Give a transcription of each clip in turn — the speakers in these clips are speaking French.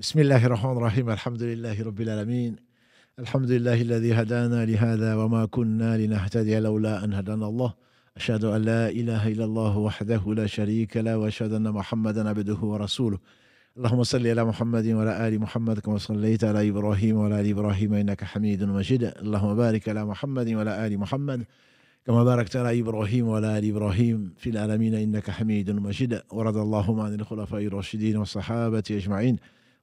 بسم الله الرحمن الرحيم الحمد لله رب العالمين الحمد لله الذي هدانا لهذا وما كنا لنهتدي لولا أن هدانا الله أشهد أن لا إله إلا الله وحده لا شريك له وأشهد أن محمدا عبده ورسوله اللهم صل على محمد وعلى آل محمد كما صليت على إبراهيم وعلى آل إبراهيم إنك حميد مجيد اللهم بارك على محمد وعلى آل محمد كما باركت على إبراهيم وعلى آل إبراهيم في العالمين إنك حميد مجيد ورضى اللهم عن الخلفاء الراشدين والصحابة أجمعين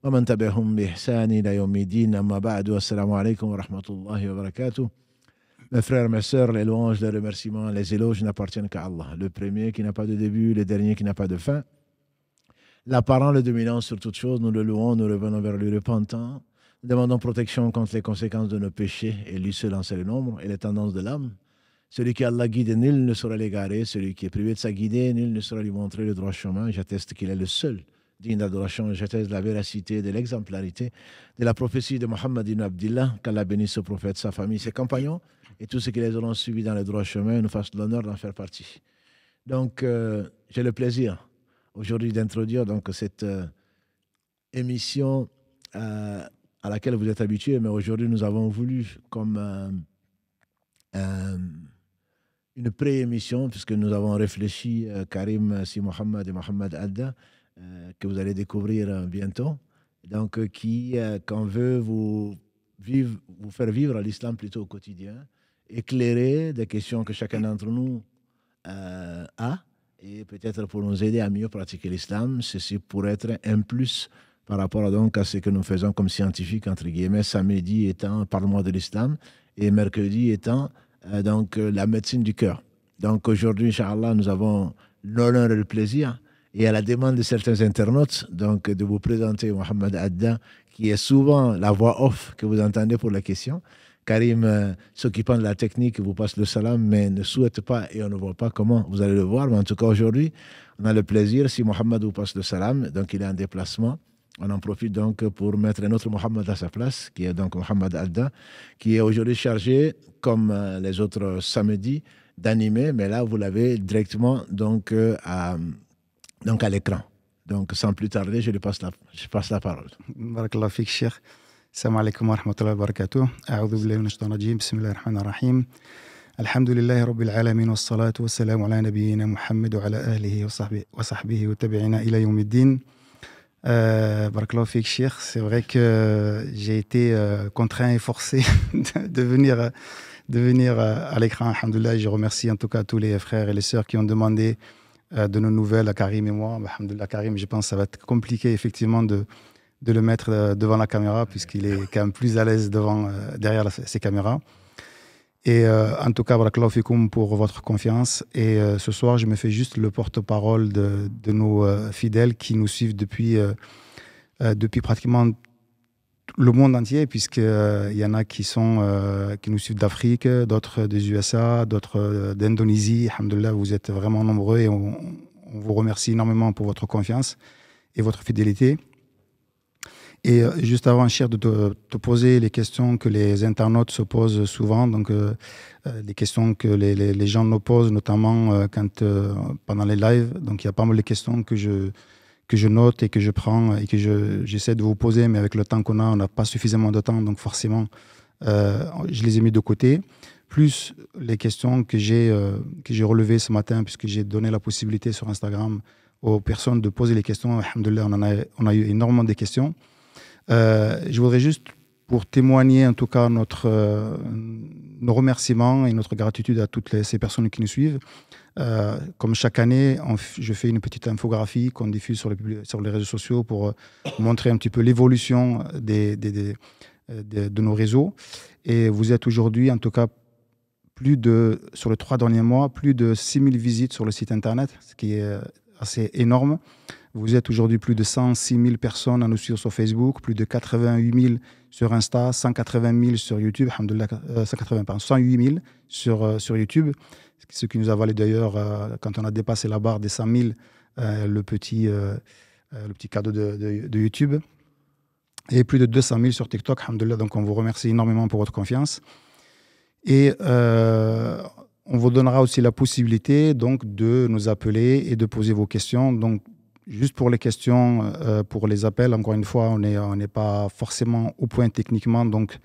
ومن تبعهم بإحسان إلى يوم الدين أما بعد والسلام عليكم ورحمة الله وبركاته. Mes frères, mes sœurs, les louanges, les remerciements, les éloges n'appartiennent qu'à Allah, le premier qui n'a pas de début, le dernier qui n'a pas de fin. L'apparent, le dominant sur toute chose, nous le louons, nous revenons vers lui repentant. Nous demandons protection contre les conséquences de nos péchés et lui seul en sait le nombre et les tendances de l'âme. Celui qui Allah guide, nul ne saura l'égarer. Celui qui est privé de sa guidée, nul ne saura lui montrer le droit chemin. J'atteste qu'il est le seul digne d'adoration. J'atteste de la véracité, de l'exemplarité, de la prophétie de Mohammed ibn Abdillah, qu'Allah bénisse ce prophète, sa famille, ses compagnons et tous ceux qui les auront suivis dans le droit chemin, nous fassent l'honneur d'en faire partie. Donc, j'ai le plaisir aujourd'hui d'introduire donc cette émission à laquelle vous êtes habitués, mais aujourd'hui nous avons voulu comme une pré-émission, puisque nous avons réfléchi, Karim Si Mohammed et Mohamed Adda, que vous allez découvrir bientôt, donc qu'on veut vous faire vivre l'islam plutôt au quotidien, éclairer des questions que chacun d'entre nous a, et peut-être pour nous aider à mieux pratiquer l'islam. Ceci pourrait être un plus par rapport donc à ce que nous faisons comme scientifiques, entre guillemets, samedi étant Parle-moi de l'islam et mercredi étant donc la médecine du cœur. Donc aujourd'hui, Inch'Allah, nous avons l'honneur et le plaisir, et à la demande de certains internautes, donc de vous présenter Mohamed Adda, qui est souvent la voix off que vous entendez pour la question. Karim, s'occupant de la technique, vous passe le salam, mais ne souhaite pas, et on ne voit pas comment, vous allez le voir. Mais en tout cas, aujourd'hui, on a le plaisir, si Mohamed vous passe le salam, donc il est en déplacement, on en profite donc pour mettre un autre Mohamed à sa place, qui est donc Mohamed Adda, qui est aujourd'hui chargé, comme les autres samedis, d'animer, mais là, vous l'avez directement donc à l'écran. Donc, sans plus tarder, je passe la parole. Barakallahu fik, Cheikh. Assalamu alaikum wa rahmatullahi wa barakatuh. A'udhu billahi minash shaitanir rajim. Bismillahir rahmanir rahim. Alhamdulillahi rabbil alamin wassalatu wassalamu ala nabiyyina Muhammad wa ala alihi wa sahbihi wa tabi'ina ila yawmiddin. Barakallahu fik, Cheikh. C'est vrai que j'ai été contraint et forcé de venir à l'écran. Alhamdulillah, je remercie en tout cas tous les frères et les sœurs qui ont demandé de nos nouvelles à Karim et moi. Alhamdulillah, Karim, je pense que ça va être compliqué effectivement de le mettre devant la caméra, puisqu'il est quand même plus à l'aise derrière ces caméras. Et en tout cas, barakallahu fikoum pour votre confiance. Et ce soir, je me fais juste le porte-parole de nos fidèles qui nous suivent depuis pratiquement le monde entier, puisqu'il y en a qui nous suivent d'Afrique, d'autres des USA, d'autres d'Indonésie. Alhamdulillah, vous êtes vraiment nombreux et on vous remercie énormément pour votre confiance et votre fidélité. Et juste avant, Cheikh, de te poser les questions que les internautes se posent souvent, donc les questions que les gens nous posent, notamment pendant les lives. Donc il y a pas mal de questions que je note et que je prends et que j'essaie de vous poser, mais avec le temps qu'on a, on n'a pas suffisamment de temps, donc forcément, je les ai mis de côté. Plus les questions que j'ai relevées ce matin, puisque j'ai donné la possibilité sur Instagram aux personnes de poser les questions. Alhamdulillah, on a eu énormément de questions. Je voudrais juste, pour témoigner en tout cas nos remerciements et notre gratitude à toutes ces personnes qui nous suivent. Comme chaque année, je fais une petite infographie qu'on diffuse sur les réseaux sociaux pour montrer un petit peu l'évolution de nos réseaux. Et vous êtes aujourd'hui, en tout cas, sur les 3 derniers mois, plus de 6000 visites sur le site internet, ce qui est assez énorme. Vous êtes aujourd'hui plus de 106 000 personnes à nous suivre sur Facebook, plus de 88 000 sur Insta, 180 000 sur YouTube, 108 000 sur YouTube, ce qui nous a valu d'ailleurs, quand on a dépassé la barre des 100 000, le petit cadeau de YouTube. Et plus de 200 000 sur TikTok, alhamdoulilah. Donc on vous remercie énormément pour votre confiance. Et on vous donnera aussi la possibilité donc, de nous appeler et de poser vos questions. Donc juste pour les questions, pour les appels, encore une fois, on n'est pas forcément au point techniquement. Donc,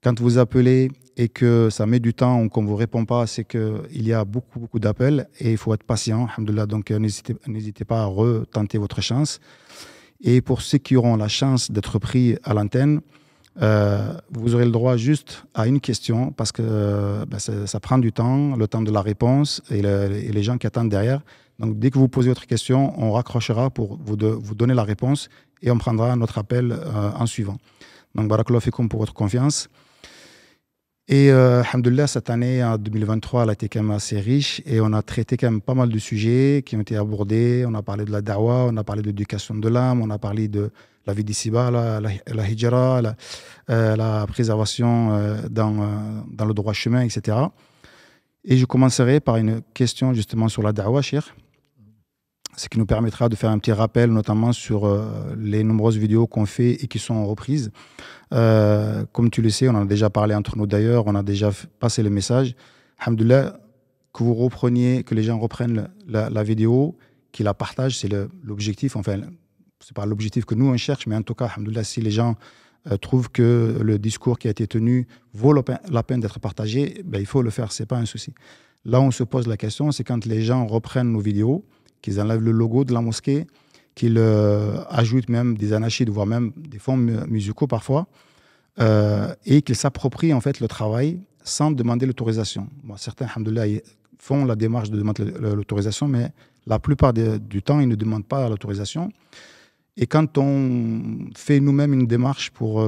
quand vous appelez et que ça met du temps ou qu'on ne vous répond pas, c'est qu'il y a beaucoup, beaucoup d'appels et il faut être patient. Alhamdoulilah. Donc, n'hésitez pas à retenter votre chance. Et pour ceux qui auront la chance d'être pris à l'antenne, vous aurez le droit juste à une question parce que ça prend du temps, le temps de la réponse et les gens qui attendent derrière. Donc, dès que vous posez votre question, on raccrochera pour vous donner la réponse et on prendra notre appel en suivant. Donc, barakallahu fikoum pour votre confiance. Et alhamdoulilah, cette année, en 2023, elle a été quand même assez riche et on a traité quand même pas mal de sujets qui ont été abordés. On a parlé de la da'wa, on a parlé de l'éducation de l'âme, on a parlé de la vie d'ici-bas, la hijra, la préservation dans le droit chemin, etc. Et je commencerai par une question justement sur la da'wa, Cheikh, ce qui nous permettra de faire un petit rappel, notamment sur les nombreuses vidéos qu'on fait et qui sont reprises. Comme tu le sais, on en a déjà parlé entre nous d'ailleurs, on a déjà passé le message. Alhamdoulilah, que les gens reprennent la vidéo, qu'ils la partagent, c'est l'objectif. Enfin, c'est pas l'objectif que nous on cherche, mais en tout cas, alhamdoulilah, si les gens trouvent que le discours qui a été tenu vaut la peine d'être partagé, ben, il faut le faire, c'est pas un souci. Là, on se pose la question, c'est quand les gens reprennent nos vidéos, qu'ils enlèvent le logo de la mosquée, qu'ils ajoutent même des anachides, voire même des fonds musicaux parfois, et qu'ils s'approprient en fait le travail sans demander l'autorisation. Bon, certains, alhamdoulilah, font la démarche de demander l'autorisation, mais la plupart du temps, ils ne demandent pas l'autorisation. Et quand on fait nous-mêmes une démarche pour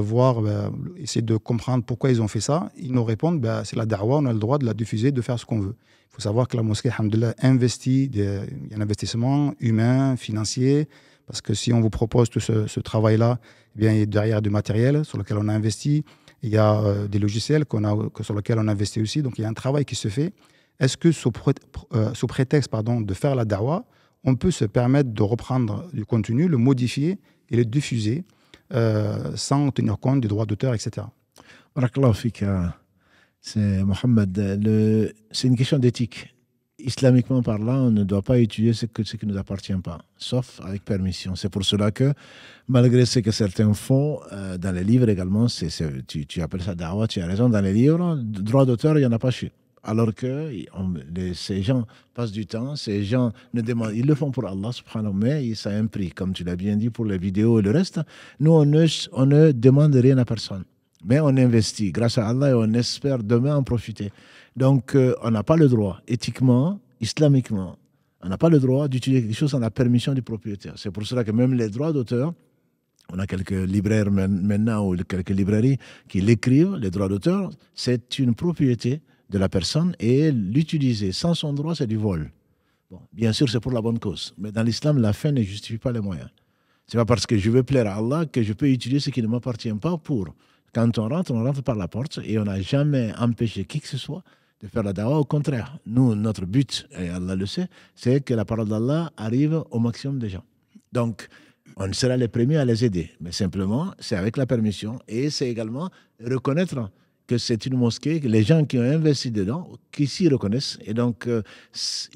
essayer de comprendre pourquoi ils ont fait ça, ils nous répondent c'est la da'wa, on a le droit de la diffuser, de faire ce qu'on veut. Il faut savoir que la mosquée, alhamdoulilah, investit, il y a un investissement humain, financier, parce que si on vous propose tout ce travail-là, eh bien, il y a derrière du matériel sur lequel on a investi, il y a des logiciels sur lesquels on a investi aussi, donc il y a un travail qui se fait. Est-ce que sous prétexte de faire la da'wa, on peut se permettre de reprendre du contenu, le modifier et le diffuser sans tenir compte des droits d'auteur, etc. Barakallahu fik, c'est Mohamed. C'est une question d'éthique. Islamiquement parlant, on ne doit pas utiliser ce qui ne nous appartient pas, sauf avec permission. C'est pour cela que, malgré ce que certains font, dans les livres également, tu appelles ça da'wa, tu as raison, dans les livres, droit d'auteur, il n'y en a pas chez. Alors que ces gens passent du temps, ces gens ne demandent, ils le font pour Allah, subhanahu, mais ça a un prix, comme tu l'as bien dit pour les vidéos et le reste. Nous, on ne demande rien à personne, mais on investit grâce à Allah et on espère demain en profiter. Donc, on n'a pas le droit, éthiquement, islamiquement, on n'a pas le droit d'utiliser quelque chose sans la permission du propriétaire. C'est pour cela que même les droits d'auteur, on a quelques libraires maintenant ou quelques librairies qui l'écrivent, les droits d'auteur, c'est une propriété de la personne et l'utiliser sans son droit, c'est du vol. Bon, bien sûr, c'est pour la bonne cause. Mais dans l'islam, la fin ne justifie pas les moyens. C'est pas parce que je veux plaire à Allah que je peux utiliser ce qui ne m'appartient pas pour. Quand on rentre par la porte et on n'a jamais empêché qui que ce soit de faire la dawa. Au contraire, nous, notre but, et Allah le sait, c'est que la parole d'Allah arrive au maximum de gens. Donc, on sera les premiers à les aider. Mais simplement, c'est avec la permission et c'est également reconnaître que c'est une mosquée, que les gens qui ont investi dedans, qui s'y reconnaissent, et donc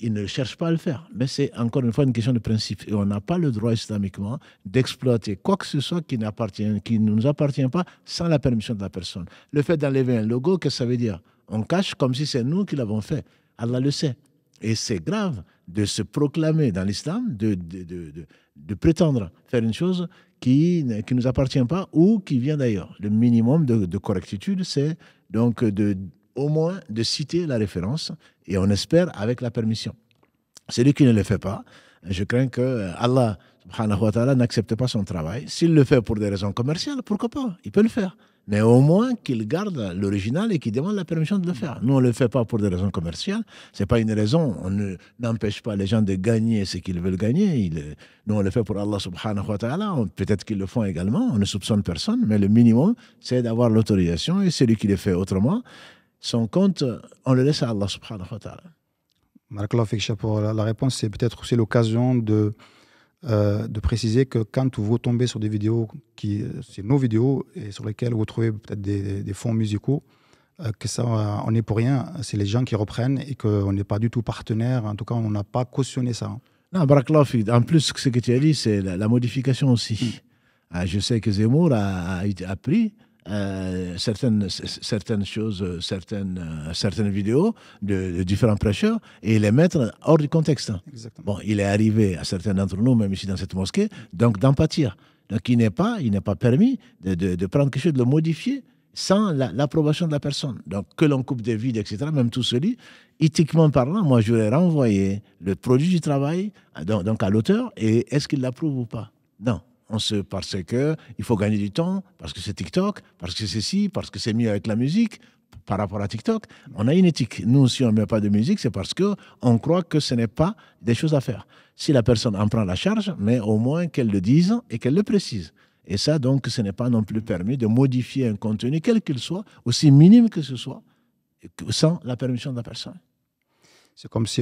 ils ne cherchent pas à le faire. Mais c'est encore une fois une question de principe. Et on n'a pas le droit islamiquement d'exploiter quoi que ce soit qui ne nous appartient pas sans la permission de la personne. Le fait d'enlever un logo, qu'est-ce que ça veut dire? On cache comme si c'est nous qui l'avons fait. Allah le sait. Et c'est grave de se proclamer dans l'islam, de prétendre faire une chose qui ne nous appartient pas ou qui vient d'ailleurs. Le minimum de correctitude, c'est donc au moins de citer la référence et on espère avec la permission. Celui qui ne le fait pas, je crains que Allah subhanahu wa ta'ala n'accepte pas son travail. S'il le fait pour des raisons commerciales, pourquoi pas? Il peut le faire. Mais au moins qu'il garde l'original et qu'il demande la permission de le faire. Nous, on ne le fait pas pour des raisons commerciales. Ce n'est pas une raison. On n'empêche pas les gens de gagner ce qu'ils veulent gagner. Nous, on le fait pour Allah subhanahu wa ta'ala. Peut-être qu'ils le font également. On ne soupçonne personne. Mais le minimum, c'est d'avoir l'autorisation. Et celui qui le fait autrement, son compte, on le laisse à Allah subhanahu wa ta'ala. Barakallahu fik, pour la réponse, c'est peut-être aussi l'occasion de préciser que quand vous tombez sur des vidéos, c'est nos vidéos, et sur lesquelles vous trouvez peut-être des fonds musicaux, que ça, on n'est pour rien, c'est les gens qui reprennent et qu'on n'est pas du tout partenaire, en tout cas on n'a pas cautionné ça. Non, Barakallahu fik. En plus, ce que tu as dit, c'est la modification aussi. Je sais que Zemmour a pris certaines choses, certaines vidéos de différents prêcheurs et les mettre hors du contexte. Exactement. Bon, il est arrivé à certains d'entre nous, même ici dans cette mosquée, donc d'en pâtir. Donc il n'est pas permis de prendre quelque chose, de le modifier sans l'approbation de la personne. Donc que l'on coupe des vides, etc., même tout cela, éthiquement parlant, moi je vais renvoyer le produit du travail donc à l'auteur et est-ce qu'il l'approuve ou pas? Non. Parce qu'il faut gagner du temps, parce que c'est TikTok, parce que c'est ceci, parce que c'est mieux avec la musique, par rapport à TikTok. On a une éthique. Nous, si on ne met pas de musique, c'est parce qu'on croit que ce n'est pas des choses à faire. Si la personne en prend la charge, mais au moins qu'elle le dise et qu'elle le précise. Et ça, donc, ce n'est pas non plus permis de modifier un contenu, quel qu'il soit, aussi minime que ce soit, sans la permission de la personne. C'est comme si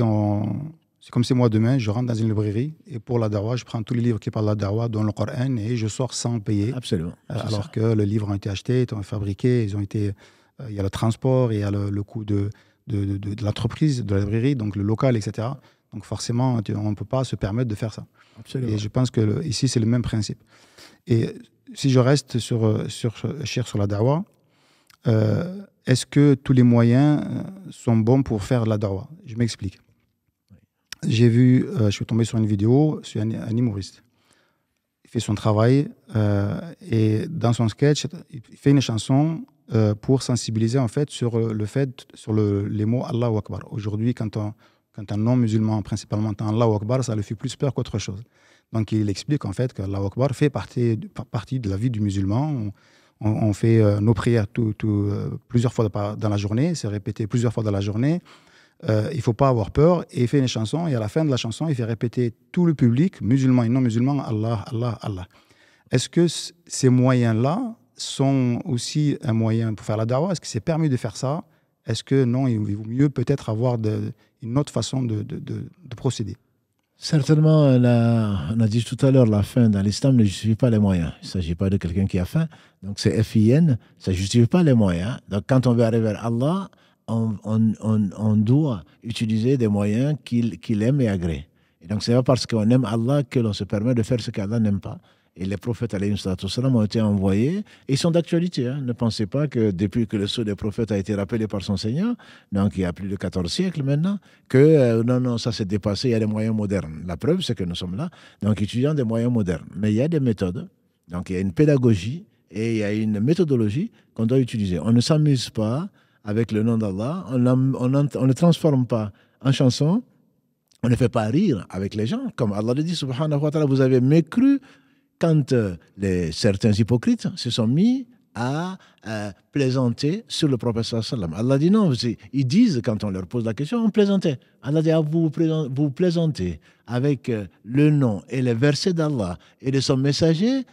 moi, demain, je rentre dans une librairie et pour la dawa, je prends tous les livres qui parlent de la dawa, dont le Coran, et je sors sans payer. Absolument. Alors que les livres ont été achetés, ont été fabriqués, il y a le transport, il y a le coût de l'entreprise, de la librairie, donc le local, etc. Donc forcément, on ne peut pas se permettre de faire ça. Absolument. Et je pense que ici, c'est le même principe. Et si je reste sur la dawa, est-ce que tous les moyens sont bons pour faire la dawa? Je m'explique. Je suis tombé sur une vidéo sur un humoriste. Il fait son travail et dans son sketch, il fait une chanson pour sensibiliser en fait sur les mots Allahu Akbar. Aujourd'hui, quand un non-musulman principalement entend Allahu Akbar, ça le fait plus peur qu'autre chose. Donc il explique en fait que Allahu Akbar fait partie de la vie du musulman. On fait nos prières plusieurs fois dans la journée, c'est répété plusieurs fois dans la journée. Il ne faut pas avoir peur. Et il fait une chanson, et à la fin de la chanson, il fait répéter tout le public, musulman et non musulman, Allah, Allah, Allah. Est-ce que ces moyens-là sont aussi un moyen pour faire la dawa? Est-ce que c'est permis de faire ça? Est-ce que non, il vaut mieux peut-être avoir une autre façon de procéder? Certainement, on a dit tout à l'heure, la fin dans l'islam ne justifie pas les moyens. Il ne s'agit pas de quelqu'un qui a faim. Donc c'est FIN, ça ne justifie pas les moyens. Donc quand on veut arriver à Allah, on doit utiliser des moyens qu'il aime et agrée. Et donc c'est pas parce qu'on aime Allah que l'on se permet de faire ce qu'Allah n'aime pas. Et les prophètes ont été envoyés, et ils sont d'actualité. Hein. Ne pensez pas que depuis que le sceau des prophètes a été rappelé par son Seigneur, donc il y a plus de 14 siècles maintenant, que non, ça s'est dépassé, il y a des moyens modernes. La preuve, c'est que nous sommes là, donc étudiant des moyens modernes. Mais il y a des méthodes, donc il y a une pédagogie et il y a une méthodologie qu'on doit utiliser. On ne s'amuse pas avec le nom d'Allah, on ne transforme pas en chanson, on ne fait pas rire avec les gens. Comme Allah le dit, subhanahu wa ta'ala, vous avez mécru quand certains hypocrites se sont mis à plaisanter sur le prophète sallallahu. Allah dit non, ils disent quand on leur pose la question, on plaisantait. Allah dit vous plaisantez avec le nom et les versets d'Allah et de son messager,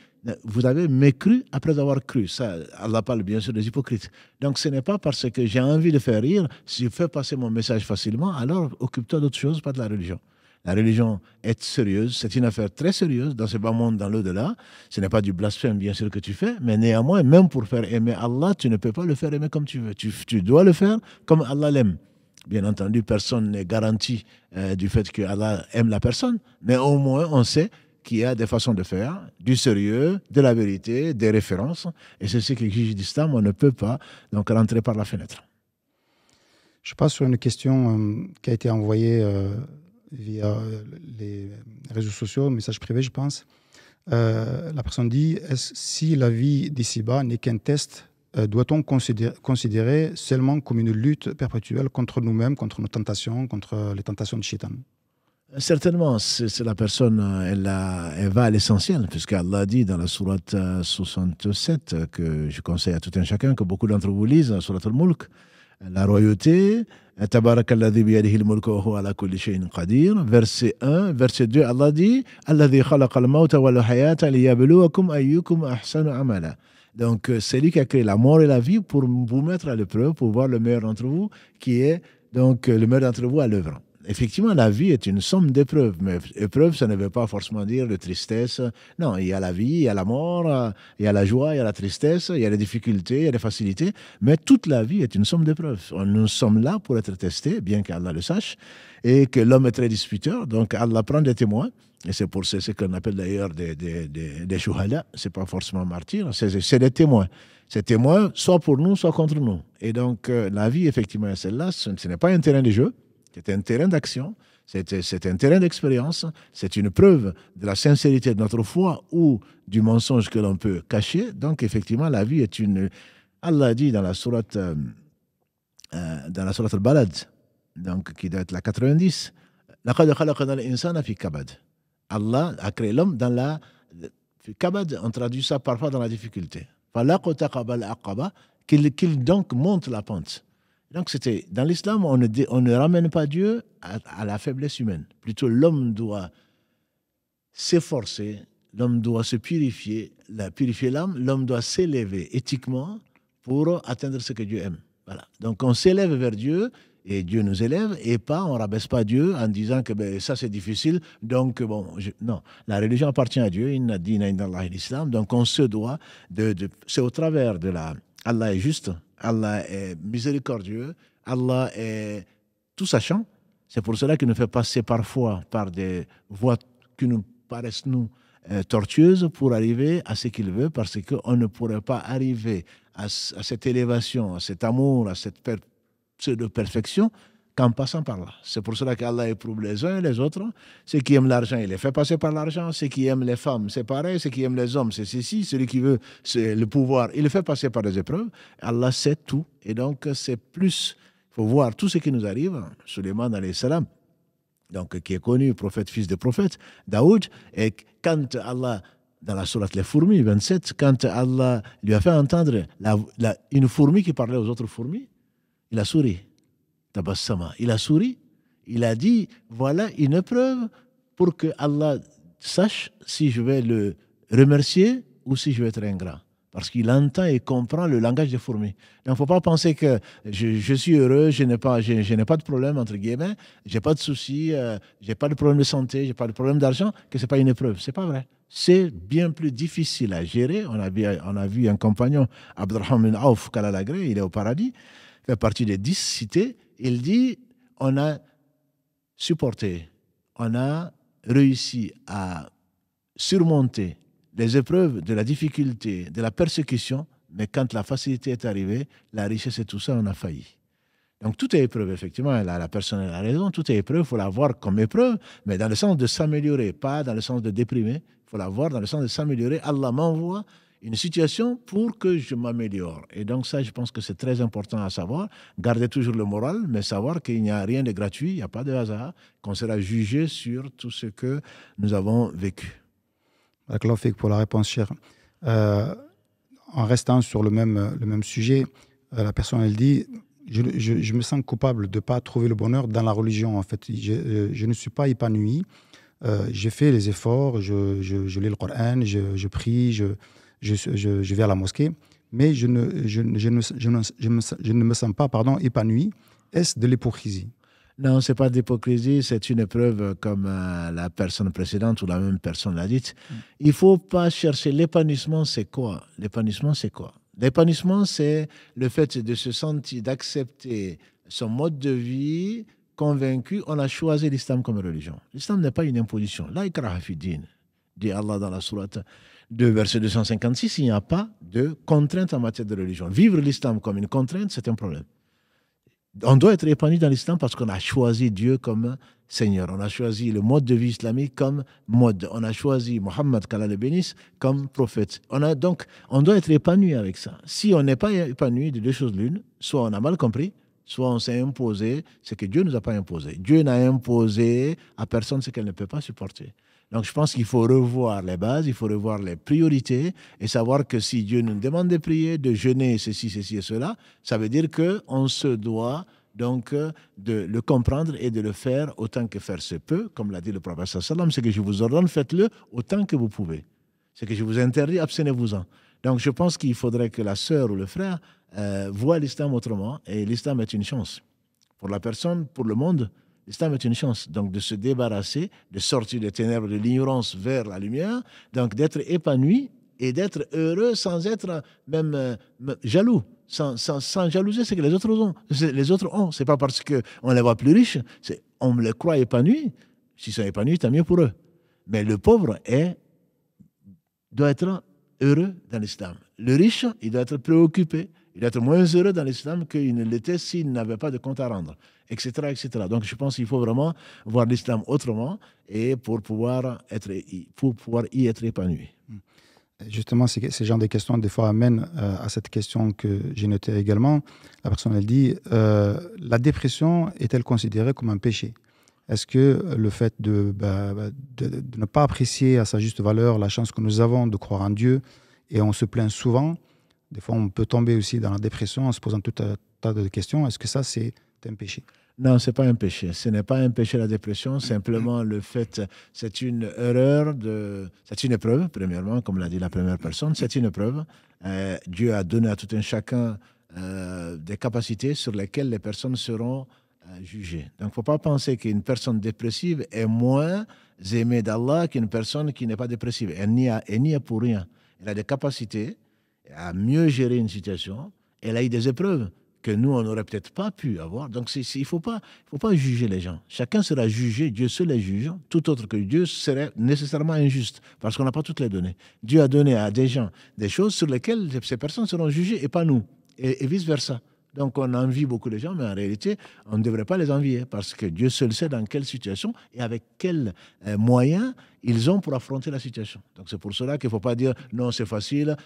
vous avez mécru après avoir cru. Ça, Allah parle bien sûr des hypocrites. Donc ce n'est pas parce que j'ai envie de faire rire, si je fais passer mon message facilement, alors occupe-toi d'autre chose, pas de la religion. La religion est sérieuse, c'est une affaire très sérieuse dans ce bas monde, dans l'au-delà. Ce n'est pas du blasphème, bien sûr, que tu fais, mais néanmoins, même pour faire aimer Allah, tu ne peux pas le faire aimer comme tu veux. Tu dois le faire comme Allah l'aime. Bien entendu, personne n'est garanti du fait que Allah aime la personne, mais au moins, on sait qu'il y a des façons de faire, du sérieux, de la vérité, des références, et c'est ce qu'exige l'islam. On ne peut pas donc rentrer par la fenêtre. Je passe sur une question qui a été envoyée via les réseaux sociaux, message privé, je pense. La personne dit, si la vie d'ici-bas n'est qu'un test, doit-on considérer seulement comme une lutte perpétuelle contre nous-mêmes, contre nos tentations, contre les tentations de Shaitan? Certainement, c'est la personne, elle va à l'essentiel, puisque Allah dit dans la sourate 67, que je conseille à tout un chacun, que beaucoup d'entre vous lisent, la sourate al-Mulk, la royauté, Tabarakalladhi biyadihi al-mulku wa huwa ala kulli shay'in qadir. Verset 1, verset 2, Allah dit Alladhi khalaqa al-mawta wal hayata liyabluwakum ayyukum ahsanu amala. Donc c'est lui qui a créé la mort et la vie pour vous mettre à l'épreuve, pour voir le meilleur d'entre vous, qui est donc le meilleur d'entre vous à l'œuvre. effectivement, la vie est une somme d'épreuves, mais épreuve, ça ne veut pas forcément dire de tristesse. Non, il y a la vie, il y a la mort, il y a la joie, il y a la tristesse, il y a les difficultés, il y a les facilités, mais toute la vie est une somme d'épreuves. Nous sommes là pour être testés, bien qu'Allah le sache, et que l'homme est très disputeur, donc Allah prend des témoins, et c'est pour ce qu'on appelle d'ailleurs des shuhada, c'est pas forcément martyrs, c'est des témoins. Ces témoins, soit pour nous, soit contre nous. Et donc, la vie, effectivement, est celle-là, ce n'est pas un terrain de jeu, c'est un terrain d'action, c'est un terrain d'expérience, c'est une preuve de la sincérité de notre foi ou du mensonge que l'on peut cacher. Donc, effectivement, la vie est une... Allah dit dans la sourate Al-Balad, donc, qui doit être la 90, لَقَدْ خَلَقْنَا الْإِنسَانَ فِي كَبَدٍ. Allah a créé l'homme dans la... Kabad, on traduit ça parfois dans la difficulté. Qu'il donc monte la pente. Donc c'était, dans l'islam, on ne ramène pas Dieu à la faiblesse humaine. Plutôt, l'homme doit s'efforcer, l'homme doit se purifier l'âme, l'homme doit s'élever éthiquement pour atteindre ce que Dieu aime. Voilà. Donc on s'élève vers Dieu et Dieu nous élève, et pas, on ne rabaisse pas Dieu en disant que ça c'est difficile, donc bon, non. La religion appartient à Dieu, inna dina inda Allahi l'islam, donc on se doit c'est au travers de la... Allah est juste, Allah est miséricordieux, Allah est tout sachant. C'est pour cela qu'il nous fait passer parfois par des voies qui nous paraissent, nous, tortueuses pour arriver à ce qu'il veut, parce qu'on ne pourrait pas arriver à cette élévation, à cet amour, à cette pseudo-perfection qu'en passant par là. C'est pour cela qu'Allah éprouve les uns et les autres. Ceux qui aiment l'argent, il les fait passer par l'argent. Ceux qui aiment les femmes, c'est pareil. Ceux qui aiment les hommes, c'est ceci. Celui qui veut le pouvoir, il le fait passer par des épreuves. Allah sait tout. Et donc, c'est plus... Il faut voir tout ce qui nous arrive. Suleiman alayhi salam, donc, qui est connu, prophète, fils de prophète, Daoud, et quand Allah... Dans la sourate Les Fourmis, 27, quand Allah lui a fait entendre une fourmi qui parlait aux autres fourmis, il a souri. Tabassama. Il a souri. Il a dit, voilà une épreuve pour que Allah sache si je vais le remercier ou si je vais être ingrat. Parce qu'il entend et comprend le langage des fourmis. Donc, il ne faut pas penser que je suis heureux, je n'ai pas de problème, entre guillemets, je n'ai pas de soucis, je n'ai pas de problème de santé, je n'ai pas de problème d'argent, que ce n'est pas une épreuve. Ce n'est pas vrai. C'est bien plus difficile à gérer. On a vu un compagnon, Abdurrahman bin Auf, Kalalagré, il est au paradis, fait partie des 10 cités. Il dit, on a supporté, on a réussi à surmonter les épreuves de la difficulté, de la persécution, mais quand la facilité est arrivée, la richesse et tout ça, on a failli. Donc tout est épreuve, effectivement, la personne a raison, tout est épreuve, il faut la voir comme épreuve, mais dans le sens de s'améliorer, pas dans le sens de déprimer, il faut la voir dans le sens de s'améliorer. Allah m'envoie une situation pour que je m'améliore. Et donc ça, je pense que c'est très important à savoir. Garder toujours le moral, mais savoir qu'il n'y a rien de gratuit, il n'y a pas de hasard, qu'on sera jugé sur tout ce que nous avons vécu. Pour la réponse, cher. En restant sur le même sujet, la personne, elle dit, je me sens coupable de ne pas trouver le bonheur dans la religion. En fait, je ne suis pas épanoui. J'ai fait les efforts, je lis le Coran, je prie, je vais à la mosquée, mais je ne me sens pas épanoui. Est-ce de l'hypocrisie? Non, ce n'est pas d'hypocrisie, c'est une épreuve comme la personne précédente ou la même personne l'a dit. Il ne faut pas chercher l'épanouissement, c'est quoi? L'épanouissement, c'est quoi? L'épanouissement, c'est le fait de se sentir, d'accepter son mode de vie convaincu. On a choisi l'islam comme religion. L'islam n'est pas une imposition. La ikraha fi din, dit Allah dans la sourate 2, verset 256, il n'y a pas de contrainte en matière de religion. Vivre l'islam comme une contrainte, c'est un problème. On doit être épanoui dans l'islam parce qu'on a choisi Dieu comme Seigneur. On a choisi le mode de vie islamique comme mode. On a choisi Mohammed, qu'Allah le bénisse, comme prophète. Donc, on doit être épanoui avec ça. Si on n'est pas épanoui de deux choses l'une, soit on a mal compris, soit on s'est imposé ce que Dieu ne nous a pas imposé. Dieu n'a imposé à personne ce qu'elle ne peut pas supporter. Donc, je pense qu'il faut revoir les bases, il faut revoir les priorités et savoir que si Dieu nous demande de prier, de jeûner, ceci et cela, ça veut dire qu'on se doit donc de le comprendre et de le faire autant que faire se peut. Comme l'a dit le prophète sallallahu alayhi wa sallam, ce que je vous ordonne, faites-le autant que vous pouvez. Ce que je vous interdis, abstenez-vous-en. Donc, je pense qu'il faudrait que la sœur ou le frère voit l'islam autrement, et l'islam est une chance pour la personne, pour le monde, L'islam est une chance. Donc, de se débarrasser, de sortir des ténèbres, de l'ignorance vers la lumière, donc d'être épanoui et d'être heureux sans être même jaloux, sans jalouser ce que les autres ont. Les autres ont. C'est pas parce qu'on les voit plus riches, on les croit épanouis. S'ils sont épanouis, tant mieux pour eux. Mais le pauvre doit être heureux dans l'islam. Le riche, il doit être préoccupé. Il doit être moins heureux dans l'islam qu'il ne l'était s'il n'avait pas de compte à rendre, etc., etc. Donc, je pense qu'il faut vraiment voir l'islam autrement et pour pouvoir y être épanoui. Justement, ces genres de questions, des fois, amènent à cette question que j'ai notée également. La personne, elle dit, la dépression est-elle considérée comme un péché? Est-ce que le fait de ne pas apprécier à sa juste valeur la chance que nous avons de croire en Dieu, et on se plaint souvent, des fois on peut tomber aussi dans la dépression en se posant tout un tas de questions, est-ce que ça c'est un péché? Non, ce n'est pas un péché. Ce n'est pas un péché la dépression, simplement le fait, c'est une erreur, c'est une épreuve, premièrement, comme l'a dit la première personne, c'est une épreuve. Dieu a donné à tout un chacun des capacités sur lesquelles les personnes seront jugées. Donc, il ne faut pas penser qu'une personne dépressive est moins aimée d'Allah qu'une personne qui n'est pas dépressive. Elle n'y est pour rien. Elle a des capacités à mieux gérer une situation. Elle a eu des épreuves que nous, on n'aurait peut-être pas pu avoir. Donc, il ne faut pas juger les gens. Chacun sera jugé, Dieu seul les juge. Tout autre que Dieu serait nécessairement injuste, parce qu'on n'a pas toutes les données. Dieu a donné à des gens des choses sur lesquelles ces personnes seront jugées et pas nous, et vice-versa. Donc, on envie beaucoup de gens, mais en réalité, on ne devrait pas les envier, parce que Dieu seul sait dans quelle situation et avec quels moyens ils ont pour affronter la situation. Donc, c'est pour cela qu'il ne faut pas dire « non, c'est facile,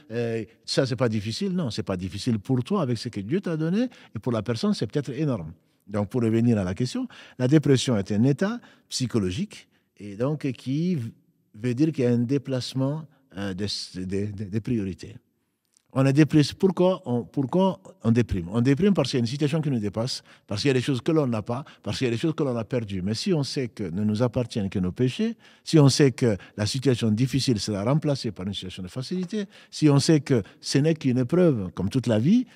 ça, c'est pas difficile ». Non, c'est pas difficile pour toi avec ce que Dieu t'a donné, et pour la personne, c'est peut-être énorme. Donc, pour revenir à la question, la dépression est un état psychologique, et donc qui veut dire qu'il y a un déplacement des priorités. On est dépressif. Pourquoi on déprime? On déprime parce qu'il y a une situation qui nous dépasse, parce qu'il y a des choses que l'on n'a pas, parce qu'il y a des choses que l'on a perdues. Mais si on sait que ne nous appartiennent que nos péchés, si on sait que la situation difficile sera remplacée par une situation de facilité, si on sait que ce n'est qu'une épreuve, comme toute la vie,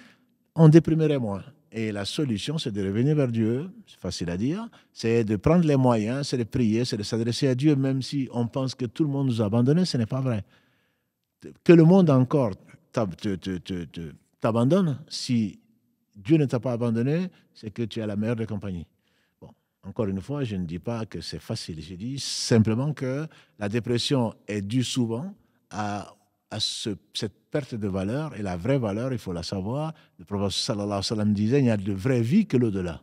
on déprimerait moins. Et la solution, c'est de revenir vers Dieu, c'est facile à dire, c'est de prendre les moyens, c'est de prier, c'est de s'adresser à Dieu, même si on pense que tout le monde nous a abandonnés, ce n'est pas vrai. Que le monde encore t'abandonne, si Dieu ne t'a pas abandonné, c'est que tu as la meilleure des compagnies. Bon, encore une fois, je ne dis pas que c'est facile. Je dis simplement que la dépression est due souvent à cette perte de valeur, et la vraie valeur, il faut la savoir. Le prophète sallallahu alayhi wa sallam disait, il n'y a de vraie vie que l'au-delà.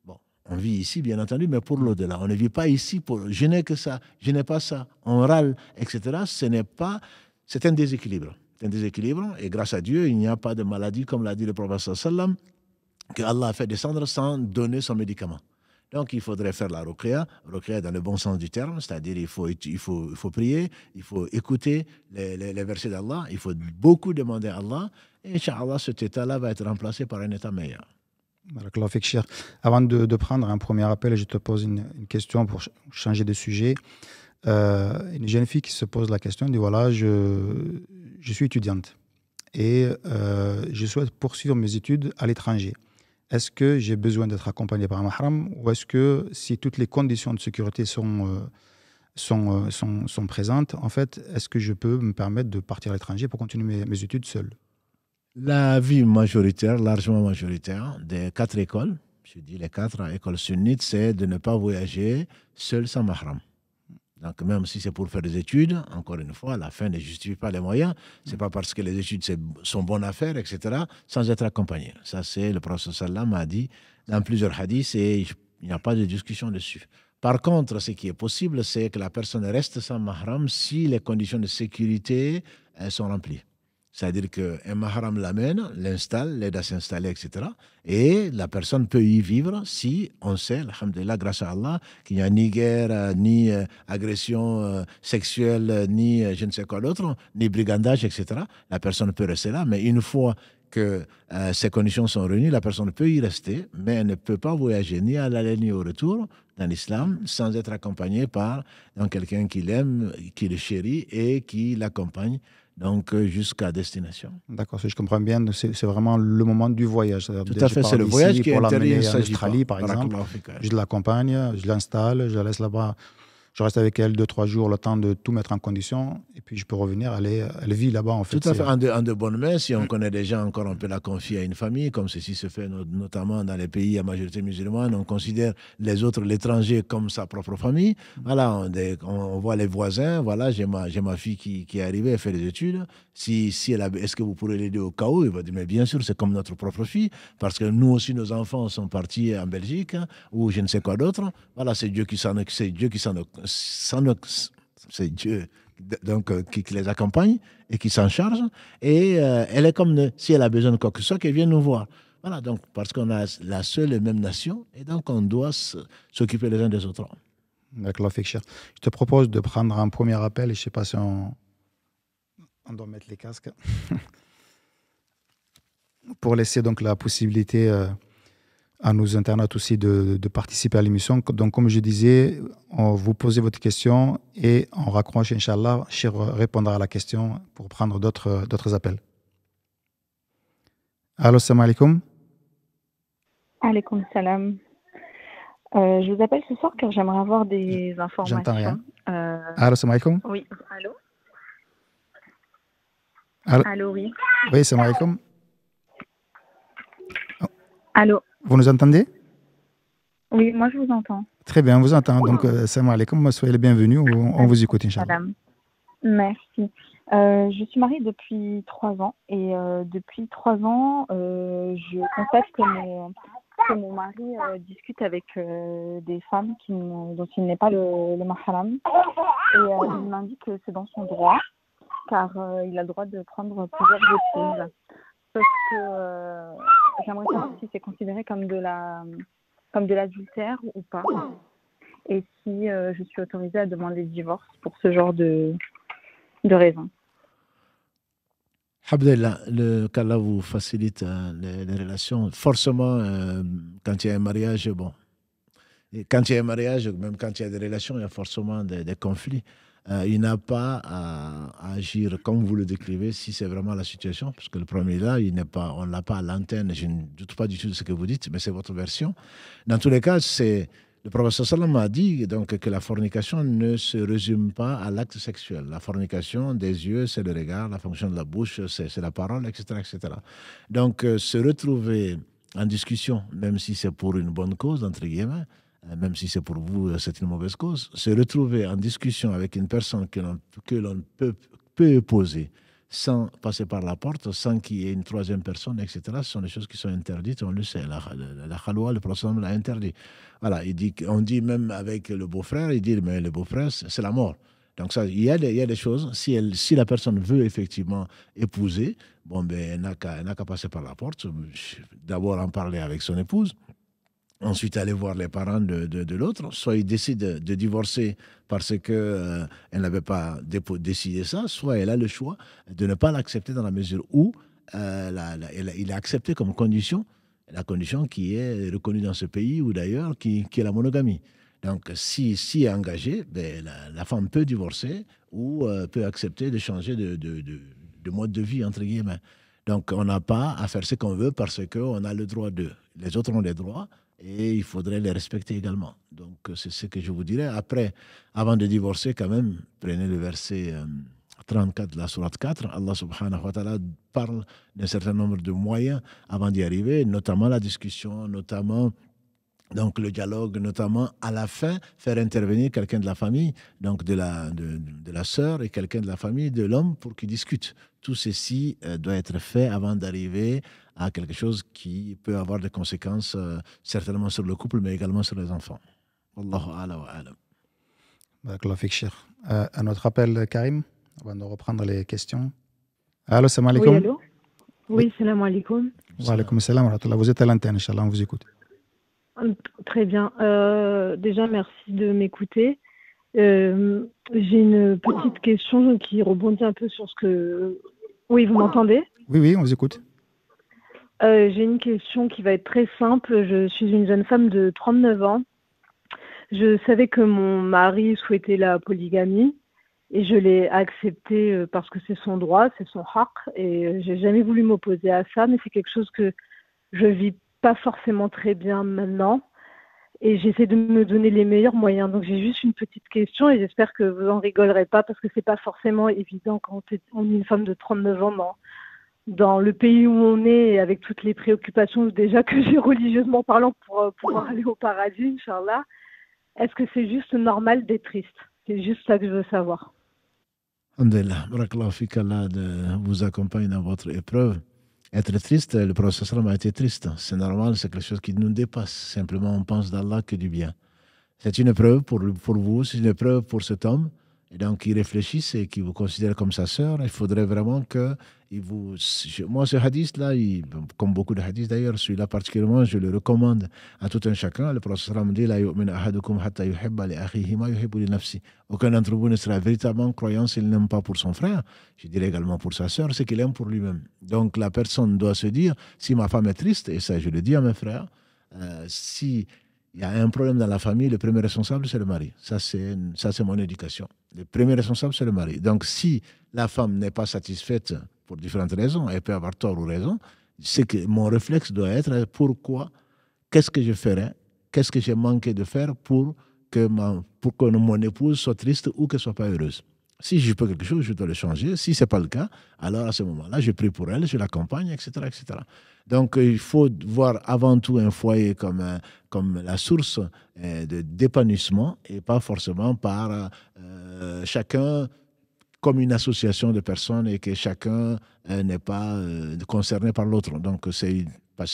Bon, on vit ici, bien entendu, mais pour l'au-delà. On ne vit pas ici pour je n'ai que ça, je n'ai pas ça, on râle, etc. C'est un déséquilibre. C'est un déséquilibre, et grâce à Dieu, il n'y a pas de maladie, comme l'a dit le prophète sallam, que Allah a fait descendre sans donner son médicament. Donc, il faudrait faire la ruqya dans le bon sens du terme, c'est-à-dire il faut prier, il faut écouter les versets d'Allah, il faut beaucoup demander à Allah, et Inch'Allah, cet état-là va être remplacé par un état meilleur. Barakallahu fik, Cheikh. Avant de prendre un premier appel, je te pose une question pour changer de sujet. Une jeune fille qui se pose la question, dit voilà, je suis étudiante et je souhaite poursuivre mes études à l'étranger. Est-ce que j'ai besoin d'être accompagné par un mahram, ou est-ce que si toutes les conditions de sécurité sont présentes, en fait, est-ce que je peux me permettre de partir à l'étranger pour continuer mes études seul? La vie majoritaire, largement majoritaire, des 4 écoles, je dis les 4 écoles sunnites, c'est de ne pas voyager seul sans mahram. Donc, même si c'est pour faire des études, encore une fois, la fin ne justifie pas les moyens. Ce n'est pas parce que les études sont bonnes à faire, etc., sans être accompagné. Ça, c'est le prophète sallam a dit dans plusieurs hadiths, et il n'y a pas de discussion dessus. Par contre, ce qui est possible, c'est que la personne reste sans mahram si les conditions de sécurité sont remplies. C'est-à-dire qu'un mahram l'amène, l'installe, l'aide à s'installer, etc. Et la personne peut y vivre si on sait, alhamdoulilah, grâce à Allah, qu'il n'y a ni guerre, ni agression sexuelle, ni je ne sais quoi d'autre, ni brigandage, etc. La personne peut rester là, mais une fois que ces conditions sont réunies, la personne peut y rester, mais elle ne peut pas voyager ni à l'aller ni au retour dans l'islam sans être accompagnée par quelqu'un qui l'aime, qui le chérit et qui l'accompagne donc jusqu'à destination. D'accord, si je comprends bien, c'est vraiment le moment du voyage. Tout à fait, c'est le voyage qui est pour interdit, il ne l'amener en s'agit pas. Australie, par exemple. Barakallahu fik. Je l'accompagne, je l'installe, je la laisse là-bas. Je reste avec elle 2-3 jours, le temps de tout mettre en condition, et puis je peux revenir. Elle vit là-bas, en fait. Tout à fait, en de bonnes mains. Si on connaît des gens, encore on peut la confier à une famille, comme ceci se fait notamment dans les pays à majorité musulmane. On considère les autres, l'étranger, comme sa propre famille. Voilà, on voit les voisins. Voilà, j'ai ma fille qui est arrivée, elle fait des études. Si est-ce que vous pourrez l'aider au cas où? Il va dire, mais bien sûr, c'est comme notre propre fille, parce que nous aussi, nos enfants sont partis en Belgique, hein, ou je ne sais quoi d'autre. Voilà, c'est Dieu qui s'en occupe, c'est Dieu donc, qui les accompagne et qui s'en charge. Et elle est comme si elle a besoin de quoi que ce soit, qu'elle vienne nous voir. Voilà, donc, parce qu'on a la seule et même nation, et donc on doit s'occuper les uns des autres. D'accord, Fikcher. Je te propose de prendre un premier appel, et je ne sais pas si on doit mettre les casques, pour laisser donc la possibilité à nos internautes aussi de participer à l'émission. Donc, comme je disais, vous posez votre question et on raccroche, Inch'Allah, Chir répondra à la question pour prendre d'autres appels. Allô, salam alaikum. Alaikum salam. Je vous appelle ce soir car j'aimerais avoir des informations. J'entends rien. Allô, salam alaikum. Oui, allô. Allô, oui. Oui, salam alaikum. Allô. Vous nous entendez? Oui, moi je vous entends. Très bien, on vous entend. Donc, salam alaikum, soyez les bienvenus. On vous écoute, Inch'Allah. Merci. Je suis mariée depuis 3 ans et depuis 3 ans, je constate que mon mari discute avec des femmes dont il n'est pas le mahram. Et il m'indique que c'est dans son droit, car il a le droit de prendre plusieurs épouses. Sauf que j'aimerais savoir si c'est considéré comme de l'adultère ou pas. Et si je suis autorisée à demander le divorce pour ce genre de raisons. Alhamdulillah, qu'Allah vous facilite les relations. Forcément, quand il y a un mariage, bon. Et quand il y a un mariage, même quand il y a des relations, il y a forcément des conflits. Il n'a pas à agir comme vous le décrivez si c'est vraiment la situation, parce que le premier là, on ne l'a pas à l'antenne. Je ne doute pas du tout de ce que vous dites, mais c'est votre version. Dans tous les cas, le professeur Sallam a dit donc, que la fornication ne se résume pas à l'acte sexuel. La fornication des yeux, c'est le regard, la fonction de la bouche, c'est la parole, etc., etc. Donc, se retrouver en discussion, même si c'est pour une bonne cause, entre guillemets, même si c'est pour vous, c'est une mauvaise cause, se retrouver en discussion avec une personne que l'on peut opposer sans passer par la porte, sans qu'il y ait une troisième personne, etc., ce sont des choses qui sont interdites, on le sait. La khalwa, le prophète l'a interdit. Voilà, on dit même avec le beau-frère, il dit, mais le beau-frère, c'est la mort. Donc ça, il y a des choses, si la personne veut effectivement épouser, bon, ben, elle n'a qu'à passer par la porte, d'abord en parler avec son épouse, ensuite aller voir les parents de l'autre, soit il décide de divorcer parce qu'elle n'avait pas décidé ça, soit elle a le choix de ne pas l'accepter dans la mesure où il a accepté comme condition, la condition qui est reconnue dans ce pays ou d'ailleurs, qui est la monogamie. Donc, si est engagée, ben, la femme peut divorcer ou peut accepter de changer de mode de vie, entre guillemets. Donc, on n'a pas à faire ce qu'on veut parce qu'on a le droit d'eux. Les autres ont des droits et il faudrait les respecter également. Donc, c'est ce que je vous dirais. Après, avant de divorcer, quand même, prenez le verset 34 de la sourate 4. Allah subhanahu wa ta'ala parle d'un certain nombre de moyens avant d'y arriver, notamment la discussion, notamment donc le dialogue, notamment à la fin, faire intervenir quelqu'un de la famille, donc de la sœur et quelqu'un de la famille de l'homme pour qu'ils discutent. Tout ceci doit être fait avant d'arriver à quelque chose qui peut avoir des conséquences certainement sur le couple, mais également sur les enfants. Wallahu a'la wa a'lam. Barakallahu fik, Cheikh. Un autre appel, Karim, avant de reprendre les questions. Allô, salam alaikum. Oui, allô. Oui, salam alaikum. Wa alaikum salam wa rahmatullah. Vous êtes à l'antenne, Inch'Allah, on vous écoute. Très bien. Déjà, merci de m'écouter. J'ai une petite question qui rebondit un peu sur ce que... Oui, vous m'entendez? Oui, on vous écoute. J'ai une question qui va être très simple. Je suis une jeune femme de 39 ans. Je savais que mon mari souhaitait la polygamie Et je l'ai accepté parce que c'est son droit, c'est son haq. Et j'ai jamais voulu m'opposer à ça, mais c'est quelque chose que je vis pas forcément très bien maintenant. Et j'essaie de me donner les meilleurs moyens. Donc j'ai juste une petite question et j'espère que vous en rigolerez pas parce que c'est pas forcément évident quand on est une femme de 39 ans dans le pays où on est et avec toutes les préoccupations déjà que j'ai religieusement parlant pour pouvoir aller au paradis, Inch'Allah. Est-ce que c'est juste normal d'être triste? C'est juste ça que je veux savoir. Alhamdulillah, barakallahu fik, Allah vous accompagne dans votre épreuve. Être triste, le prophète sallam a été triste. C'est normal, c'est quelque chose qui nous dépasse. Simplement, on pense d'Allah que du bien. C'est une épreuve pour vous, c'est une épreuve pour cet homme. Et donc, il réfléchisse et qu'il vous considère comme sa sœur. Il faudrait vraiment que vous... Moi, ce hadith-là, comme beaucoup de hadiths d'ailleurs, celui-là particulièrement, je le recommande à tout un chacun. Le prophète sallam dit, La yu'minu ahadukum hatta yuhibba li akhihi ma yuhibbu li nafsi. Aucun d'entre vous ne sera véritablement croyant s'il n'aime pas pour son frère. Je dirais également pour sa sœur, c'est qu'il aime pour lui-même. Donc, la personne doit se dire, si ma femme est triste, et ça je le dis à mes frères, si il y a un problème dans la famille, le premier responsable, c'est le mari. Ça, c'est mon éducation. Le premier responsable, c'est le mari. Donc, si la femme n'est pas satisfaite pour différentes raisons, elle peut avoir tort ou raison, c'est que mon réflexe doit être pourquoi, qu'est-ce que je ferais, qu'est-ce que j'ai manqué de faire pour que mon épouse soit triste ou qu'elle ne soit pas heureuse. Si je peux quelque chose, je dois le changer. Si ce n'est pas le cas, alors à ce moment-là, je prie pour elle, je l'accompagne, etc., etc. Donc, il faut voir avant tout un foyer comme la source d'épanouissement et pas forcément par chacun comme une association de personnes et que chacun n'est pas concerné par l'autre. Donc, ce n'est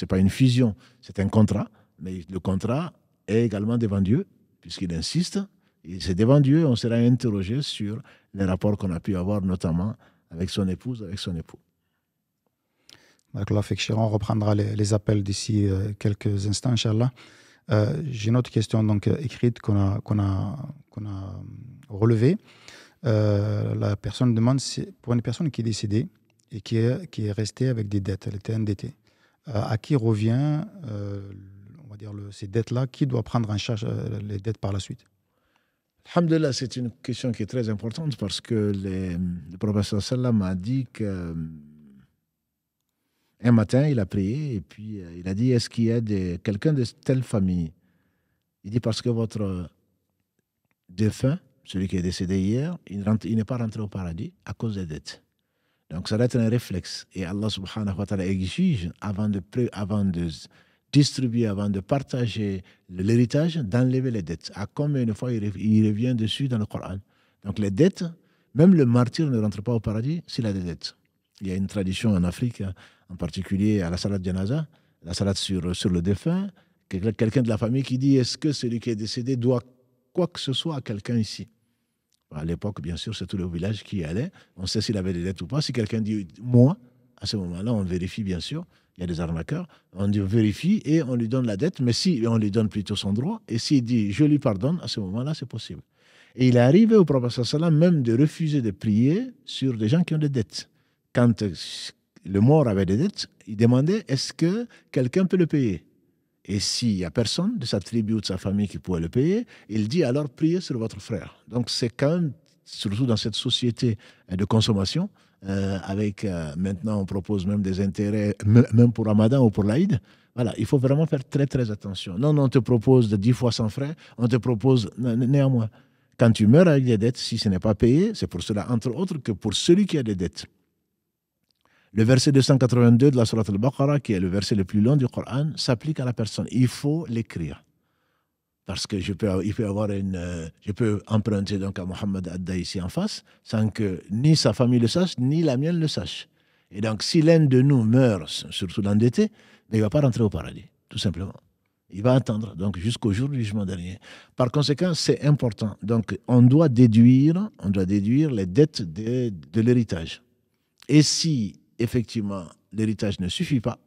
pas une fusion, c'est un contrat. Mais le contrat est également devant Dieu, puisqu'il insiste. Et c'est devant Dieu, on sera interrogé sur les rapports qu'on a pu avoir, notamment avec son épouse, avec son époux. On reprendra les appels d'ici quelques instants, Inch'Allah. J'ai une autre question donc, écrite qu'on a relevée. La personne demande, pour une personne qui est décédée et qui est restée avec des dettes, elle était endettée, à qui revient, on va dire, ces dettes-là, qui doit prendre en charge les dettes par la suite? Alhamdulillah, c'est une question qui est très importante parce que le prophète sallam a dit que un matin, il a prié et puis il a dit, est-ce qu'il y a quelqu'un de telle famille? Il dit, parce que votre défunt, celui qui est décédé hier, il n'est pas rentré au paradis à cause des dettes. Donc ça doit être un réflexe. Et Allah subhanahu wa ta'ala exige, avant de distribuer, avant de partager l'héritage, d'enlever les dettes. À combien de fois il revient dessus dans le Coran? Donc les dettes, même le martyr ne rentre pas au paradis s'il a des dettes. Il y a une tradition en Afrique, en particulier à la salat janaza, la salat sur le défunt, quelqu'un de la famille qui dit, est-ce que celui qui est décédé doit quoi que ce soit à quelqu'un ici? À l'époque, bien sûr, c'est tout le village qui y allait. On sait s'il avait des dettes ou pas. Si quelqu'un dit « moi », à ce moment-là, on vérifie, bien sûr. Il y a des arnaqueurs. On vérifie et on lui donne la dette. Mais si on lui donne plutôt son droit, et s'il dit « je lui pardonne », à ce moment-là, c'est possible. Et il est arrivé au prophète sallam même de refuser de prier sur des gens qui ont des dettes. Quand le mort avait des dettes, il demandait « est-ce que quelqu'un peut le payer ?» Et s'il n'y a personne de sa tribu ou de sa famille qui pourrait le payer, il dit alors priez sur votre frère. Donc c'est quand même, surtout dans cette société de consommation, avec maintenant on propose même des intérêts, même pour Ramadan ou pour l'Aïd. Voilà, il faut vraiment faire très très attention. Non, on te propose de 10 fois sans frais, on te propose néanmoins. Quand tu meurs avec des dettes, si ce n'est pas payé, c'est pour cela, entre autres, que pour celui qui a des dettes. Le verset 282 de la Sourate Al-Baqarah, qui est le verset le plus long du Coran, s'applique à la personne. Il faut l'écrire. Parce que je peux emprunter donc à Mohamed Adda ici en face, sans que ni sa famille le sache, ni la mienne le sache. Et donc, si l'un de nous meurt, surtout l'endetté, il ne va pas rentrer au paradis, tout simplement. Il va attendre, donc, jusqu'au jour du jugement dernier. Par conséquent, c'est important. Donc, on doit déduire les dettes de l'héritage. Et si effectivement, l'héritage ne suffit pas.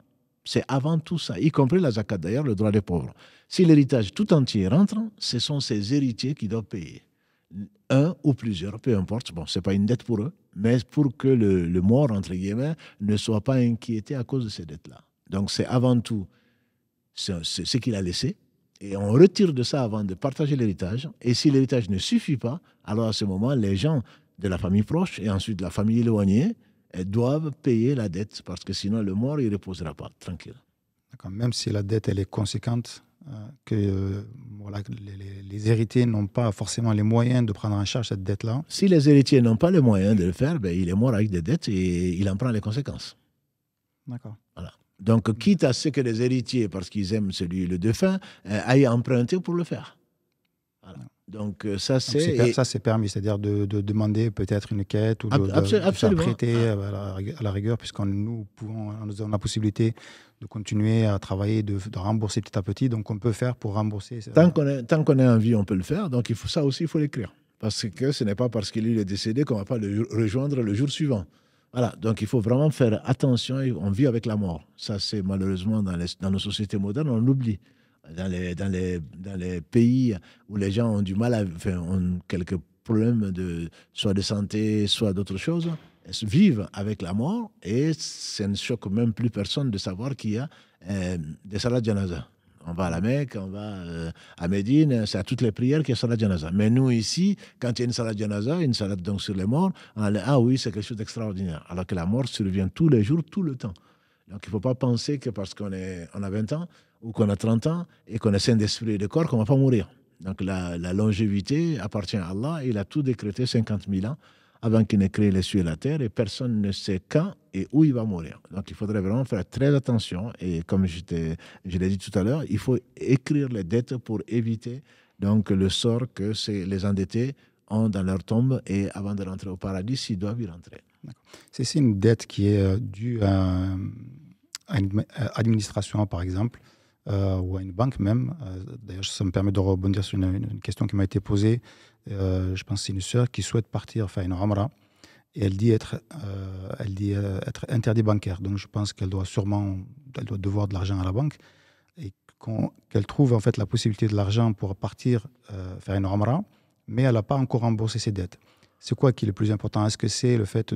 C'est avant tout ça, y compris la zakat d'ailleurs, le droit des pauvres. Si l'héritage tout entier rentre, ce sont ces héritiers qui doivent payer. Un ou plusieurs, peu importe. Bon, ce n'est pas une dette pour eux, mais pour que le mort, entre guillemets, ne soit pas inquiété à cause de ces dettes-là. Donc, c'est avant tout ce qu'il a laissé. Et on retire de ça avant de partager l'héritage. Et si l'héritage ne suffit pas, alors à ce moment, les gens de la famille proche et ensuite de la famille éloignée, elles doivent payer la dette parce que sinon le mort, il ne reposera pas tranquille. D'accord. Même si la dette elle est conséquente, que voilà, les héritiers n'ont pas forcément les moyens de prendre en charge cette dette-là. Si les héritiers n'ont pas les moyens de le faire, ben, il est mort avec des dettes et il en prend les conséquences. D'accord. Voilà. Donc, quitte à ce que les héritiers, parce qu'ils aiment le défunt, aillent emprunter pour le faire. Voilà. Donc, ça, c'est permis, c'est-à-dire de demander peut-être une quête ou de faire prêter à la rigueur, puisqu'on nous avons la possibilité de continuer à travailler, de rembourser petit à petit. Donc, on peut faire pour rembourser. Tant qu'on est en vie, on peut le faire. Donc, ça aussi, il faut l'écrire. Parce que ce n'est pas parce qu'il est décédé qu'on ne va pas le rejoindre le jour suivant. Voilà, donc il faut vraiment faire attention. On vit avec la mort. Ça, c'est malheureusement dans nos sociétés modernes, on l'oublie. Dans les pays où les gens ont du mal, ont quelques problèmes soit de santé, soit d'autres choses, elles vivent avec la mort et ça ne choque même plus personne de savoir qu'il y a des salats janaza. On va à la Mecque, on va à Médine, c'est à toutes les prières qu'il y a salat janaza. Mais nous, ici, quand il y a une salat janaza, une salade donc sur les morts, on dit, ah oui, c'est quelque chose d'extraordinaire. Alors que la mort survient tous les jours, tout le temps. Donc il ne faut pas penser que parce qu'on a 20 ans ou qu'on a 30 ans et qu'on est sain d'esprit et de corps, qu'on ne va pas mourir. Donc la longévité appartient à Allah. Il a tout décrété 50 000 ans avant qu'il n'ait créé les cieux et la terre et personne ne sait quand et où il va mourir. Donc il faudrait vraiment faire très attention et comme je l'ai dit tout à l'heure, il faut écrire les dettes pour éviter donc le sort que les endettés ont dans leur tombe et avant de rentrer au paradis, s'ils doivent y rentrer. C'est une dette qui est due à une administration, par exemple, ou à une banque même. D'ailleurs, ça me permet de rebondir sur une question qui m'a été posée. Je pense que c'est une sœur qui souhaite partir faire une Umrah et elle dit être interdit bancaire. Donc, je pense qu'elle doit devoir de l'argent à la banque et qu'elle trouve en fait la possibilité de l'argent pour partir faire une Umrah, mais elle n'a pas encore remboursé ses dettes. C'est quoi qui est le plus important? Est-ce que c'est le fait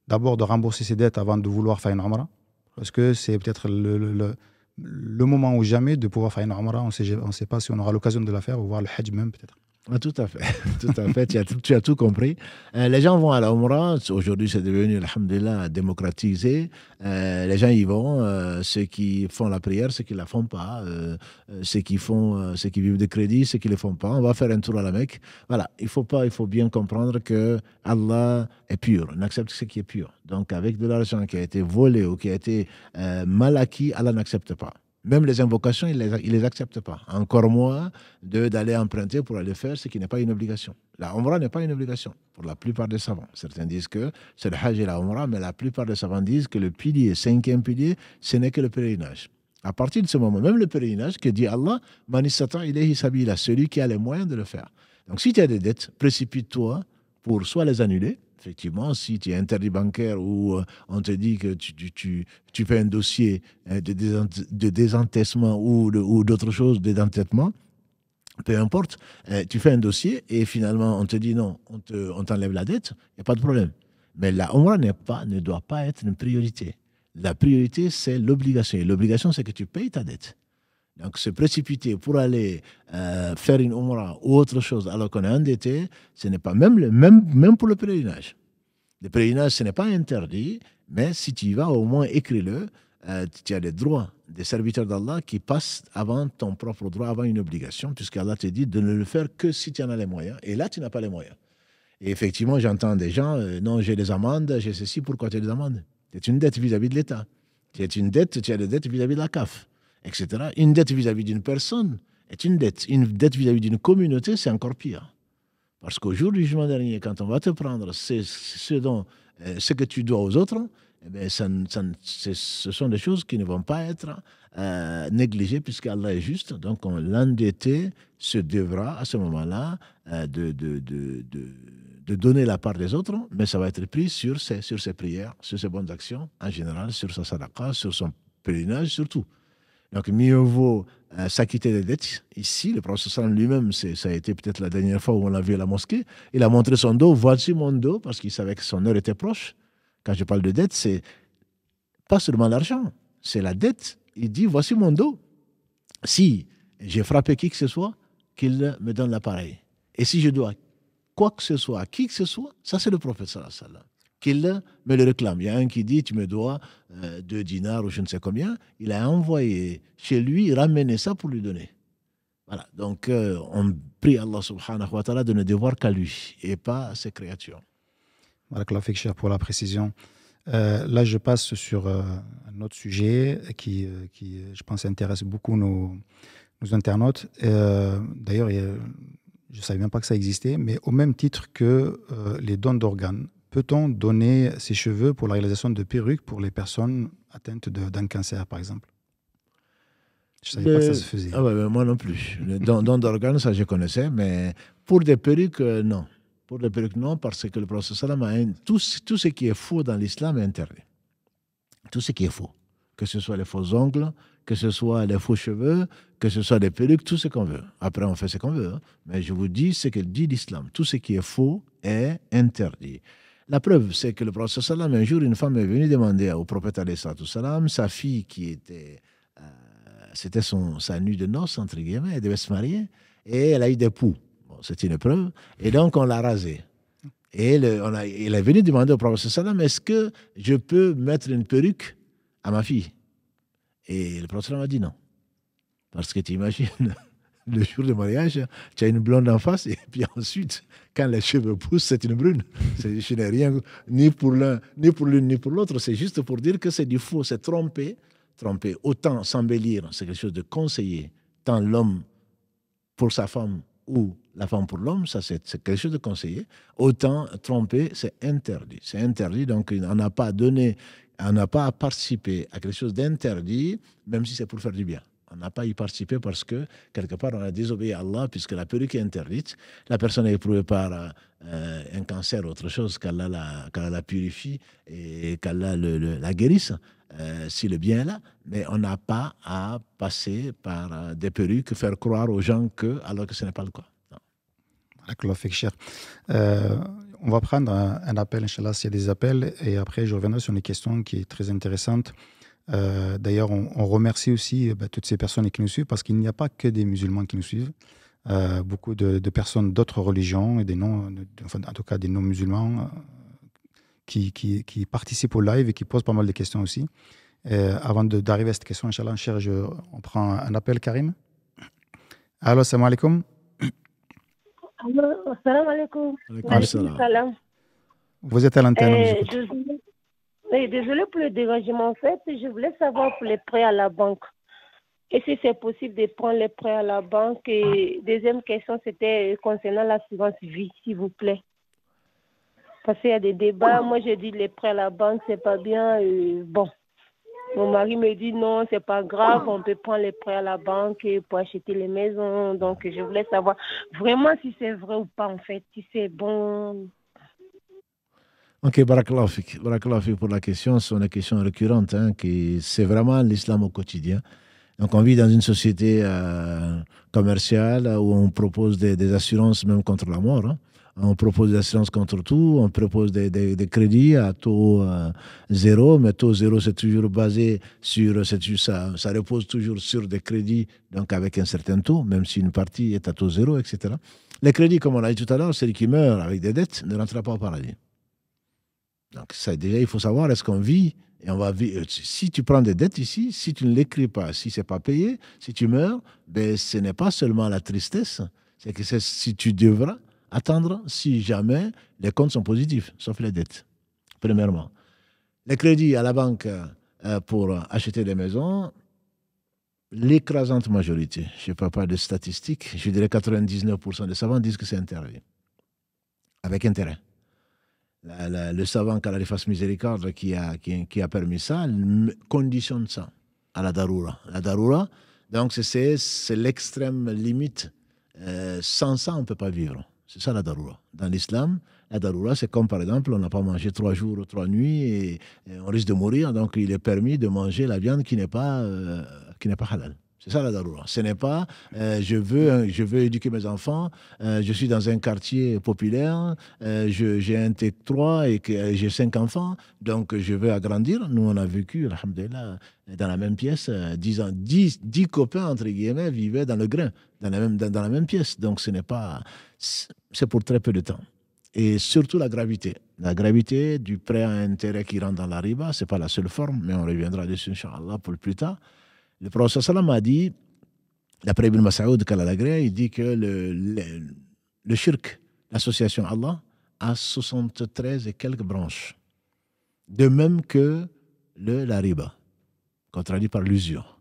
d'abord de rembourser ses dettes avant de vouloir faire une Umrah? Parce que c'est peut-être le moment ou jamais de pouvoir faire une Umrah. On ne sait pas si on aura l'occasion de la faire ou voir le Hajj même peut-être. Ah, tout à fait, tout à fait. Tu as tout compris. Les gens vont à la Umrah. Aujourd'hui, c'est devenu, alhamdulillah, démocratisé. Les gens y vont. Ceux qui font la prière, ceux qui ne la font pas. Ceux qui vivent de crédit, ceux qui ne le font pas. On va faire un tour à la Mecque. Voilà, il faut bien comprendre que Allah est pur. On accepte ce qui est pur. Donc, avec de l'argent qui a été volé ou qui a été mal acquis, Allah n'accepte pas. Même les invocations, il les accepte pas. Encore moins d'aller emprunter pour aller faire ce qui n'est pas une obligation. La Umrah n'est pas une obligation pour la plupart des savants. Certains disent que c'est le Hajj et la Umrah, mais la plupart des savants disent que le pilier, 5e pilier, ce n'est que le pèlerinage. À partir de ce moment, même le pèlerinage, que dit Allah, Man istata ilayhi sabila, celui qui a les moyens de le faire. Donc si tu as des dettes, précipite-toi pour soit les annuler. Effectivement, si tu es interdit bancaire ou on te dit que tu fais un dossier de désendettement ou d'autres choses, d'endettement, peu importe, tu fais un dossier et finalement on te dit non, on t'enlève la dette, il n'y a pas de problème. Mais la Umrah ne doit pas être une priorité. La priorité, c'est l'obligation. Et l'obligation, c'est que tu payes ta dette. Donc, se précipiter pour aller faire une Umrah ou autre chose alors qu'on est endetté, ce n'est pas même pour le pèlerinage. Le pèlerinage, ce n'est pas interdit, mais si tu y vas, au moins écris-le. Tu as des droits des serviteurs d'Allah qui passent avant ton propre droit, avant une obligation, puisqu'Allah te dit de ne le faire que si tu en as les moyens. Et là, tu n'as pas les moyens. Et effectivement, j'entends des gens, non, j'ai des amendes, j'ai ceci, pourquoi tu as des amendes? C'est une dette vis-à-vis de l'État. Tu as des dettes vis-à-vis de la CAF. Etc. Une dette vis-à-vis d'une personne est une dette. Une dette vis-à-vis d'une communauté, c'est encore pire. Parce qu'au jour du jugement dernier, quand on va te prendre ce que tu dois aux autres, eh bien, ce sont des choses qui ne vont pas être négligées puisqu'Allah est juste. Donc l'endetté se devra à ce moment-là de donner la part des autres, mais ça va être pris sur ses prières, sur ses bonnes actions, en général, sur sa sadaqa, sur son pèlerinage, surtout. Donc, mieux vaut s'acquitter des dettes. Ici, le prophète sallam lui-même, ça a été peut-être la dernière fois où on l'a vu à la mosquée, il a montré son dos, voici mon dos, parce qu'il savait que son heure était proche. Quand je parle de dette, c'est pas seulement l'argent, c'est la dette. Il dit, voici mon dos. Si j'ai frappé qui que ce soit, qu'il me donne l'appareil. Et si je dois quoi que ce soit, à qui que ce soit, ça c'est le prophète sallallahu alayhi wa sallam qu'il me le réclame. Il y a un qui dit, tu me dois 2 dinars ou je ne sais combien. Il a envoyé chez lui, ramener ça pour lui donner. Voilà, donc on prie Allah subhanahu wa ta'ala de ne devoir qu'à lui et pas à ses créatures. Barakallahu fik, cher, pour la précision. Là, je passe sur un autre sujet qui, je pense, intéresse beaucoup nos internautes. D'ailleurs, je ne savais même pas que ça existait, mais au même titre que les dons d'organes, peut-on donner ses cheveux pour la réalisation de perruques pour les personnes atteintes d'un cancer, par exemple? Je ne savais pas que ça se faisait. Ah ouais, moi non plus. Le don d'organes, ça je connaissais, mais pour des perruques, non. Pour des perruques, non, parce que le prophète sallam a tout ce qui est faux dans l'islam est interdit. Tout ce qui est faux. Que ce soit les faux ongles, que ce soit les faux cheveux, que ce soit des perruques, tout ce qu'on veut. Après, on fait ce qu'on veut. Hein. Mais je vous dis ce que dit l'islam. Tout ce qui est faux est interdit. La preuve, c'est que le prophète sallam, un jour, une femme est venue demander au prophète alayhi sallam, sa fille qui était... c'était sa nuit de noces, entre guillemets, elle devait se marier, et elle a eu des poux. Bon, c'est une preuve. Et donc, on l'a rasée. Et il est venu demander au prophète sallam, est-ce que je peux mettre une perruque à ma fille? Et le prophète sallam a dit non. Parce que tu imagines, le jour du mariage, tu as une blonde en face, et puis ensuite, quand les cheveux poussent, c'est une brune. Je n'ai rien, ni pour l'un, ni pour l'une, ni pour l'autre. C'est juste pour dire que c'est du faux, c'est tromper. Autant s'embellir, c'est quelque chose de conseillé, tant l'homme pour sa femme ou la femme pour l'homme, ça c'est quelque chose de conseillé. Autant tromper, c'est interdit. C'est interdit, donc on n'a pas à participer à quelque chose d'interdit, même si c'est pour faire du bien. On n'a pas à y participer parce que, quelque part, on a désobéi à Allah, puisque la perruque est interdite. La personne est éprouvée par un cancer, autre chose, qu'Allah la purifie et qu'Allah la guérisse, si le bien est là. Mais on n'a pas à passer par des perruques, faire croire aux gens alors que ce n'est pas le cas. On va prendre un appel, Inch'Allah, s'il y a des appels, et après, je reviendrai sur une question qui est très intéressante. D'ailleurs, on remercie aussi toutes ces personnes qui nous suivent, parce qu'il n'y a pas que des musulmans qui nous suivent. Beaucoup de personnes d'autres religions, et en tout cas des non-musulmans, qui participent au live et qui posent pas mal de questions aussi. Avant d'arriver à cette question, Inch'Allah, on prend un appel, Karim. Allô, salam alaikum. Allô, salam alaikum. Salam. Vous êtes à l'antenne. Désolé pour le dérangement. En fait, je voulais savoir pour les prêts à la banque. Et si c'est possible de prendre les prêts à la banque. Et deuxième question, c'était concernant l'assurance vie, s'il vous plaît. Parce qu'il y a des débats. Moi, j'ai dit les prêts à la banque, c'est pas bien. Bon, mon mari me dit non, c'est pas grave. On peut prendre les prêts à la banque pour acheter les maisons. Donc, je voulais savoir vraiment si c'est vrai ou pas, en fait. Si c'est bon. Ok, barakallahu fik pour la question. C'est une question récurrente, c'est vraiment l'islam au quotidien. Donc on vit dans une société commerciale où on propose des assurances même contre la mort. Hein. On propose des assurances contre tout, on propose des crédits à taux zéro, mais taux zéro c'est toujours basé sur, ça repose toujours sur des crédits donc avec un certain taux, même si une partie est à taux zéro, etc. Les crédits, comme on l'a dit tout à l'heure, celui qui meurt avec des dettes ne rentrera pas au paradis. Donc ça, déjà, il faut savoir, est-ce qu'on vit et on va vivre. Si tu prends des dettes ici, si tu ne l'écris pas, si ce n'est pas payé, si tu meurs, ce n'est pas seulement la tristesse, c'est que si tu devras attendre si jamais les comptes sont positifs, sauf les dettes, premièrement. Les crédits à la banque pour acheter des maisons, l'écrasante majorité, je ne parle pas de statistiques, je dirais 99% des savants disent que c'est interdit, avec intérêt. Le savant qu'Allah lui fasse miséricorde qui a permis ça conditionne ça à la daroura. La daroura, donc c'est l'extrême limite. Sans ça, on ne peut pas vivre. C'est ça la daroura. Dans l'islam, la daroura, c'est comme par exemple, on n'a pas mangé 3 jours ou 3 nuits et on risque de mourir, donc il est permis de manger la viande qui n'est pas halal. C'est ça la daroura. Ce n'est pas je veux éduquer mes enfants, je suis dans un quartier populaire, j'ai un T3 et que j'ai 5 enfants, donc je veux agrandir. Nous, on a vécu, alhamdoulilah, dans la même pièce, 10 copains, entre guillemets, vivaient dans le grain, dans la même pièce. Donc ce n'est pas... C'est pour très peu de temps. Et surtout la gravité. La gravité du prêt à intérêt qui rentre dans la riba, ce n'est pas la seule forme, mais on reviendra dessus, Inch'Allah, pour plus tard. Le prophète sallam a dit, d'après Ibn Mas'ud Kalalagré, il dit que le shirk, l'association Allah, a 73 et quelques branches. De même que la riba, contradit par l'usure.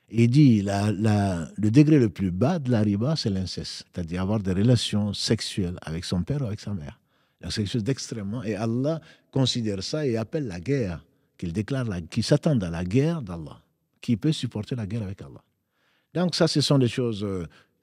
Et il dit, le degré le plus bas de la riba, c'est l'inceste, c'est-à-dire avoir des relations sexuelles avec son père ou avec sa mère. C'est quelque chose d'extrêmement, et Allah considère ça et appelle la guerre, qu'il s'attende à la guerre d'Allah. Qui peut supporter la guerre avec Allah. Donc ça, ce sont des choses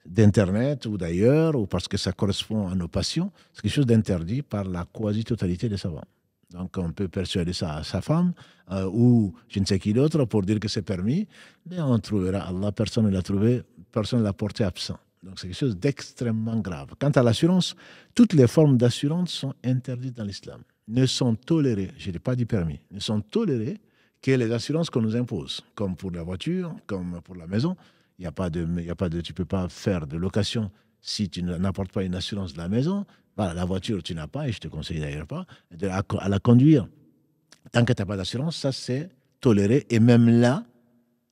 d'Internet ou d'ailleurs, ou parce que ça correspond à nos passions. C'est quelque chose d'interdit par la quasi-totalité des savants. Donc on peut persuader ça à sa femme ou je ne sais qui d'autre pour dire que c'est permis, mais on trouvera Allah, personne ne l'a trouvé, personne ne l'a porté absent. Donc c'est quelque chose d'extrêmement grave. Quant à l'assurance, toutes les formes d'assurance sont interdites dans l'islam. Ne sont tolérées, je n'ai pas dit permis, ne sont tolérées que les assurances qu'on nous impose, comme pour la voiture, comme pour la maison. Tu ne peux pas faire de location si tu n'apportes pas une assurance de la maison. Voilà, la voiture, tu n'as pas, et je te conseille d'ailleurs pas, à la conduire. Tant que tu n'as pas d'assurance, ça c'est toléré. Et même là,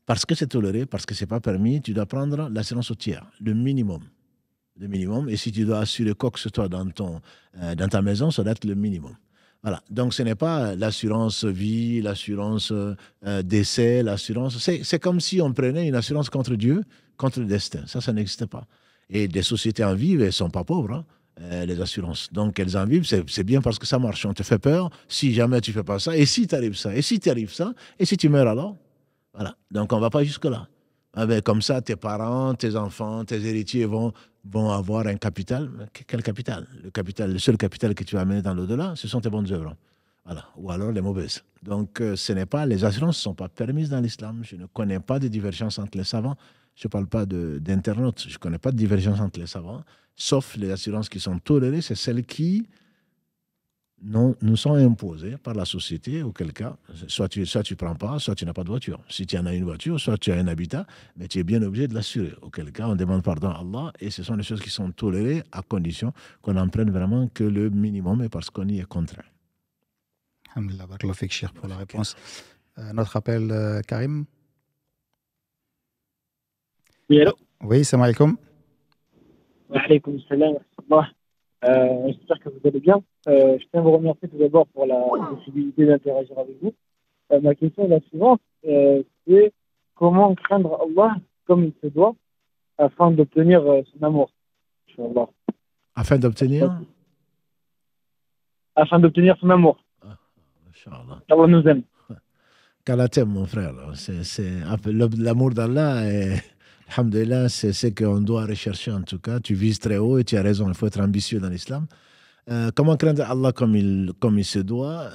parce que c'est toléré, parce que ce n'est pas permis, tu dois prendre l'assurance au tiers, le minimum. Le minimum. Et si tu dois assurer quoi que ce soit dans ta maison, ça doit être le minimum. Voilà. Donc, ce n'est pas l'assurance vie, l'assurance décès, l'assurance... C'est comme si on prenait une assurance contre Dieu, contre le destin. Ça n'existe pas. Et des sociétés en vivent, elles ne sont pas pauvres, les assurances. Donc, elles en vivent, c'est bien parce que ça marche. On te fait peur si jamais tu ne fais pas ça. Et si t'arrive ça? Et si t'arrive ça? Et si tu meurs alors? Voilà. Donc, on ne va pas jusque-là. Ah ben, comme ça, tes parents, tes enfants, tes héritiers vont avoir un capital. Quel capital? Le seul capital que tu vas amener dans l'au-delà, ce sont tes bonnes œuvres. Voilà. Ou alors les mauvaises. Donc, les assurances ne sont pas permises dans l'islam. Je ne connais pas de divergence entre les savants. Je ne parle pas d'internautes. Je ne connais pas de divergence entre les savants. Sauf les assurances qui sont tolérées, c'est celles qui nous sont imposées par la société, auquel cas, soit tu ne prends pas, soit tu n'as pas de voiture. Si tu en as une voiture, soit tu as un habitat, mais tu es bien obligé de l'assurer. Auquel cas, on demande pardon à Allah, et ce sont des choses qui sont tolérées à condition qu'on n'en prenne vraiment que le minimum, et parce qu'on y est contraint. Alhamdulillah, barakallahu fik, Cheikh, pour la réponse. Notre appel, Karim. Oui, allô? Oui, salam alaikum. Wa alaykoum salam wa rahmatullah. J'espère que vous allez bien. Je tiens à vous remercier tout d'abord pour la possibilité d'interagir avec vous. Ma question est la suivante, c'est comment craindre Allah comme il se doit afin d'obtenir son amour, Inch'Allah. Afin d'obtenir son amour. Inch'Allah. Allah nous aime. Qu'Allah t'aime, mon frère. L'amour d'Allah, alhamdulillah, c'est ce qu'on doit rechercher en tout cas. Tu vises très haut et tu as raison, il faut être ambitieux dans l'islam. Comment craindre Allah comme il se doit?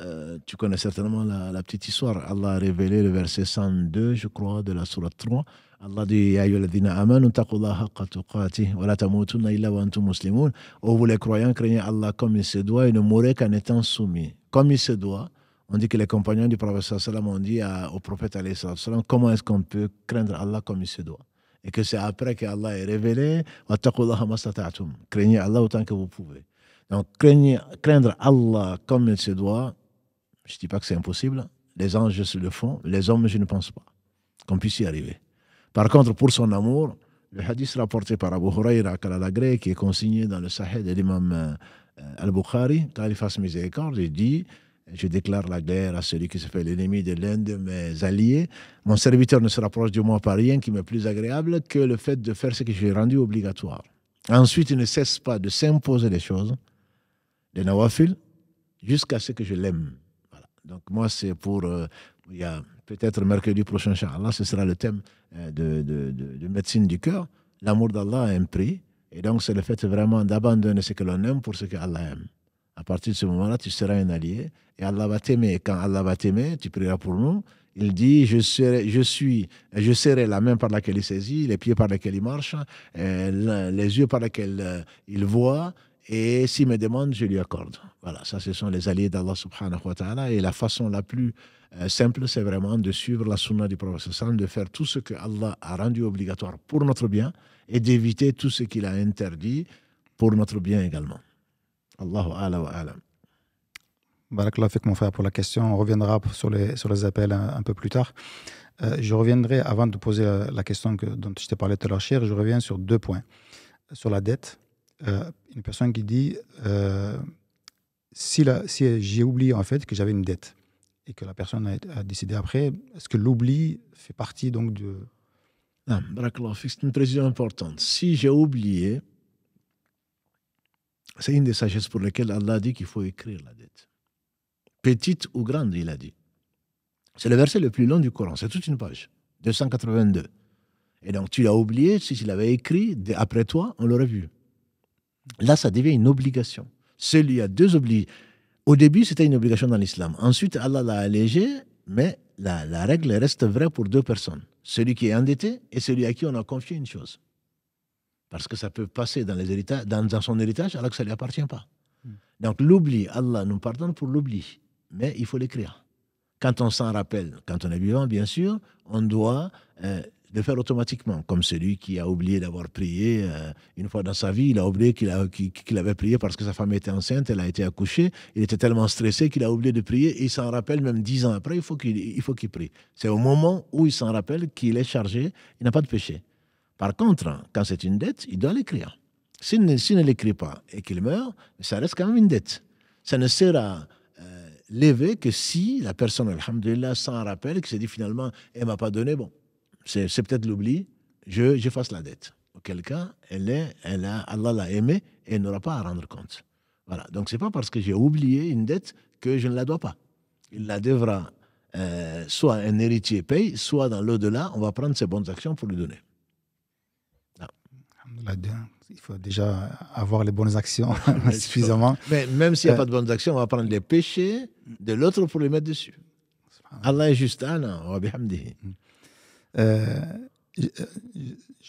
Tu connais certainement la petite histoire. Allah a révélé le verset 102, je crois, de la sourate 3. Allah dit Ya ayyuhalladhina amanu taqullaha haqqa tuqatih wa la tamutunna illa wa antum muslimun. Ô vous les croyants, craignez Allah comme il se doit et ne mourrez qu'en étant soumis. Comme il se doit. On dit que les compagnons du prophète sallam ont dit au prophète alayhi sallam, comment est-ce qu'on peut craindre Allah comme il se doit? Et que c'est après que Allah est révélé wattaqullaha mastata'tum. Craignez Allah autant que vous pouvez. Donc, craindre Allah comme il se doit, je ne dis pas que c'est impossible. Les anges le font, les hommes, je ne pense pas qu'on puisse y arriver. Par contre, pour son amour, le hadith rapporté par Abu Huraira Kalalagré, qui est consigné dans le Sahih de l'imam Al-Bukhari, quand il fasse miséricorde, il dit je déclare la guerre à celui qui se fait l'ennemi de l'un de mes alliés. Mon serviteur ne se rapproche de moi par rien qui m'est plus agréable que le fait de faire ce que j'ai rendu obligatoire. Ensuite, il ne cesse pas de s'imposer des choses, des nawafil, jusqu'à ce que je l'aime. Voilà. Donc moi, c'est pour... il y a peut-être mercredi prochain, Inch'Allah, ce sera le thème de médecine du cœur. L'amour d'Allah a un prix. Et donc, c'est le fait vraiment d'abandonner ce que l'on aime pour ce que Allah aime. À partir de ce moment-là, tu seras un allié et Allah va t'aimer. Et quand Allah va t'aimer, tu prieras pour nous Il dit, je serai la main par laquelle il saisit, les pieds par lesquels il marche, les yeux par lesquels il voit, et s'il me demande, je lui accorde. Voilà, ça, ce sont les alliés d'Allah subhanahu wa ta'ala, et la façon la plus simple, c'est vraiment de suivre la sunna du prophète sallam, de faire tout ce que Allah a rendu obligatoire pour notre bien, et d'éviter tout ce qu'il a interdit pour notre bien également. Allahu a'la wa a'lam. Barakallah fik, mon frère, pour la question. On reviendra sur les appels un peu plus tard. Je reviendrai, avant de poser la question dont je t'ai parlé tout à l'heure, cher, je reviens sur 2 points. Sur la dette, une personne qui dit si j'ai oublié en fait que j'avais une dette et que la personne a décidé après, est-ce que l'oubli fait partie donc de... Non, barakallah fik, c'est une précision importante. Si j'ai oublié, c'est une des sagesses pour lesquelles Allah a dit qu'il faut écrire la dette. Petite ou grande, il a dit. C'est le verset le plus long du Coran, c'est toute une page, 282. Et donc tu l'as oublié, si tu l'avais écrit, après toi, on l'aurait vu. Là, ça devient une obligation. Il y a 2 obligations. Au début, c'était une obligation dans l'islam. Ensuite, Allah l'a allégé, mais la règle reste vraie pour 2 personnes. Celui qui est endetté et celui à qui on a confié une chose. Parce que ça peut passer dans son héritage alors que ça ne lui appartient pas. Donc l'oubli, Allah nous pardonne pour l'oubli. Mais il faut l'écrire. Quand on s'en rappelle, quand on est vivant, bien sûr, on doit le faire automatiquement. Comme celui qui a oublié d'avoir prié une fois dans sa vie, il a oublié qu'il avait prié parce que sa femme était enceinte, elle a été accouchée, il était tellement stressé qu'il a oublié de prier et il s'en rappelle même 10 ans après, il faut qu'il prie. C'est au moment où il s'en rappelle qu'il est chargé, il n'a pas de péché. Par contre, quand c'est une dette, il doit l'écrire. S'il ne l'écrit pas et qu'il meurt, ça reste quand même une dette. Ça ne sera levé que si la personne, alhamdulillah, s'en rappelle, qui s'est dit finalement, elle ne m'a pas donné, bon, c'est peut-être l'oubli, j'efface la dette. Auquel cas, Allah l'a aimée et elle n'aura pas à rendre compte. Voilà. Donc, ce n'est pas parce que j'ai oublié une dette que je ne la dois pas. Il la devra, soit un héritier paye, soit dans l'au-delà, on va prendre ses bonnes actions pour lui donner. Il faut déjà avoir les bonnes actions suffisamment. Mais même s'il n'y a pas de bonnes actions, on va prendre les péchés de l'autre pour les mettre dessus. Allah est juste wa bihamdihi. Je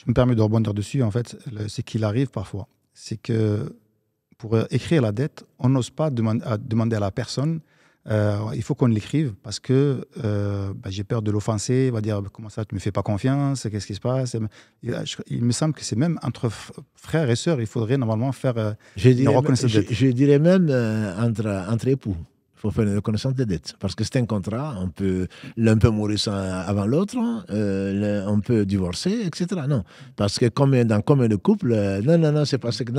me permets de rebondir dessus. En fait, ce qu'il arrive parfois, c'est que pour écrire la dette, on n'ose pas demander à la personne. Il faut qu'on l'écrive parce que j'ai peur de l'offenser. Il va dire comment ça, tu me fais pas confiance, qu'est-ce qui se passe? Il me semble que c'est même entre frères et sœurs, il faudrait normalement faire une reconnaissance de dette. Je dirais même entre époux. Il faut faire une reconnaissance de dette parce que c'est un contrat. L'un peut mourir avant l'autre, on peut divorcer, etc. Non, parce que dans combien de couples, non, c'est parce que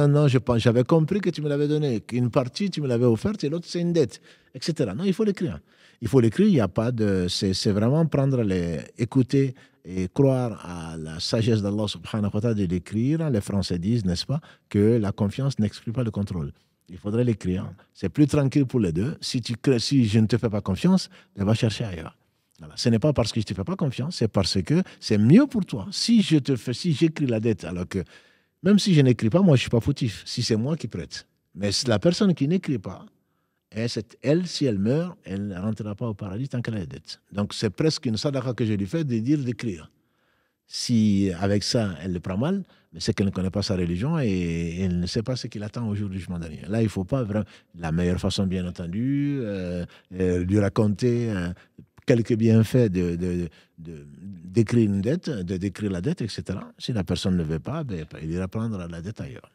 j'avais compris que tu me l'avais donné, qu'une partie tu me l'avais offerte et l'autre c'est une dette, etc. Non, il faut l'écrire. Il faut l'écrire. Il n'y a pas de. C'est vraiment écouter et croire à la sagesse d'Allah subhanahu wa ta'ala de l'écrire. Les Français disent, n'est-ce pas, que la confiance n'exclut pas le contrôle. Il faudrait l'écrire. C'est plus tranquille pour les deux. Si je ne te fais pas confiance, va chercher ailleurs. Voilà. Ce n'est pas parce que je ne te fais pas confiance, c'est parce que c'est mieux pour toi. Si j'écris la dette, alors que même si je n'écris pas, moi je ne suis pas fautif. Si c'est moi qui prête. Mais la personne qui n'écrit pas, elle, si elle meurt, elle ne rentrera pas au paradis tant qu'elle a la dette. Donc c'est presque une sadaqa que je lui fais de dire d'écrire. Si avec ça, elle le prend mal, mais c'est qu'elle ne connaît pas sa religion et elle ne sait pas ce qu'il attend au jour du jugement dernier. Là, il ne faut pas vraiment... La meilleure façon, bien entendu, lui raconter quelques bienfaits d'écrire une dette, de décrire la dette, etc. Si la personne ne veut pas, il ira prendre la dette ailleurs.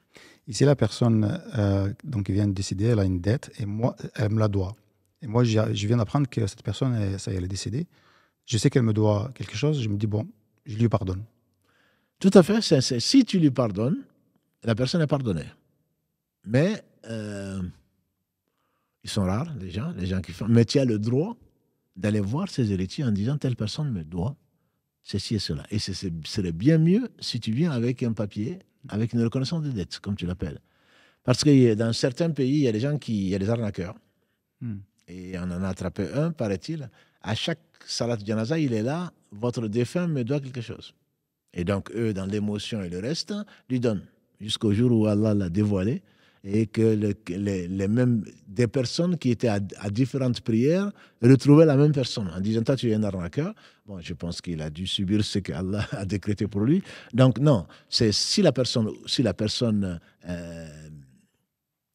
Ici, la personne donc, vient de décider, elle a une dette et moi, elle me la doit. Et moi, je viens d'apprendre que cette personne, elle est décédée. Je sais qu'elle me doit quelque chose, je me dis, bon, je lui pardonne. Tout à fait. Si tu lui pardonnes, la personne est pardonnée. Mais ils sont rares, les gens qui font. Mais tu as le droit d'aller voir ses héritiers en disant telle personne me doit ceci et cela. Et ce serait bien mieux si tu viens avec un papier, avec une reconnaissance de dette, comme tu l'appelles. Parce que dans certains pays, il y a des gens il y a des arnaqueurs. Et on en a attrapé un, paraît-il. À chaque salat janaza, il est là. Votre défunt me doit quelque chose. Et donc, eux, dans l'émotion et le reste, lui donnent. Jusqu'au jour où Allah l'a dévoilé. et que les mêmes, des personnes qui étaient à différentes prières retrouvaient la même personne en disant, toi tu es un arnaqueur. Bon, je pense qu'il a dû subir ce qu'Allah a décrété pour lui. Donc non, c'est si la personne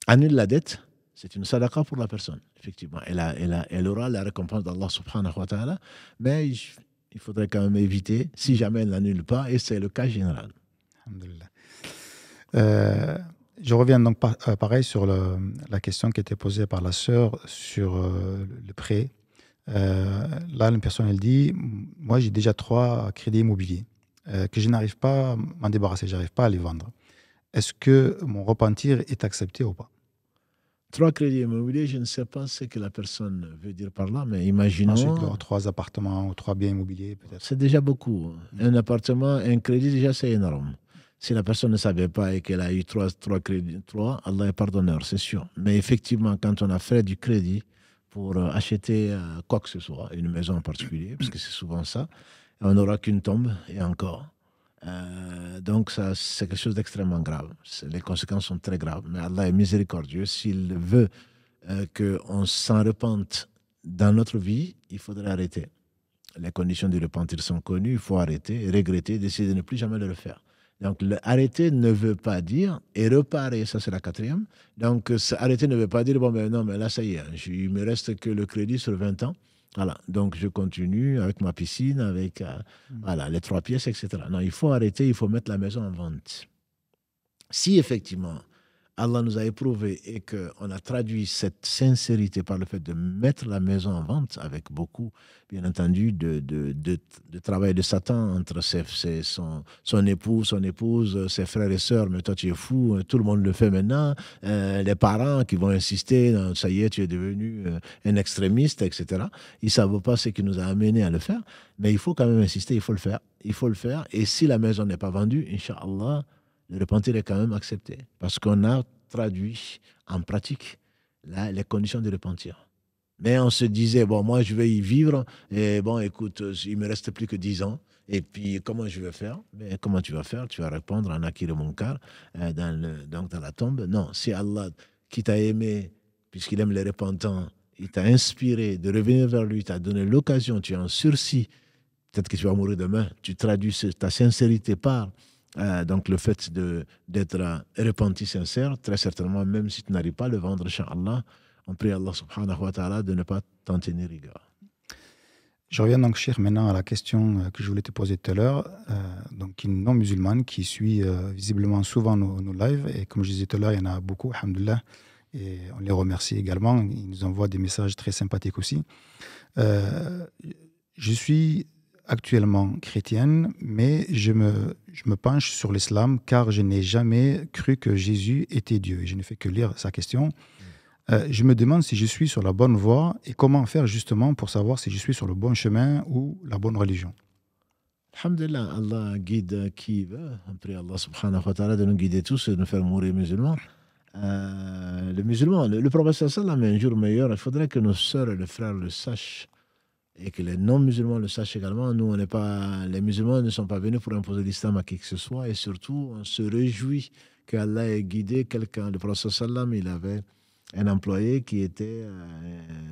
annule la dette, c'est une sadaqa pour la personne, effectivement. Elle aura la récompense d'Allah subhanahu wa ta'ala, mais il faudrait quand même éviter, si jamais elle n'annule pas, et c'est le cas général. Alhamdulillah. Je reviens donc pareil sur la question qui était posée par la sœur sur le prêt. Là, une personne, elle dit, moi j'ai déjà 3 crédits immobiliers que je n'arrive pas à m'en débarrasser, je n'arrive pas à les vendre. Est-ce que mon repentir est accepté ou pas? 3 crédits immobiliers, je ne sais pas ce que la personne veut dire par là, mais imaginons... Ensuite, 3 appartements ou 3 biens immobiliers peut-être. C'est déjà beaucoup. Un appartement, un crédit, déjà c'est énorme. Si la personne ne savait pas et qu'elle a eu 3 crédits, Allah est pardonneur, c'est sûr. Mais effectivement, quand on a fait du crédit pour acheter quoi que ce soit, une maison en particulier, parce que c'est souvent ça, on n'aura qu'une tombe et encore. Donc ça, c'est quelque chose d'extrêmement grave. Les conséquences sont très graves. Mais Allah est miséricordieux. S'il veut qu'on s'en repente dans notre vie, il faudrait arrêter. Les conditions du repentir sont connues. Il faut arrêter, regretter, décider de ne plus jamais le refaire. Donc, arrêter ne veut pas dire, et reparer, ça c'est la 4e. Donc, arrêter ne veut pas dire, bon, ben non, mais là, ça y est, il me reste que le crédit sur 20 ans. Voilà, donc je continue avec ma piscine, avec voilà, les 3 pièces, etc. Non, il faut arrêter, il faut mettre la maison en vente. Si effectivement, Allah nous a éprouvé et qu'on a traduit cette sincérité par le fait de mettre la maison en vente avec beaucoup, bien entendu, de travail de Satan entre son époux, son épouse, ses frères et sœurs, mais toi tu es fou, tout le monde le fait maintenant, les parents qui vont insister, ça y est, tu es devenu un extrémiste, etc. Ils ne savent pas ce qui nous a amené à le faire, mais il faut quand même insister, il faut le faire. Il faut le faire, et si la maison n'est pas vendue, Inch'Allah, le repentir est quand même accepté, parce qu'on a traduit en pratique les conditions de repentir. Mais on se disait, bon, moi je vais y vivre, et bon, écoute, il me reste plus que 10 ans, et puis comment je vais faire? Mais comment tu vas faire? Tu vas répondre en Akir Munkar, donc dans la tombe. Non, si Allah, qui t'a aimé, puisqu'il aime les repentants, il t'a inspiré de revenir vers lui, t'a donné l'occasion, tu es en sursis, peut-être que tu vas mourir demain, tu traduis ta sincérité par... donc le fait d'être repenti sincère, très certainement, même si tu n'arrives pas à le vendre, Inch'Allah, on prie Allah subhanahu wa ta'ala de ne pas t'en tenir rigueur. Je reviens donc, Cheikh, maintenant à la question que je voulais te poser tout à l'heure. Donc une non-musulmane qui suit visiblement souvent nos lives, et comme je disais tout à l'heure, il y en a beaucoup, alhamdoulilah, et on les remercie également. Ils nous envoient des messages très sympathiques aussi. Je suis actuellement chrétienne, mais je me penche sur l'islam car je n'ai jamais cru que Jésus était Dieu. Et je ne fais que lire sa question. Je me demande si je suis sur la bonne voie et comment faire justement pour savoir si je suis sur le bon chemin ou la bonne religion. Alhamdulillah, Allah guide qui veut. On prie Allah subhanahu wa ta'ala de nous guider tous et de nous faire mourir musulmans. Le musulman, le prophète sallam est un jour meilleur. Il faudrait que nos sœurs et les frères le sachent. Et que les non-musulmans le sachent également. Nous, les musulmans ne sont pas venus pour imposer l'islam à qui que ce soit. Et surtout, on se réjouit qu'Allah ait guidé quelqu'un. Le prophète sallam, il avait un employé qui était